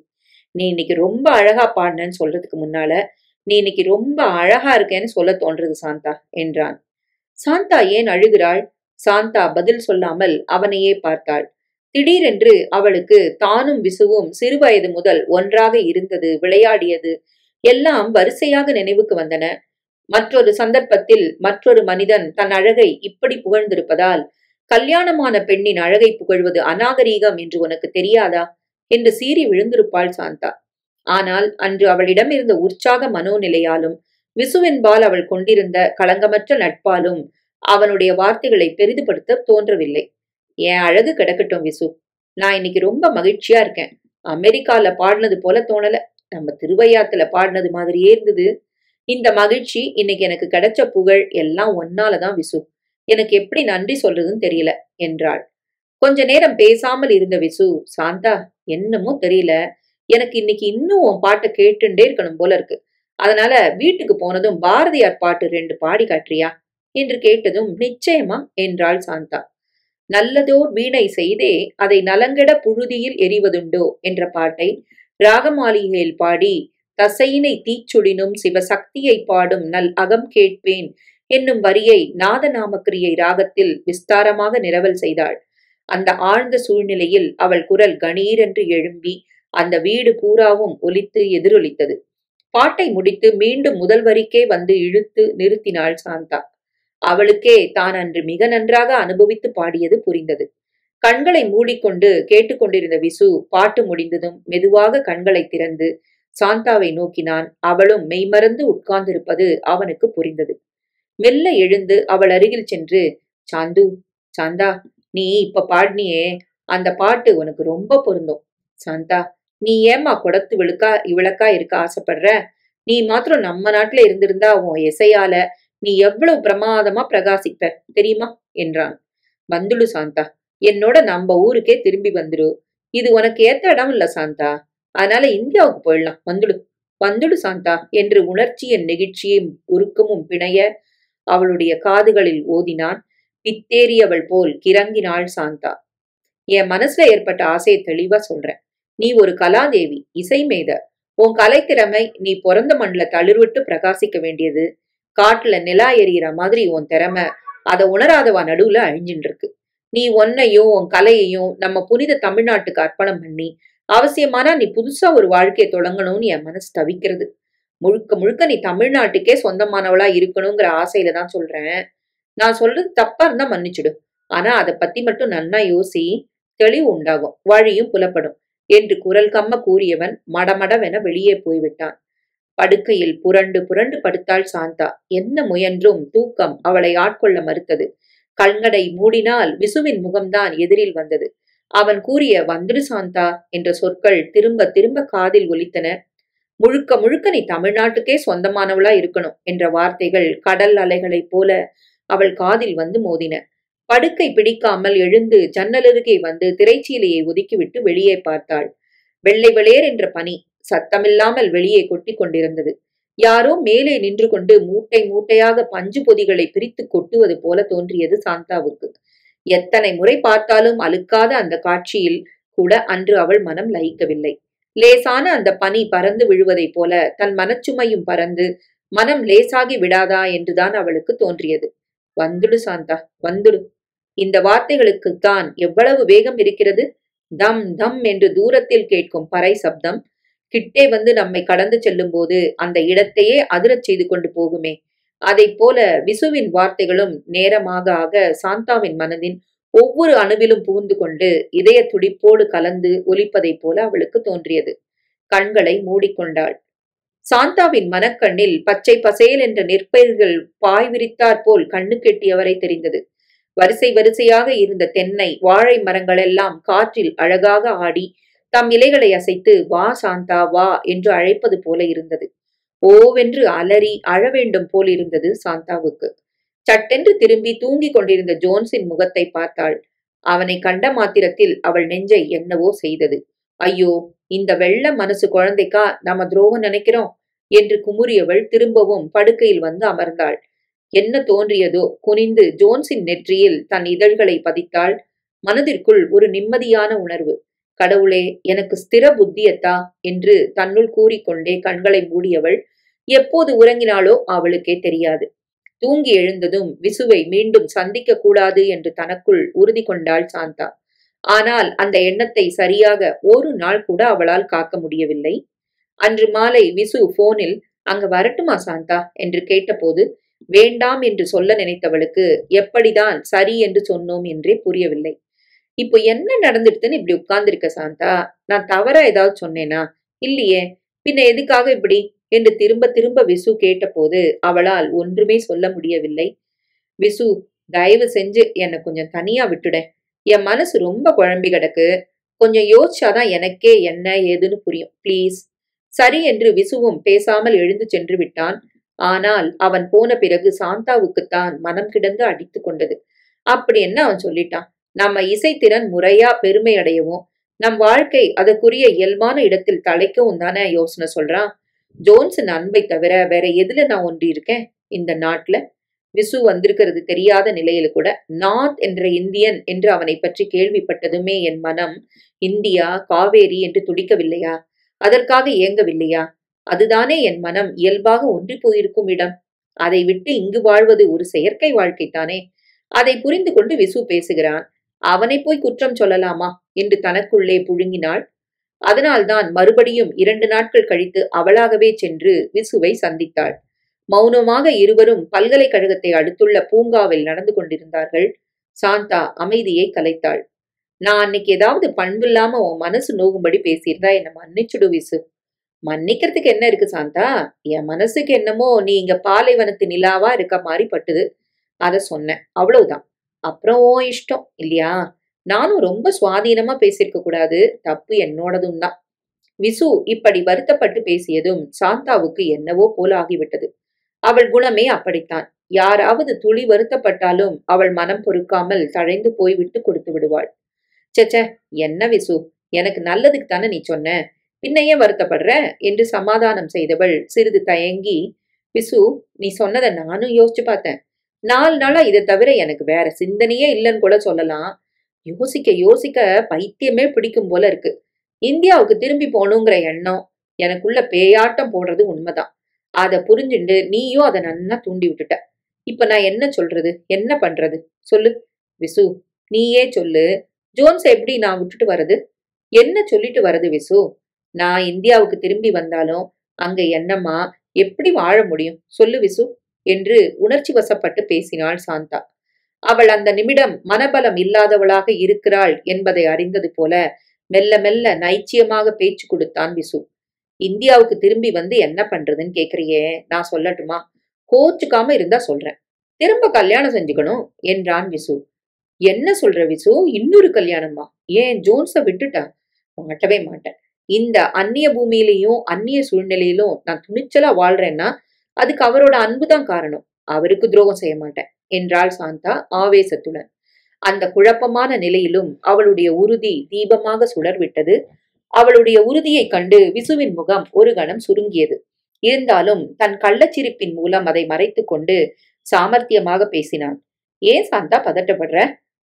நீ இன்னைக்கு ரொம்ப அழகா பாடினன்னு சொல்றதுக்கு முன்னால நீ இன்னைக்கு ரொம்ப அழகா இருக்கேன்னு சொல்ல தோன்றது சாந்தா என்றான். சாந்தா ஏன் அழுகிறாள்? சாந்தா பதில் சொல்லாமல் அவனையே பார்த்தாள். திடீரென்று அவளுக்கு தானும் விசுவும் சிறுவயது முதல் ஒன்றாக இருந்தது, விளையாடியது எல்லாம் வரிசையாக நினைவுக்கு வந்தன. மற்றொரு சந்தர்ப்பத்தில் மற்றொரு மனிதன் தன் அழகை இப்படி புகழ்ந்திருப்பதால் கல்யாணமான பெண்ணின் அழகை புகழ்வது அநாகரீகம் என்று உனக்கு தெரியாதா என்று சீறி விழுந்திருப்பாள் சாந்தா. ஆனால் அன்று அவளிடம் இருந்த உற்சாக மனோநிலையாலும் விசுவென்பால் அவள் கொண்டிருந்த களங்கமற்ற நட்பாலும் அவனுடைய வார்த்தைகளை பெரிதுபடுத்த தோன்றவில்லை. என் அழகு கிடக்கட்டும் விசு, நான் இன்னைக்கு ரொம்ப மகிழ்ச்சியா இருக்கேன். அமெரிக்கால பாடினது போல தோணல, நம்ம திருவையாத்துல பாடினது மாதிரியே இருந்தது. இந்த மகிழ்ச்சி, இன்னைக்கு எனக்கு கிடைச்ச புகழ் எல்லாம் ஒன்னாலதான் விசு. எனக்கு எப்படி நன்றி சொல்றதுன்னு தெரியல என்றாள். கொஞ்ச நேரம் பேசாமல் இருந்த விசு, சாந்தா என்னமோ தெரியல, எனக்கு இன்னைக்கு இன்னும் உன் பாட்டை கேட்டுண்டே இருக்கணும் போல இருக்கு. அதனால வீட்டுக்கு போனதும் பாரதியார் பாட்டு 2 பாடி காட்டுறியா என்று கேட்டதும் நிச்சயமா என்றாள் சாந்தா. நல்லதோர் வீணை செய்தே அதை நலங்கெட புழுதியில் எறிவதுண்டோ என்ற பாட்டை ராகமாளிகையில் பாடி தசையினை தீச்சுடினும் சிவசக்தியை பாடும் நல் அகம் கேட்பேன் என்னும் வரியை நாதநாமக்கிரியை ராகத்தில் விஸ்தாரமாக நிரவல் செய்தாள். அந்த ஆழ்ந்த சூழ்நிலையில் அவள் குரல் கணீரென்று எழும்பி அந்த வீடு பூராவும் ஒலித்து எதிரொலித்தது. பாட்டை முடித்து மீண்டும் முதல் வரிக்கே வந்து இழுத்து நிறுத்தினாள் சாந்தா. அவளுக்கே தான் அன்று மிக நன்றாக அனுபவித்து பாடியது புரிந்தது. கண்களை மூடிக்கொண்டு கேட்டுக்கொண்டிருந்த விசு பாட்டு முடிந்ததும் மெதுவாக கண்களை திறந்து சாந்தாவை நோக்கினான். அவளும் மெய்மறந்து உட்கார்ந்திருப்பது அவனுக்கு புரிந்தது. மெல்ல எழுந்து அவள் அருகில் சென்று, சாந்து, சாந்தா, நீ இப்ப பாடினியே அந்த பாட்டு உனக்கு ரொம்ப பொருந்தும். சாந்தா, நீ ஏம்மா குடத்து விளக்கா இருக்க ஆசைப்படுற? நீ மாத்திரம் நம்ம நாட்டுல இருந்திருந்தா உன் இசையால நீ எவ்வளவு பிரமாதமா பிரகாசிப்ப தெரியுமா என்றான். வந்துடு சாந்தா, என்னோட நம்ம ஊருக்கே திரும்பி வந்துடு. இது உனக்கு ஏத்த இடம் இல்ல சாந்தா, அதனால இந்தியாவுக்கு போயிடலாம். வந்துடு வந்துடு சாந்தா என்று உணர்ச்சியின் நெகிழ்ச்சியும் உருக்கமும் பிணைய அவளுடைய காதுகளில் ஓதினான். பித்தேறியவள் போல் கிறங்கினாள் சாந்தா. என் மனசுல ஏற்பட்ட ஆசையை தெளிவா சொல்றேன். நீ ஒரு கலாதேவி, இசை மேத. உன் கலைத்திறமை நீ பிறந்த மண்ல தளிர்விட்டு பிரகாசிக்க வேண்டியது. காட்டுல நிலா எறிகிற மாதிரி உன் திறமை அதை உணராதவா நடுவுல அழிஞ்சின்னு இருக்கு. நீ உன்னையும் உன் கலையையும் நம்ம புனித தமிழ்நாட்டுக்கு அர்ப்பணம் பண்ணி அவசியமானா நீ புதுசா ஒரு வாழ்க்கையை தொடங்கணும்னு என் மனசு தவிக்கிறது. முழுக்க முழுக்க நீ தமிழ்நாட்டுக்கே சொந்தமானவளா இருக்கணுங்கிற ஆசையில தான் சொல்றேன். நான் சொல்றது தப்பா இருந்தா மன்னிச்சுடு. ஆனா அத பத்தி மட்டும் நன்னா யோசி. தெளிவு உண்டாகும். வழியும் புலப்படும் என்று குரல் கம்ம கூறியவன் மடமடவென வெளியே போய்விட்டான். படுக்கையில் புரண்டு புரண்டு படுத்தாள் சாந்தா. என்ன முயன்றும் தூக்கம் அவளை ஆட்கொள்ள மறுத்தது. கண்களை மூடினால் விசுவின் முகம்தான் எதிரில் வந்தது. அவன் கூறிய வந்துடு சாந்தா என்ற சொற்கள் திரும்ப திரும்ப காதில் ஒலித்தன. முழுக்க முழுக்க நீ தமிழ்நாட்டுக்கே சொந்தமானவளா இருக்கணும் என்ற வார்த்தைகள் கடல் அலைகளைப் போல அவள் காதில் வந்து மோதின. படுக்கை பிடிக்காமல் எழுந்து ஜன்னலருகே வந்து திரைச்சீலையை ஒதுக்கிவிட்டு வெளியே பார்த்தாள். வெள்ளை வெளியேர் என்ற பனி சத்தமில்லாமல் வெளியே கொட்டி கொண்டிருந்தது. யாரோ மேலே நின்று கொண்டு மூட்டை மூட்டையாக பஞ்சு பொதிகளை பிரித்து கொட்டுவது போல தோன்றியது சாந்தாவுக்கு. எத்தனை முறை பார்த்தாலும் அலுக்காத அந்த காட்சியில் கூட அன்று அவள் மனம் லயிக்கவில்லை. லேசான அந்த பனி பறந்து விழுவதைப் போல தன் மனச்சுமையும் பறந்து மனம் லேசாகி விடாதா என்றுதான் அவளுக்கு தோன்றியது. வந்துடு சாந்தா, வந்துடு. இந்த வார்த்தைகளுக்குத்தான் எவ்வளவு வேகம் இருக்கிறது. தம் தம் என்று தூரத்தில் கேட்கும் பறை சப்தம் கிட்டே வந்து நம்மை கடந்து செல்லும் போது அந்த இடத்தையே அதிரச் செய்து கொண்டு போகுமே. அதைப் போல விசுவின் வார்த்தைகளும் நேரமாக ஆக சாந்தாவின் மனதின் ஒவ்வொரு அணுவிலும் புகுந்து கொண்டு இதய துடிப்போடு கலந்து ஒலிப்பதைப் போல அவளுக்கு தோன்றியது. கண்களை மூடிக்கொண்டாள். சாந்தாவின் மனக்கண்ணில் பச்சை பசேல் என்ற நெற்பயிர்கள் பாய் விரித்தாற்போல் கண்ணு கெட்டியவரை தெரிந்தது. வரிசை வரிசையாக இருந்த தென்னை வாழை மரங்களெல்லாம் காற்றில் அழகாக ஆடி தம் இலைகளை அசைத்து வா சாந்தா வா என்று அழைப்பது போல இருந்தது. ஓவென்று அலறி அழ வேண்டும் போல் இருந்தது சாந்தாவுக்கு. சட்டென்று திரும்பி தூங்கிக் கொண்டிருந்த ஜோன்ஸின் முகத்தை பார்த்தாள். அவனை கண்ட மாத்திரத்தில் அவள் நெஞ்சை என்னவோ செய்தது. ஐயோ, இந்த வெள்ள மனசு குழந்தைக்கா நாம துரோகம் நினைக்கிறோம் என்று குமுறியவள் திரும்பவும் படுக்கையில் வந்து அமர்ந்தாள். என்ன தோன்றியதோ குனிந்து ஜோன்ஸின் நெற்றியில் தன் இதழ்களை பதித்தாள். மனதிற்குள் ஒரு நிம்மதியான உணர்வு. கடவுளே, எனக்கு ஸ்திர புத்தியத்தா என்று தன்னுள் கூறிக்கொண்டே கண்களை மூடியவள் எப்போது உறங்கினாளோ அவளுக்கே தெரியாது. தூங்கி எழுந்ததும் விசுவை மீண்டும் சந்திக்க கூடாது என்று தனக்குள் உறுதி கொண்டாள் சாந்தா. ஆனால் அந்த எண்ணத்தை சரியாக ஒரு நாள் கூட அவளால் காக்க முடியவில்லை. அன்று மாலை விசு போனில் அங்க வரட்டுமா சாந்தா என்று கேட்டபோது வேண்டாம் என்று சொல்ல நினைத்தவளுக்கு எப்படிதான் சரி என்று சொன்னோம் என்றே புரியவில்லை. இப்போ என்ன நடந்துடுதுன்னு இப்படி உட்கார்ந்திருக்க சாந்தா? நான் தவறா ஏதாவது சொன்னேனா? இல்லையே, பின்ன எதுக்காக இப்படி என்று திரும்ப திரும்ப விசு கேட்டபோது அவளால் ஒன்றுமே சொல்ல முடியவில்லை. விசு, தயவு செஞ்சு என்னை கொஞ்சம் தனியா விட்டுட. என் மனசு ரொம்ப குழம்பி கிடக்கு. கொஞ்சம் யோசிச்சாதான் எனக்கே என்ன ஏதுன்னு புரியும். பிளீஸ். சரி என்று விசுவும் பேசாமல் எழுந்து சென்று விட்டான். ஆனால் அவன் போன பிறகு சாந்தாவுக்குத்தான் மனம் கிடந்து அடித்து கொண்டது. அப்படி என்ன அவன் சொல்லிட்டான்? நம்ம இசைத்திறன் முறையா பெருமை அடையவும் நம் வாழ்க்கை அதற்குரிய இயல்பான இடத்தில் தலைக்கவும் தானே யோசனை சொல்றான். ஜோன்ஸின் அன்பை தவிர வேற எதுல நான் ஒன்றி இருக்கேன் இந்த நாட்டுல? விசு வந்திருக்கிறது தெரியாத நிலையில கூட நார்த் என்ற இந்தியன் என்று அவனை பற்றி கேள்விப்பட்டதுமே என் மனம் இந்தியா காவேரி என்று துடிக்கவில்லையா? அதற்காக ஏங்கவில்லையா? அதுதானே என் மனம் இயல்பாக ஒன்றி போயிருக்கும் இடம். அதை விட்டு இங்கு வாழ்வது ஒரு செயற்கை வாழ்க்கைத்தானே. அதை புரிந்து கொண்டு விசு பேசுகிறான். அவனை போய் குற்றம் சொல்லலாமா என்று தனக்குள்ளே புழுங்கினாள். அதனால்தான் மறுபடியும் 2 நாட்கள் கழித்து அவளாகவே சென்று விசுவை சந்தித்தாள். மௌனமாக இருவரும் பல்கலைக்கழகத்தை அடுத்துள்ள பூங்காவில் நடந்து கொண்டிருந்தார்கள். சாந்தா அமைதியை கலைத்தாள். நான் அன்னைக்கு ஏதாவது பண்பில்லாம உன் மனசு நோகும்படி பேசியிருந்தா என்ன மன்னிச்சுடு விசு. மன்னிக்கிறதுக்கு என்ன இருக்கு சாந்தா? என் மனசுக்கு என்னமோ நீ இங்க பாலைவனத்து நிலாவா இருக்க மாதிரி பட்டுது. அத சொன்னேன், அவ்வளவுதான். அப்புறம் ஓ இஷ்டம் இல்லையா? நானும் ரொம்ப சுவாதீனமா பேசியிருக்க கூடாது. தப்பு என்னோடதும் தான். விசு இப்படி வருத்தப்பட்டு பேசியதும் சாந்தாவுக்கு என்னவோ போல ஆகிவிட்டது. அவள் குணமே அப்படித்தான். யாராவது துளி வருத்தப்பட்டாலும் அவள் மனம் பொறுக்காமல் தழைந்து போய் விட்டு கொடுத்து விடுவாள். சச்ச, என்ன விசு, எனக்கு நல்லதுக்கு தானே நீ சொன்ன, பின்ன ஏன் வருத்தப்படுற என்று சமாதானம் செய்தவள் சிறிது தயங்கி, விசு, நீ சொன்னதை நானும் யோசிச்சு பார்த்தேன். 4 நாளா இதை தவிர எனக்கு வேற சிந்தனையே இல்லைன்னு கூட சொல்லலாம். யோசிக்க யோசிக்க பைத்தியமே பிடிக்கும் போல இருக்கு. இந்தியாவுக்கு திரும்பி போகணுங்கிற எண்ணம் எனக்குள்ள பேயாட்டம் போடுறது உண்மைதான். அதை புரிஞ்சுண்டு நீயும் அதை நன்னா தூண்டி விட்டுட்ட. இப்ப நான் என்ன சொல்றது, என்ன பண்றது சொல்லு. விசு, நீயே சொல்லு. ஜோன்ஸ் எப்படி நான் விட்டுட்டு வர்றது? என்ன சொல்லிட்டு வர்றது விசு? நான் இந்தியாவுக்கு திரும்பி வந்தாலும் அங்க என்னம்மா, எப்படி வாழ முடியும் சொல்லு விசு என்று உணர்ச்சி வசப்பட்டு பேசினாள் சாந்தா. அவள் அந்த நிமிடம் மனபலம் இல்லாதவளாக இருக்கிறாள் என்பதை அறிந்தது போல மெல்ல மெல்ல நைச்சியமாக பேச்சு கொடுத்தான் விசு. இந்தியாவுக்கு திரும்பி வந்து என்ன பண்றதுன்னு கேக்குறியே, நான் சொல்லட்டுமா? கோச்சுக்காம இருந்தா சொல்றேன். திரும்ப கல்யாணம் செஞ்சுக்கணும் என்றான் விசு. என்ன சொல்ற விசு? இன்னொரு கல்யாணமா? ஏன் ஜோன்ஸ விட்டுட்டா? மாட்டவே மாட்டேன். இந்த அந்நிய பூமியிலையும் அந்நிய சூழ்நிலையிலும் நான் துணிச்சலா வாழ்றேன்னா அதுக்கு அவரோட அன்புதான் காரணம். அவருக்கு துரோகம் செய்ய மாட்டேன் என்றாள் சாந்தா ஆவேசத்துடன். அந்த குழப்பமான நிலையிலும் அவளுடைய உறுதி தீபமாக சுடர்விட்டது. அவளுடைய உறுதியைக் கண்டு விசுவின் முகம் ஒரு கணம் சுருங்கியது. இருந்தாலும் தன் கள்ளச்சிரிப்பின் மூலம் அதை மறைத்துக் கொண்டு சாமர்த்தியமாக பேசினான். ஏன் சாந்தா பதட்டப்படுற?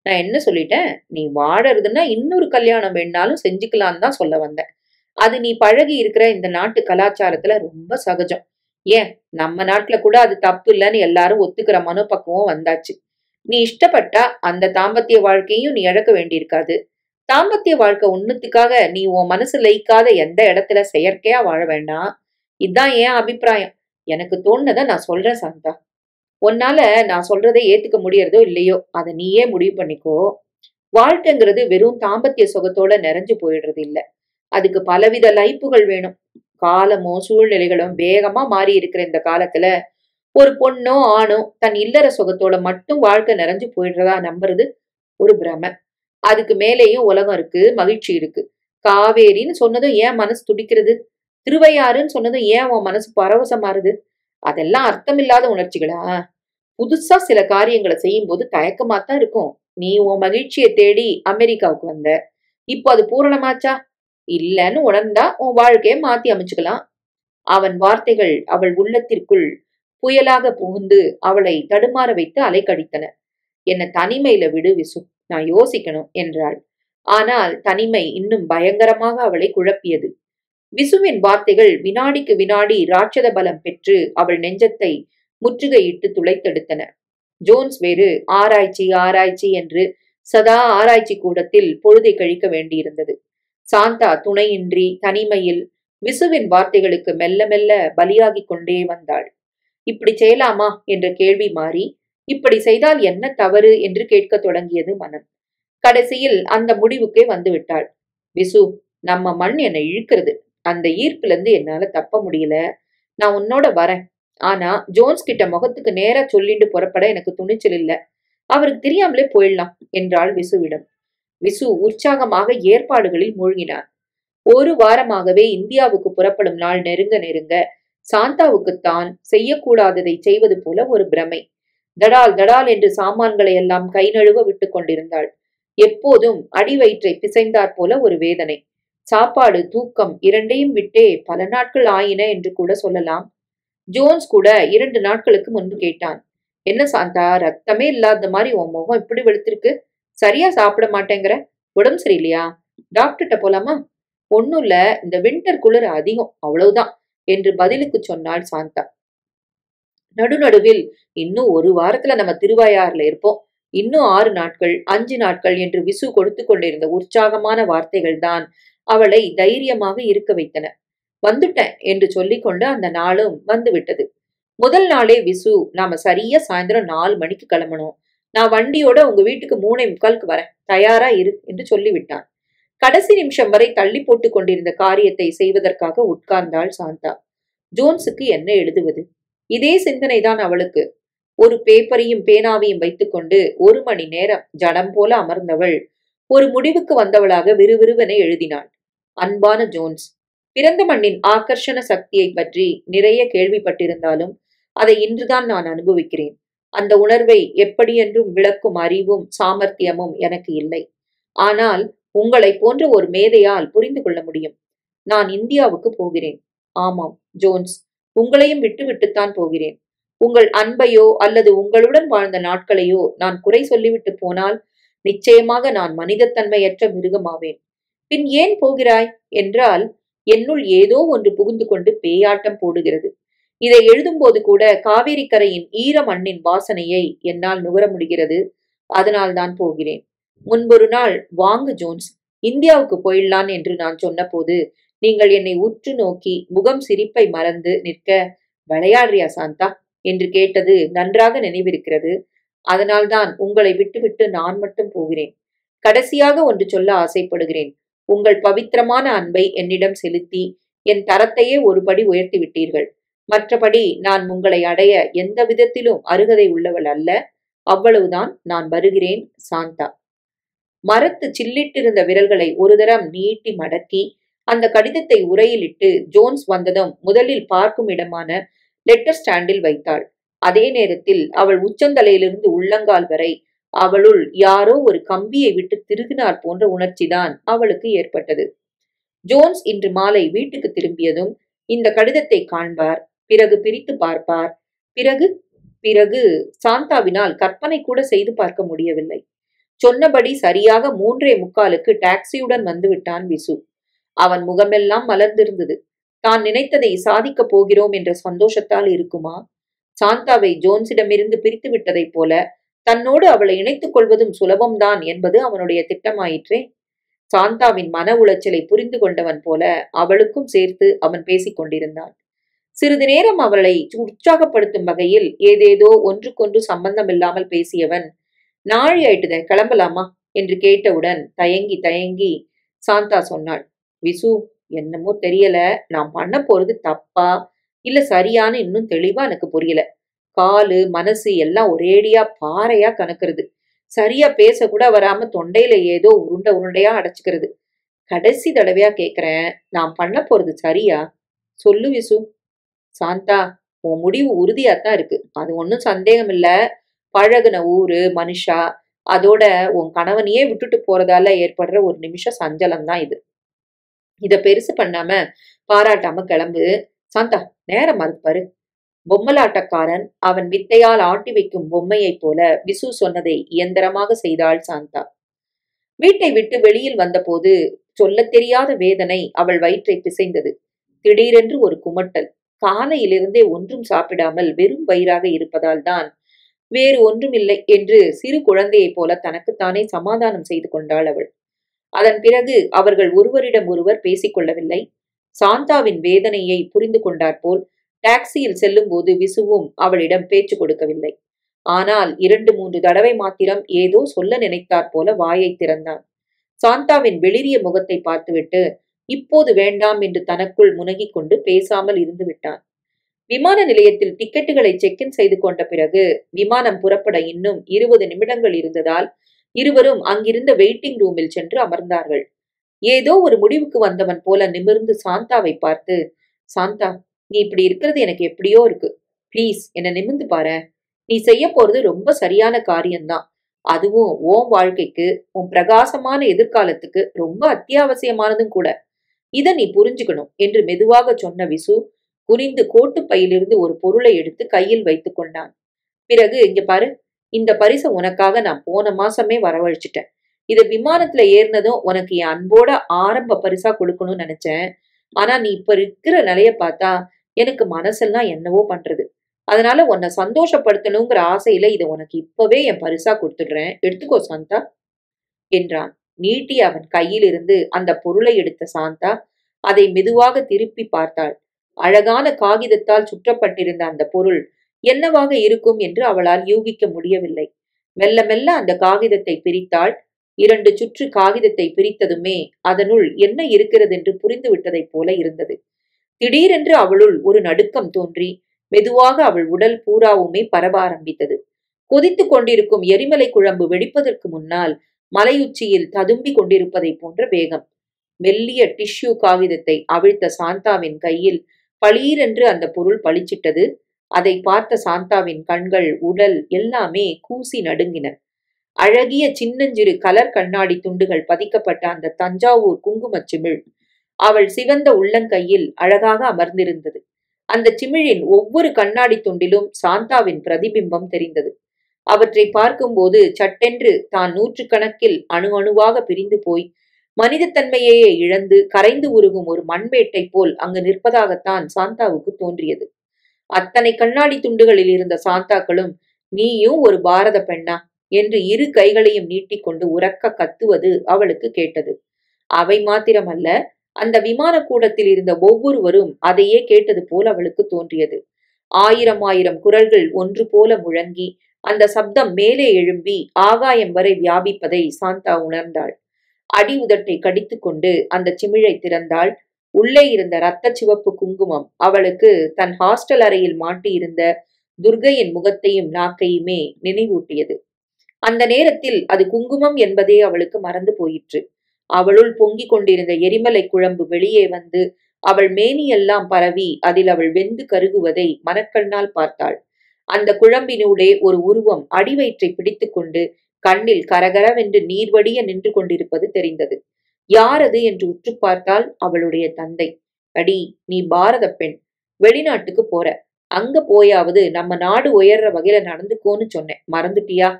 நான் என்ன சொல்லிட்டேன்? நீ வாழறதுன்னா இன்னொரு கல்யாணம் வேணாலும் செஞ்சுக்கலான்னு தான் சொல்ல வந்தேன். அது நீ பழகி இருக்கிற இந்த நாட்டு கலாச்சாரத்துல ரொம்ப சகஜம். ஏன், நம்ம நாட்டுல கூட அது தப்பு இல்லைன்னு எல்லாரும் ஒத்துக்கிற மனோபக்குவம் வந்தாச்சு. நீ இஷ்டப்பட்டா அந்த தாம்பத்திய வாழ்க்கையும் நீ இழக்க வேண்டியிருக்காது. தாம்பத்திய வாழ்க்கை உன்னத்துக்காக நீ உன் மனசு லயிக்காத எந்த இடத்துல செயற்கையா வாழ வேண்டாம். இதுதான் என் அபிப்பிராயம். எனக்கு தோணுனதை நான் சொல்றேன் சாந்தா. உன்னால நான் சொல்றதை ஏத்துக்க முடியறதோ இல்லையோ அதை நீயே முடிவு பண்ணிக்கோ. வாழ்க்கைங்கிறது வெறும் தாம்பத்திய சுகத்தோட நிறைஞ்சு போயிடுறது இல்ல. அதுக்கு பலவித லைப்புகள் வேணும். காலமும் சூழ்நிலைகளும் வேகமா மாறி இருக்கிற இந்த காலத்துல ஒரு பொண்ணோ ஆணோ தன் இல்லற சுகத்தோட மட்டும் வாழ்க்கை நிறைஞ்சு போயிடுறதா நம்புறது ஒரு பிரமை. அதுக்கு மேலேயும் உலகம் இருக்கு, மகிழ்ச்சி இருக்கு. காவேரின்னு சொன்னதும் ஏன் மனசு துடிக்கிறது? திருவையாறுன்னு சொன்னதும் ஏன் உன் மனசு பரவசமாறுது? அதெல்லாம் அர்த்தமில்லாத உணர்ச்சிகளா? புதுசா சில காரியங்களை செய்யும் போது தயக்கமாத்தான் இருக்கும். நீ உன் மகிழ்ச்சியை தேடி அமெரிக்காவுக்கு வந்த, இப்போ அது பூரணமாச்சா? இல்லன்னு உணர்ந்தா உன் வாழ்க்கையை மாத்தி அமைச்சுக்கலாம். அவன் வார்த்தைகள் அவள் உள்ளத்திற்குள் புயலாக புகுந்து அவளை தடுமாற வைத்து அலைக்கடித்தன. என்ன தனிமையில விடு விசு, நான் யோசிக்கணும் என்றாள். ஆனால் தனிமை இன்னும் பயங்கரமாக அவளை குழப்பியது. விசுவின் வார்த்தைகள் வினாடிக்கு வினாடி ராட்சத பலம் பெற்று அவள் நெஞ்சத்தை முற்றுகையிட்டு துளைத்தெடுத்தன. ஜோன்ஸ் வேறு ஆராய்ச்சி ஆராய்ச்சி என்று சதா ஆராய்ச்சி கூடத்தில் பொழுதை கழிக்க வேண்டியிருந்தது. சாந்தா துணையின்றி தனிமையில் விசுவின் வார்த்தைகளுக்கு மெல்ல மெல்ல பலியாகிக் கொண்டே வந்தாள். இப்படி செய்யலாமா என்ற கேள்வி மாறி இப்படி செய்தால் என்ன தவறு என்று கேட்கத் தொடங்கியது மனம். கடைசியில் அந்த முடிவுக்கே வந்து விட்டாள். விசு, நம்ம மண் என்னை இழுக்கிறது. அந்த ஈர்ப்பிலிருந்து என்னால தப்ப முடியல. நான் உன்னோட வரேன். ஆனா ஜோன்ஸ் கிட்ட முகத்துக்கு நேரா சொல்லிட்டு புறப்பட எனக்கு துணிச்சல் இல்ல. அவருக்கு தெரியாமலே போயிடலாம் என்றாள் விசுவிடம். விசு உற்சாகமாக ஏற்பாடுகளில் மூழ்கினார். ஒரு வாரமாகவே இந்தியாவுக்கு புறப்படும் நாள் நெருங்க நெருங்க சாந்தாவுக்குத்தான் செய்யக்கூடாததை செய்வது போல ஒரு பிரமை. தடால் தடால் என்று சாமான்களை எல்லாம் கை நழுவ விட்டு கொண்டிருந்தாள். எப்போதும் அடி வயிற்றை பிசைந்தாற் போல ஒரு வேதனை. சாப்பாடு தூக்கம் இரண்டையும் விட்டே பல நாட்கள் ஆயின என்று கூட சொல்லலாம். ஜோன்ஸ் கூட 2 நாட்களுக்கு முன்பு கேட்டான். என்ன சாந்தா, ரத்தமே இல்லாத மாதிரி உன் முகம் இப்படி வெளுத்திருக்கு? சரியா சாப்பிட மாட்டேங்கிற? உடம்பு சரியில்லையா? டாக்டர்கிட்ட போலாமா? ஒண்ணும் இல்ல, இந்த வின்டர் குளிர் அதிகம், அவ்வளவுதான் என்று பதிலுக்கு சொன்னாள் சாந்தா. நடுநடுவில் இன்னும் ஒரு வாரத்துல நம்ம திருவாயாறுல இருப்போம், இன்னும் 6 நாட்கள் 5 நாட்கள் என்று விசு கொடுத்து கொண்டிருந்த உற்சாகமான வார்த்தைகள் தான் அவளை தைரியமாக இருக்க வைத்தன. வந்துட்டேன் என்று சொல்லிக்கொண்டு அந்த நாளும் வந்து விட்டது. முதல் நாளே விசு, நாம சரியா சாயந்தரம் 4 மணிக்கு கிளம்பணும். நான் வண்டியோட உங்க வீட்டுக்கு 3:45 வரேன், தயாரா இரு என்று சொல்லிவிட்டான். கடைசி நிமிஷம் வரை தள்ளி போட்டு கொண்டிருந்த காரியத்தை செய்வதற்காக உட்கார்ந்தாள் சாந்தா. ஜோன்ஸுக்கு என்ன எழுதுவது? இதே சிந்தனைதான் அவளுக்கு. ஒரு பேப்பரையும் பேனாவையும் வைத்துக்கொண்டு 1 மணி நேரம் ஜடம் போல அமர்ந்தவள் ஒரு முடிவுக்கு வந்தவளாக விறுவிறுவென எழுதினாள். அன்பான ஜோன்ஸ், பிறந்த மண்ணின் ஆகர்ஷண சக்தியை பற்றி நிறைய கேள்விப்பட்டிருந்தாலும் அதை இன்றுதான் நான் அனுபவிக்கிறேன். அந்த உணர்வை எப்படியென்றும் விளக்கும் அறிவும் சாமர்த்தியமும் எனக்கு இல்லை. ஆனால் உங்களை போன்ற ஒரு மேதையால் புரிந்து கொள்ள முடியும். நான் இந்தியாவுக்கு போகிறேன். ஆமாம் ஜோன்ஸ், உங்களையும் விட்டுவிட்டுத்தான் போகிறேன். உங்கள் அன்பையோ அல்லது உங்களுடன் வாழ்ந்த நாட்களையோ நான் குறை சொல்லிவிட்டு போனால் நிச்சயமாக நான் மனிதத்தன்மையற்ற மிருகமாவேன். பின் ஏன் போகிறாய் என்றால், என்னுள் ஏதோ ஒன்று புகுந்து கொண்டு பேயாட்டம் போடுகிறது. இதை எழுதும்போது கூட காவேரி கரையின் ஈர மண்ணின் வாசனையை என்னால் நுகர முடிகிறது. அதனால் தான் போகிறேன். முன்பொரு நாள், வாங்க ஜோன்ஸ், இந்தியாவுக்கு போயிடலான் என்று நான் சொன்னபோது நீங்கள் என்னை உற்று நோக்கி முகம் சிரிப்பை மறந்து நிற்க, விளையாடுறியா சாந்தா என்று கேட்டது நன்றாக நினைவிருக்கிறது. அதனால்தான் உங்களை விட்டுவிட்டு நான் மட்டும் போகிறேன். கடைசியாக ஒன்று சொல்ல ஆசைப்படுகிறேன். உங்கள் பவித்திரமான அன்பை என்னிடம் செலுத்தி என் தரத்தையே ஒருபடி உயர்த்தி விட்டீர்கள். மற்றபடி நான் உங்களை அடைய எந்த விதத்திலும் அருகதை உள்ளவள் அல்ல. அவ்வளவுதான். நான் வருகிறேன், சாந்தா. மரத்து சில்லிட்டிருந்த விரல்களை ஒரு தரம் நீட்டி மடக்கி அந்த கடிதத்தை உரையிலிட்டு ஜோன்ஸ் வந்ததும் முதலில் பார்க்கும் இடமான லெட்டர் ஸ்டாண்டில் வைத்தாள். அதே நேரத்தில் அவள் உச்சந்தலையிலிருந்து உள்ளங்கால் வரை அவளுள் யாரோ ஒரு கம்பியை விட்டு திருகினார் போன்ற உணர்ச்சிதான் அவளுக்கு ஏற்பட்டது. ஜோன்ஸ் இன்று மாலை வீட்டுக்கு திரும்பியதும் இந்த கடிதத்தை காண்பார், பிறகு பிரித்து பார்ப்பார். பிறகு பிறகு சாந்தாவினால் கற்பனை கூட செய்து பார்க்க முடியவில்லை. சொன்னபடி சரியாக 3:45க்கு டாக்ஸியுடன் வந்துவிட்டான் விசு. அவன் முகமெல்லாம் மலர்ந்திருந்தது. தான் நினைத்ததை சாதிக்கப் போகிறோம் என்ற சந்தோஷத்தால் இருக்குமா? சாந்தாவை ஜோன்ஸிடமிருந்து பிரித்து விட்டதைப் போல தன்னோடு அவளை இணைத்துக் கொள்வதும் சுலபம்தான் என்பது அவனுடைய திட்டமாயிற்றே. சாந்தாவின் மன உளைச்சலை புரிந்து கொண்டவன் போல அவளுக்கும் சேர்த்து அவன் பேசிக் கொண்டிருந்தான். சிறிது நேரம் அவளை உற்சாகப்படுத்தும் வகையில் ஏதேதோ ஒன்றுக்கொன்று சம்பந்தமில்லாமல் பேசியவன், நாழி ஆயிட்டுத, கிளம்பலாமா என்று கேட்டவுடன் தயங்கி தயங்கி சாந்தா சொன்னாள், விசு, என்னமோ தெரியல, நான் பண்ண போறது தப்பா இல்ல சரியான்னு இன்னும் தெளிவா எனக்கு புரியல. காலு மனசு எல்லாம் ஒரேடியா பாறையா கணக்குறது. சரியா பேச கூட வராம தொண்டையில ஏதோ உருண்டை உருண்டையா அடைச்சுக்கிறது. கடைசி தடவையா கேக்குறேன், நான் பண்ண போறது சரியா? சொல்லு விசு. சாந்தா, உன் முடிவு உறுதியாத்தான் இருக்கு, அது ஒன்னும் சந்தேகம் இல்ல. பழகுன ஊரு மனுஷா, அதோட உன் கணவனையே விட்டுட்டு போறதால ஏற்படுற ஒரு நிமிஷ சஞ்சலம் தான் இது. இத பெருசு பண்ணாம பாராட்டாம கிளம்பு. சாந்தா, நேரம் மறுப்பாரு. பொம்மலாட்டக்காரன் அவன் வித்தையால் ஆட்டி வைக்கும் பொம்மையைப் போல விசு சொன்னதை இயந்திரமாக செய்தாள் சாந்தா. வீட்டை விட்டு வெளியில் வந்தபோது சொல்லத் தெரியாத வேதனை அவள் வயிற்றை பிசைந்தது. திடீரென்று ஒரு குமட்டல். காலையிலிருந்தே ஒன்றும் சாப்பிடாமல் வெறும் வயிறாக இருப்பதால் தான் வேறு ஒன்றுமில்லை என்று சிறு குழந்தையைப் போல தனக்குத்தானே சமாதானம் செய்து கொண்டாள் அவள். அதன் பிறகு அவர்கள் ஒருவரிடம் ஒருவர் பேசிக்கொள்ளவில்லை. சாந்தாவின் வேதனையை புரிந்து கொண்டாற்போல் டாக்ஸியில் செல்லும் போது விசுவும் அவளிடம் பேச்சு கொடுக்கவில்லை. ஆனால் 2-3 தடவை மாத்திரம் ஏதோ சொல்ல நினைத்தாற் போல வாயை திறந்தான். சாந்தாவின் வெளிரிய முகத்தை பார்த்துவிட்டு இப்போது வேண்டாம் என்று தனக்குள் முனகிக் கொண்டு பேசாமல் இருந்து விட்டான். விமான நிலையத்தில் டிக்கெட்டுகளை செக்இன் செய்து கொண்ட பிறகு விமானம் புறப்பட இன்னும் 20 நிமிடங்கள் இருந்ததால் இருவரும் அங்கிருந்த வெயிட்டிங் ரூமில் சென்று அமர்ந்தார்கள். ஏதோ ஒரு முடிவுக்கு வந்தவன் போல நிமிர்ந்து சாந்தாவை பார்த்து, சாந்தா, நீ இப்படி இருக்கிறது எனக்கு எப்படியோ இருக்கு. பிளீஸ் என்ன நிமிர்ந்து பாரு. நீ செய்ய போறது ரொம்ப சரியான காரியம்தான். அதுவும் உன் வாழ்க்கைக்கு, உன் பிரகாசமான எதிர்காலத்துக்கு ரொம்ப அத்தியாவசியமானதும் கூட. இத நீ புரிஞ்சுக்கணும் என்று மெதுவாக சொன்ன விசு குனிந்து கோட்டு பையிலிருந்து ஒரு பொருளை எடுத்து கையில் வைத்துக் கொண்டான். பிறகு, இங்க பாரு, இந்த பரிசை உனக்காக நான் போன மாசமே வரவழைச்சிட்டேன். இத விமானத்துல ஏறினதும் உனக்கு என் அன்போட ஆரம்ப பரிசா கொடுக்கணும்னு நினைச்சேன். ஆனா நீ இப்ப இருக்கிற நிலைய பார்த்தா எனக்கு மனசெல்லாம் என்னவோ பண்றது. அதனால உன்னை சந்தோஷப்படுத்தணுங்கிற ஆசையில இதை உனக்கு இப்பவே என் பரிசா கொடுத்துடுறேன், எடுத்துக்கோ சாந்தா என்றான். நீட்டி அவன் கையிலிருந்து அந்த பொருளை எடுத்த சாந்தா அதை மெதுவாக திருப்பி பார்த்தாள். அழகான காகிதத்தால் சுற்றப்பட்டிருந்த அந்த பொருள் என்னவாக இருக்கும் என்று அவளால் யூகிக்க முடியவில்லை. மெல்ல மெல்ல அந்த காகிதத்தை பிரித்தாள். 2 சுற்று காகிதத்தை பிரித்ததுமே அதனுள் என்ன இருக்கிறது என்று புரிந்து விட்டதைப் போல இருந்தது. திடீரென்று அவளுள் ஒரு நடுக்கம் தோன்றி மெதுவாக அவள் உடல் பூராவுமே பரவ ஆரம்பித்தது. கொதித்து கொண்டிருக்கும் எரிமலை குழம்பு வெடிப்பதற்கு முன்னால் மலையுச்சியில் ததும்பி கொண்டிருப்பதை போன்ற வேகம். மெல்லிய டிஷ்யூ காகிதத்தை அவிழ்த்த சாந்தாவின் கையில் பளீரென்று அந்த பொருள் பளிச்சிட்டது. அதை பார்த்த சாந்தாவின் கண்கள், உடல் எல்லாமே கூசி நடுங்கின. அழகிய சின்னஞ்சிறு கலர் கண்ணாடி துண்டுகள் பதிக்கப்பட்ட அந்த தஞ்சாவூர் குங்குமச் சிமிழ் அவள் சிவந்த உள்ளங்கையில் அழகாக அமர்ந்திருந்தது. அந்த சிமிழின் ஒவ்வொரு கண்ணாடி துண்டிலும் சாந்தாவின் பிரதிபிம்பம் தெரிந்தது. அவற்றை பார்க்கும்போது சட்டென்று தான் 100கணக்கில் அணு அணுவாக பிரிந்து போய் மனிதத்தன்மையையே இழந்து கரைந்து உருகும் ஒரு மண்மேட்டை போல் அங்கு நிற்பதாகத்தான் சாந்தாவுக்கு தோன்றியது. அத்தனை கண்ணாடி துண்டுகளில் இருந்த சாந்தாக்களும், நீயும் ஒரு பாரத பெண்ணா என்று இரு கைகளையும் நீட்டிக்கொண்டு உரக்க கத்துவது அவளுக்கு கேட்டது. அவை மாத்திரமல்ல, அந்த விமான கூடத்தில் இருந்த ஒவ்வொருவரும் அதையே கேட்டது போல் அவளுக்கு தோன்றியது. ஆயிரம் ஆயிரம் குரல்கள் ஒன்று போல முழங்கி அந்த சப்தம் மேலே எழும்பி ஆகாயம் வரை வியாபிப்பதை சாந்தா உணர்ந்தாள். அடி உதட்டை கடித்துக்கொண்டு அந்த சிமிழை திறந்தாள். உள்ளே இருந்த இரத்த சிவப்பு குங்குமம் அவளுக்கு தன் ஹாஸ்டல் அறையில் மாட்டியிருந்த துர்கையின் முகத்தையும் நாக்கையுமே நினைவூட்டியது. அந்த நேரத்தில் அது குங்குமம் என்பதே அவளுக்கு மறந்து போயிற்று. அவளுள் பொங்கிக் கொண்டிருந்த எரிமலை குழம்பு வெளியே வந்து அவள் மேனியெல்லாம் பரவி அதில் அவள் வெந்து கருகுவதை மனக்கண்ணால் பார்த்தாள். அந்த குழம்பினூடே ஒரு உருவம் அடிவயிற்றை பிடித்துக்கொண்டு கண்ணில் கரகரவென்று நீர்வடிய நின்று கொண்டிருப்பது தெரிந்தது. யாரது என்று உற்று பார்த்தால் அவளுடைய தந்தை. அடி, நீ பாரத பெண், வெளிநாட்டுக்கு போற, அங்க போயாவது நம்ம நாடு உயர்ற வகையில நடந்துக்கோன்னு சொன்னேன், மறந்துட்டியா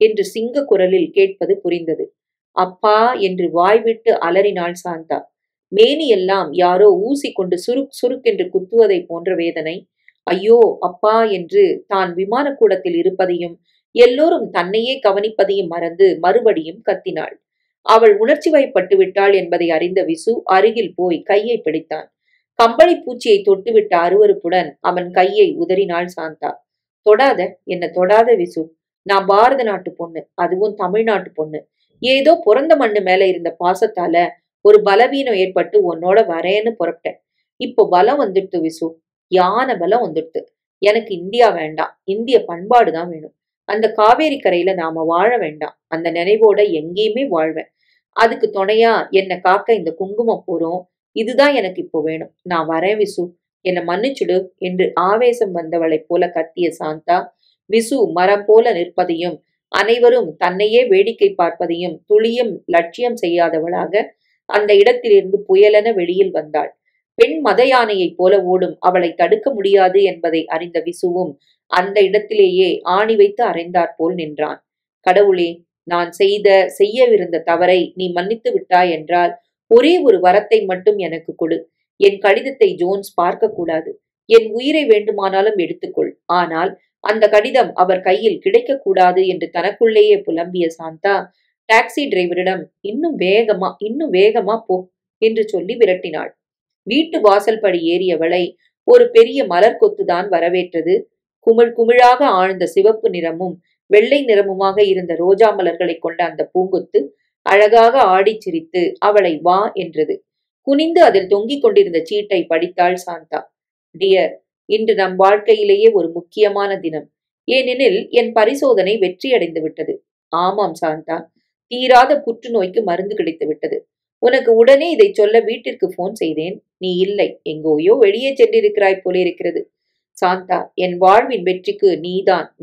என்று சிங்க குரலில் கேட்பது புரிந்தது. அப்பா என்று வாய்விட்டு அலறினாள் சாந்தா. மேனியெல்லாம் யாரோ ஊசி கொண்டு சுருக் சுருக்கென்று குத்துவதை போன்ற வேதனை. ஐயோ அப்பா என்று தான் விமான கூடத்தில் இருப்பதையும் எல்லோரும் தன்னையே கவனிப்பதையும் மறந்து மறுபடியும் கத்தினாள். அவள் உணர்ச்சி வயப்பட்டு விட்டாள் என்பதை அறிந்த விசு அருகில் போய் கையை பிடித்தான். கம்பளி பூச்சியை தொட்டுவிட்ட அருவருப்புடன் அவன் கையை உதறினாள் சாந்தா. தொடாத, என்ன தொடாத விசு. நான் பாரத நாட்டு பொண்ணு, அதுவும் தமிழ்நாட்டு பொண்ணு. ஏதோ பிறந்த மண்ணு மேல இருந்த பாசத்தால ஒரு பலவீனம் ஏற்பட்டு உன்னோட வரேன்னு புறப்பட்டேன். இப்போ பலம் வந்துடுத்து விசு, யானை பலம் வந்துடுத்து. எனக்கு இந்தியா வேண்டாம், இந்திய பண்பாடுதான் வேணும். அந்த காவேரி கரையில நாம வாழ வேண்டாம், அந்த நினைவோட எங்கேயுமே வாழ்வேன். அதுக்கு துணையா என்னை காக்க இந்த குங்குமம் போறோம். இதுதான் எனக்கு இப்போ வேணும். நான் வரேன் விசு, என்னை மன்னிச்சுடு என்று ஆவேசம் வந்தவளைப் போல கத்திய சாந்தா விசு மரம் போல நிற்பதையும் அனைவரும் தன்னையே வேடிக்கை பார்ப்பதையும் துளியும் லட்சியம் செய்யாதவளாக அந்த இடத்திலிருந்து புயலென வெளியில் வந்தாள். பெண் மத யானையைப் போல ஓடும் அவளை தடுக்க முடியாது என்பதை அறிந்த விசுவும் அந்த இடத்திலேயே ஆணி வைத்து அறைந்தாற்போல் நின்றான். கடவுளே, நான் செய்யவிருந்த தவறை நீ மன்னித்து விட்டாய் என்றால் ஒரே ஒரு வரத்தை மட்டும் எனக்கு கொடு. என் கடிதத்தை ஜோன்ஸ் பார்க்க கூடாது. என் உயிரை வேண்டுமானாலும் எடுத்துக்கொள். ஆனால் அந்த கடிதம் அவர் கையில் கிடைக்கக்கூடாது என்று தனக்குள்ளேயே புலம்பிய சாந்தா டாக்ஸி டிரைவரிடம் இன்னும் வேகமா போ என்று சொல்லி விரட்டினாள். வீட்டு வாசல் படி ஏறியவளை ஒரு பெரிய மலர் கொத்துதான் வரவேற்றது. குமிழாக ஆழ்ந்த சிவப்பு நிறமும் வெள்ளை நிறமுமாக இருந்த ரோஜா மலர்களை கொண்ட அந்த பூங்கொத்து அழகாக ஆடி சிரித்து அவளை வா என்றது. குனிந்து அதில் தொங்கிக் கொண்டிருந்த சீட்டை படித்தாள் சாந்தா. டியர், இன்று நம் வாழ்க்கையிலேயே ஒரு முக்கியமான தினம். ஏனெனில் என் பரிசோதனை வெற்றியடைந்து விட்டது. ஆமாம் சாந்தா, தீராத புற்றுநோய்க்கு மருந்து கிடைத்து விட்டது. உனக்கு உடனே இதை சொல்ல வீட்டிற்கு போன் செய்தேன். நீ இல்லை, எங்கோயோ வெளியே சென்றிருக்கிறாய் போலிருக்கிறது. சாந்தா, என் வாழ்வின் வெற்றிக்கு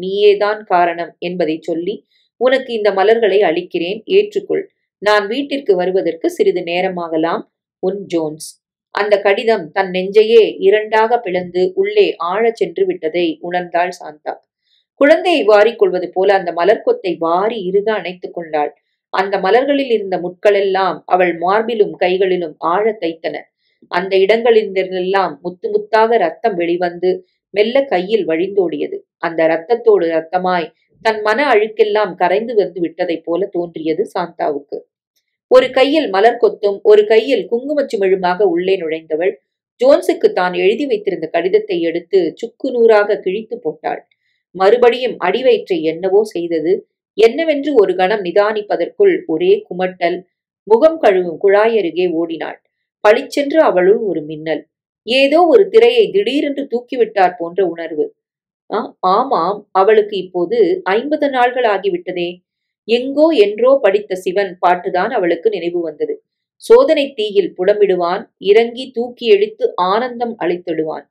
நீயேதான் காரணம் என்பதை சொல்லி உனக்கு இந்த மலர்களை அளிக்கிறேன், ஏற்றுக்கொள். நான் வீட்டிற்கு வருவதற்கு சிறிது நேரமாகலாம். உன் ஜோன்ஸ். அந்த கடிதம் தன் நெஞ்சையே இரண்டாக பிளந்து உள்ளே ஆழச் சென்று விட்டதை உணர்ந்தாள் சாந்தா. குழந்தையை வாரிக்கொள்வது போல அந்த மலர்கொத்தை வாரி இறுக அணைத்துக் கொண்டாள். அந்த மலர்களில் இருந்த முட்களெல்லாம் அவள் மார்பிலும் கைகளிலும் ஆழ தைத்தன. அந்த இடங்களிலெல்லாம் முத்து முத்தாக ரத்தம் வெளிவந்து மெல்ல கையில் வழிந்தோடியது. அந்த இரத்தத்தோடு இரத்தமாய் தன் மன அழுக்கெல்லாம் கரைந்து வந்து விட்டதைப் போல தோன்றியது சாந்தாவுக்கு. ஒரு கையில் மலர் கொத்தும் ஒரு கையில் குங்குமச்சிமிழுமாக உள்ளே நுழைந்தவள் ஜோன்ஸுக்கு தான் எழுதி வைத்திருந்த கடிதத்தை எடுத்து சுக்கு நூறாக கிழித்து போட்டாள். மறுபடியும் அடிவயிற்றை என்னவோ செய்தது. என்னவென்று ஒரு கணம் நிதானிப்பதற்குள் ஒரே குமட்டல். முகம் கழுவும் குழாயருகே ஓடினாள். பளிச்சென்று அவளுள் ஒரு மின்னல். ஏதோ ஒரு திரையை திடீரென்று தூக்கிவிட்டார் போன்ற உணர்வு. ஆமாம், அவளுக்கு இப்போது 50 நாள்கள் ஆகிவிட்டதே. எங்கோ என்றோ படித்த சிவன் பாட்டுதான் அவளுக்கு நினைவு வந்தது. சோதனை தீயில் புடமிடுவான், இறங்கி தூக்கி எடுத்து ஆனந்தம் அளித்திடுவான்.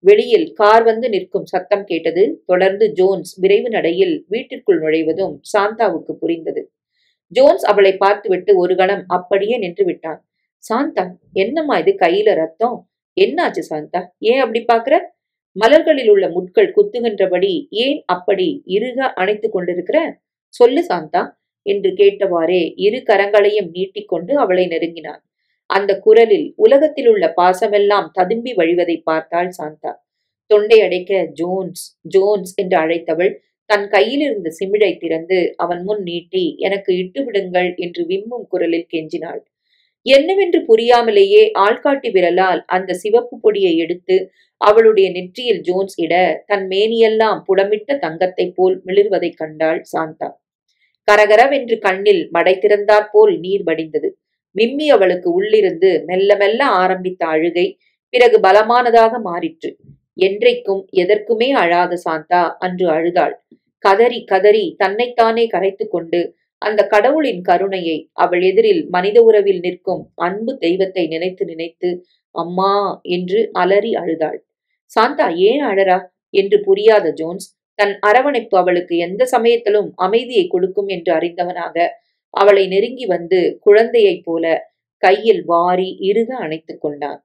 வெளியில் கார் வந்து நிற்கும் சத்தம் கேட்டது. தொடர்ந்து ஜோன்ஸ் விரைவு நடையில் வீட்டிற்குள் நுழைவதும் சாந்தாவுக்கு புரிந்தது. ஜோன்ஸ் அவளை பார்த்துவிட்டு ஒரு கணம் அப்படியே நின்று விட்டான். சாந்தா, என்னம்மா இது, கையில ரத்தம்? என்னாச்சு சாந்தா, ஏன் அப்படி பாக்குற? மலர்களில் உள்ள முட்கள் குத்துகின்றபடி ஏன் அப்படி இறுக அணைத்து கொண்டிருக்கிற? சொல்லு சாந்தா என்று கேட்டவாறே இரு கரங்களையும் நீட்டிக்கொண்டு அவளை நெருங்கினான். அந்த குரலில் உலகத்தில் உள்ள பாசமெல்லாம் ததும்பி வழிவதை பார்த்தாள் சாந்தா. தொண்டை அடைக்க ஜோன்ஸ் ஜோன்ஸ் என்று அழைத்தவள் தன் கையில் இருந்த சிமிழை திறந்து அவன் முன் நீட்டி எனக்கு இட்டு விடுங்கள் என்று விம்மும் குரலில் கெஞ்சினாள். என்னவென்று புரியாமலேயே ஆள்காட்டி விரலால் அந்த சிவப்பு பொடியை எடுத்து அவளுடைய நெற்றியில் ஜோன்ஸ் இட தன் மேனியெல்லாம் புடமிட்ட தங்கத்தைப் போல் மிளிர்வதைக் கண்டாள் சாந்தா. கரகரவென்று கண்ணில் மடை திறந்தாற்போல் நீர் வடிந்தது. விம்மி அவளுக்கு உள்ளிருந்து மெல்ல மெல்ல ஆரம்பித்த அழுகை பிறகு பலமானதாக மாறிற்று. என்றைக்கும் எதற்குமே அழாத சாந்தா அன்று அழுதாள். கதறி கதறி தன்னைத்தானே கரைத்து கொண்டு அந்த கடவுளின் கருணையை, அவள் எதிரில் மனித உறவில் நிற்கும் அன்பு தெய்வத்தை நினைத்து நினைத்து அம்மா என்று அலறி அழுதாள். சாந்தா ஏன் அழறா என்று புரியாத ஜோன்ஸ் தன் அரவணைப்பு அவளுக்கு எந்த சமயத்திலும் அமைதியை கொடுக்கும் என்று அறிந்தவனாக அவளை நெருங்கி வந்து குழந்தையைப் போல கையில் வாரி இறுக அணைத்துக் கொண்டான்.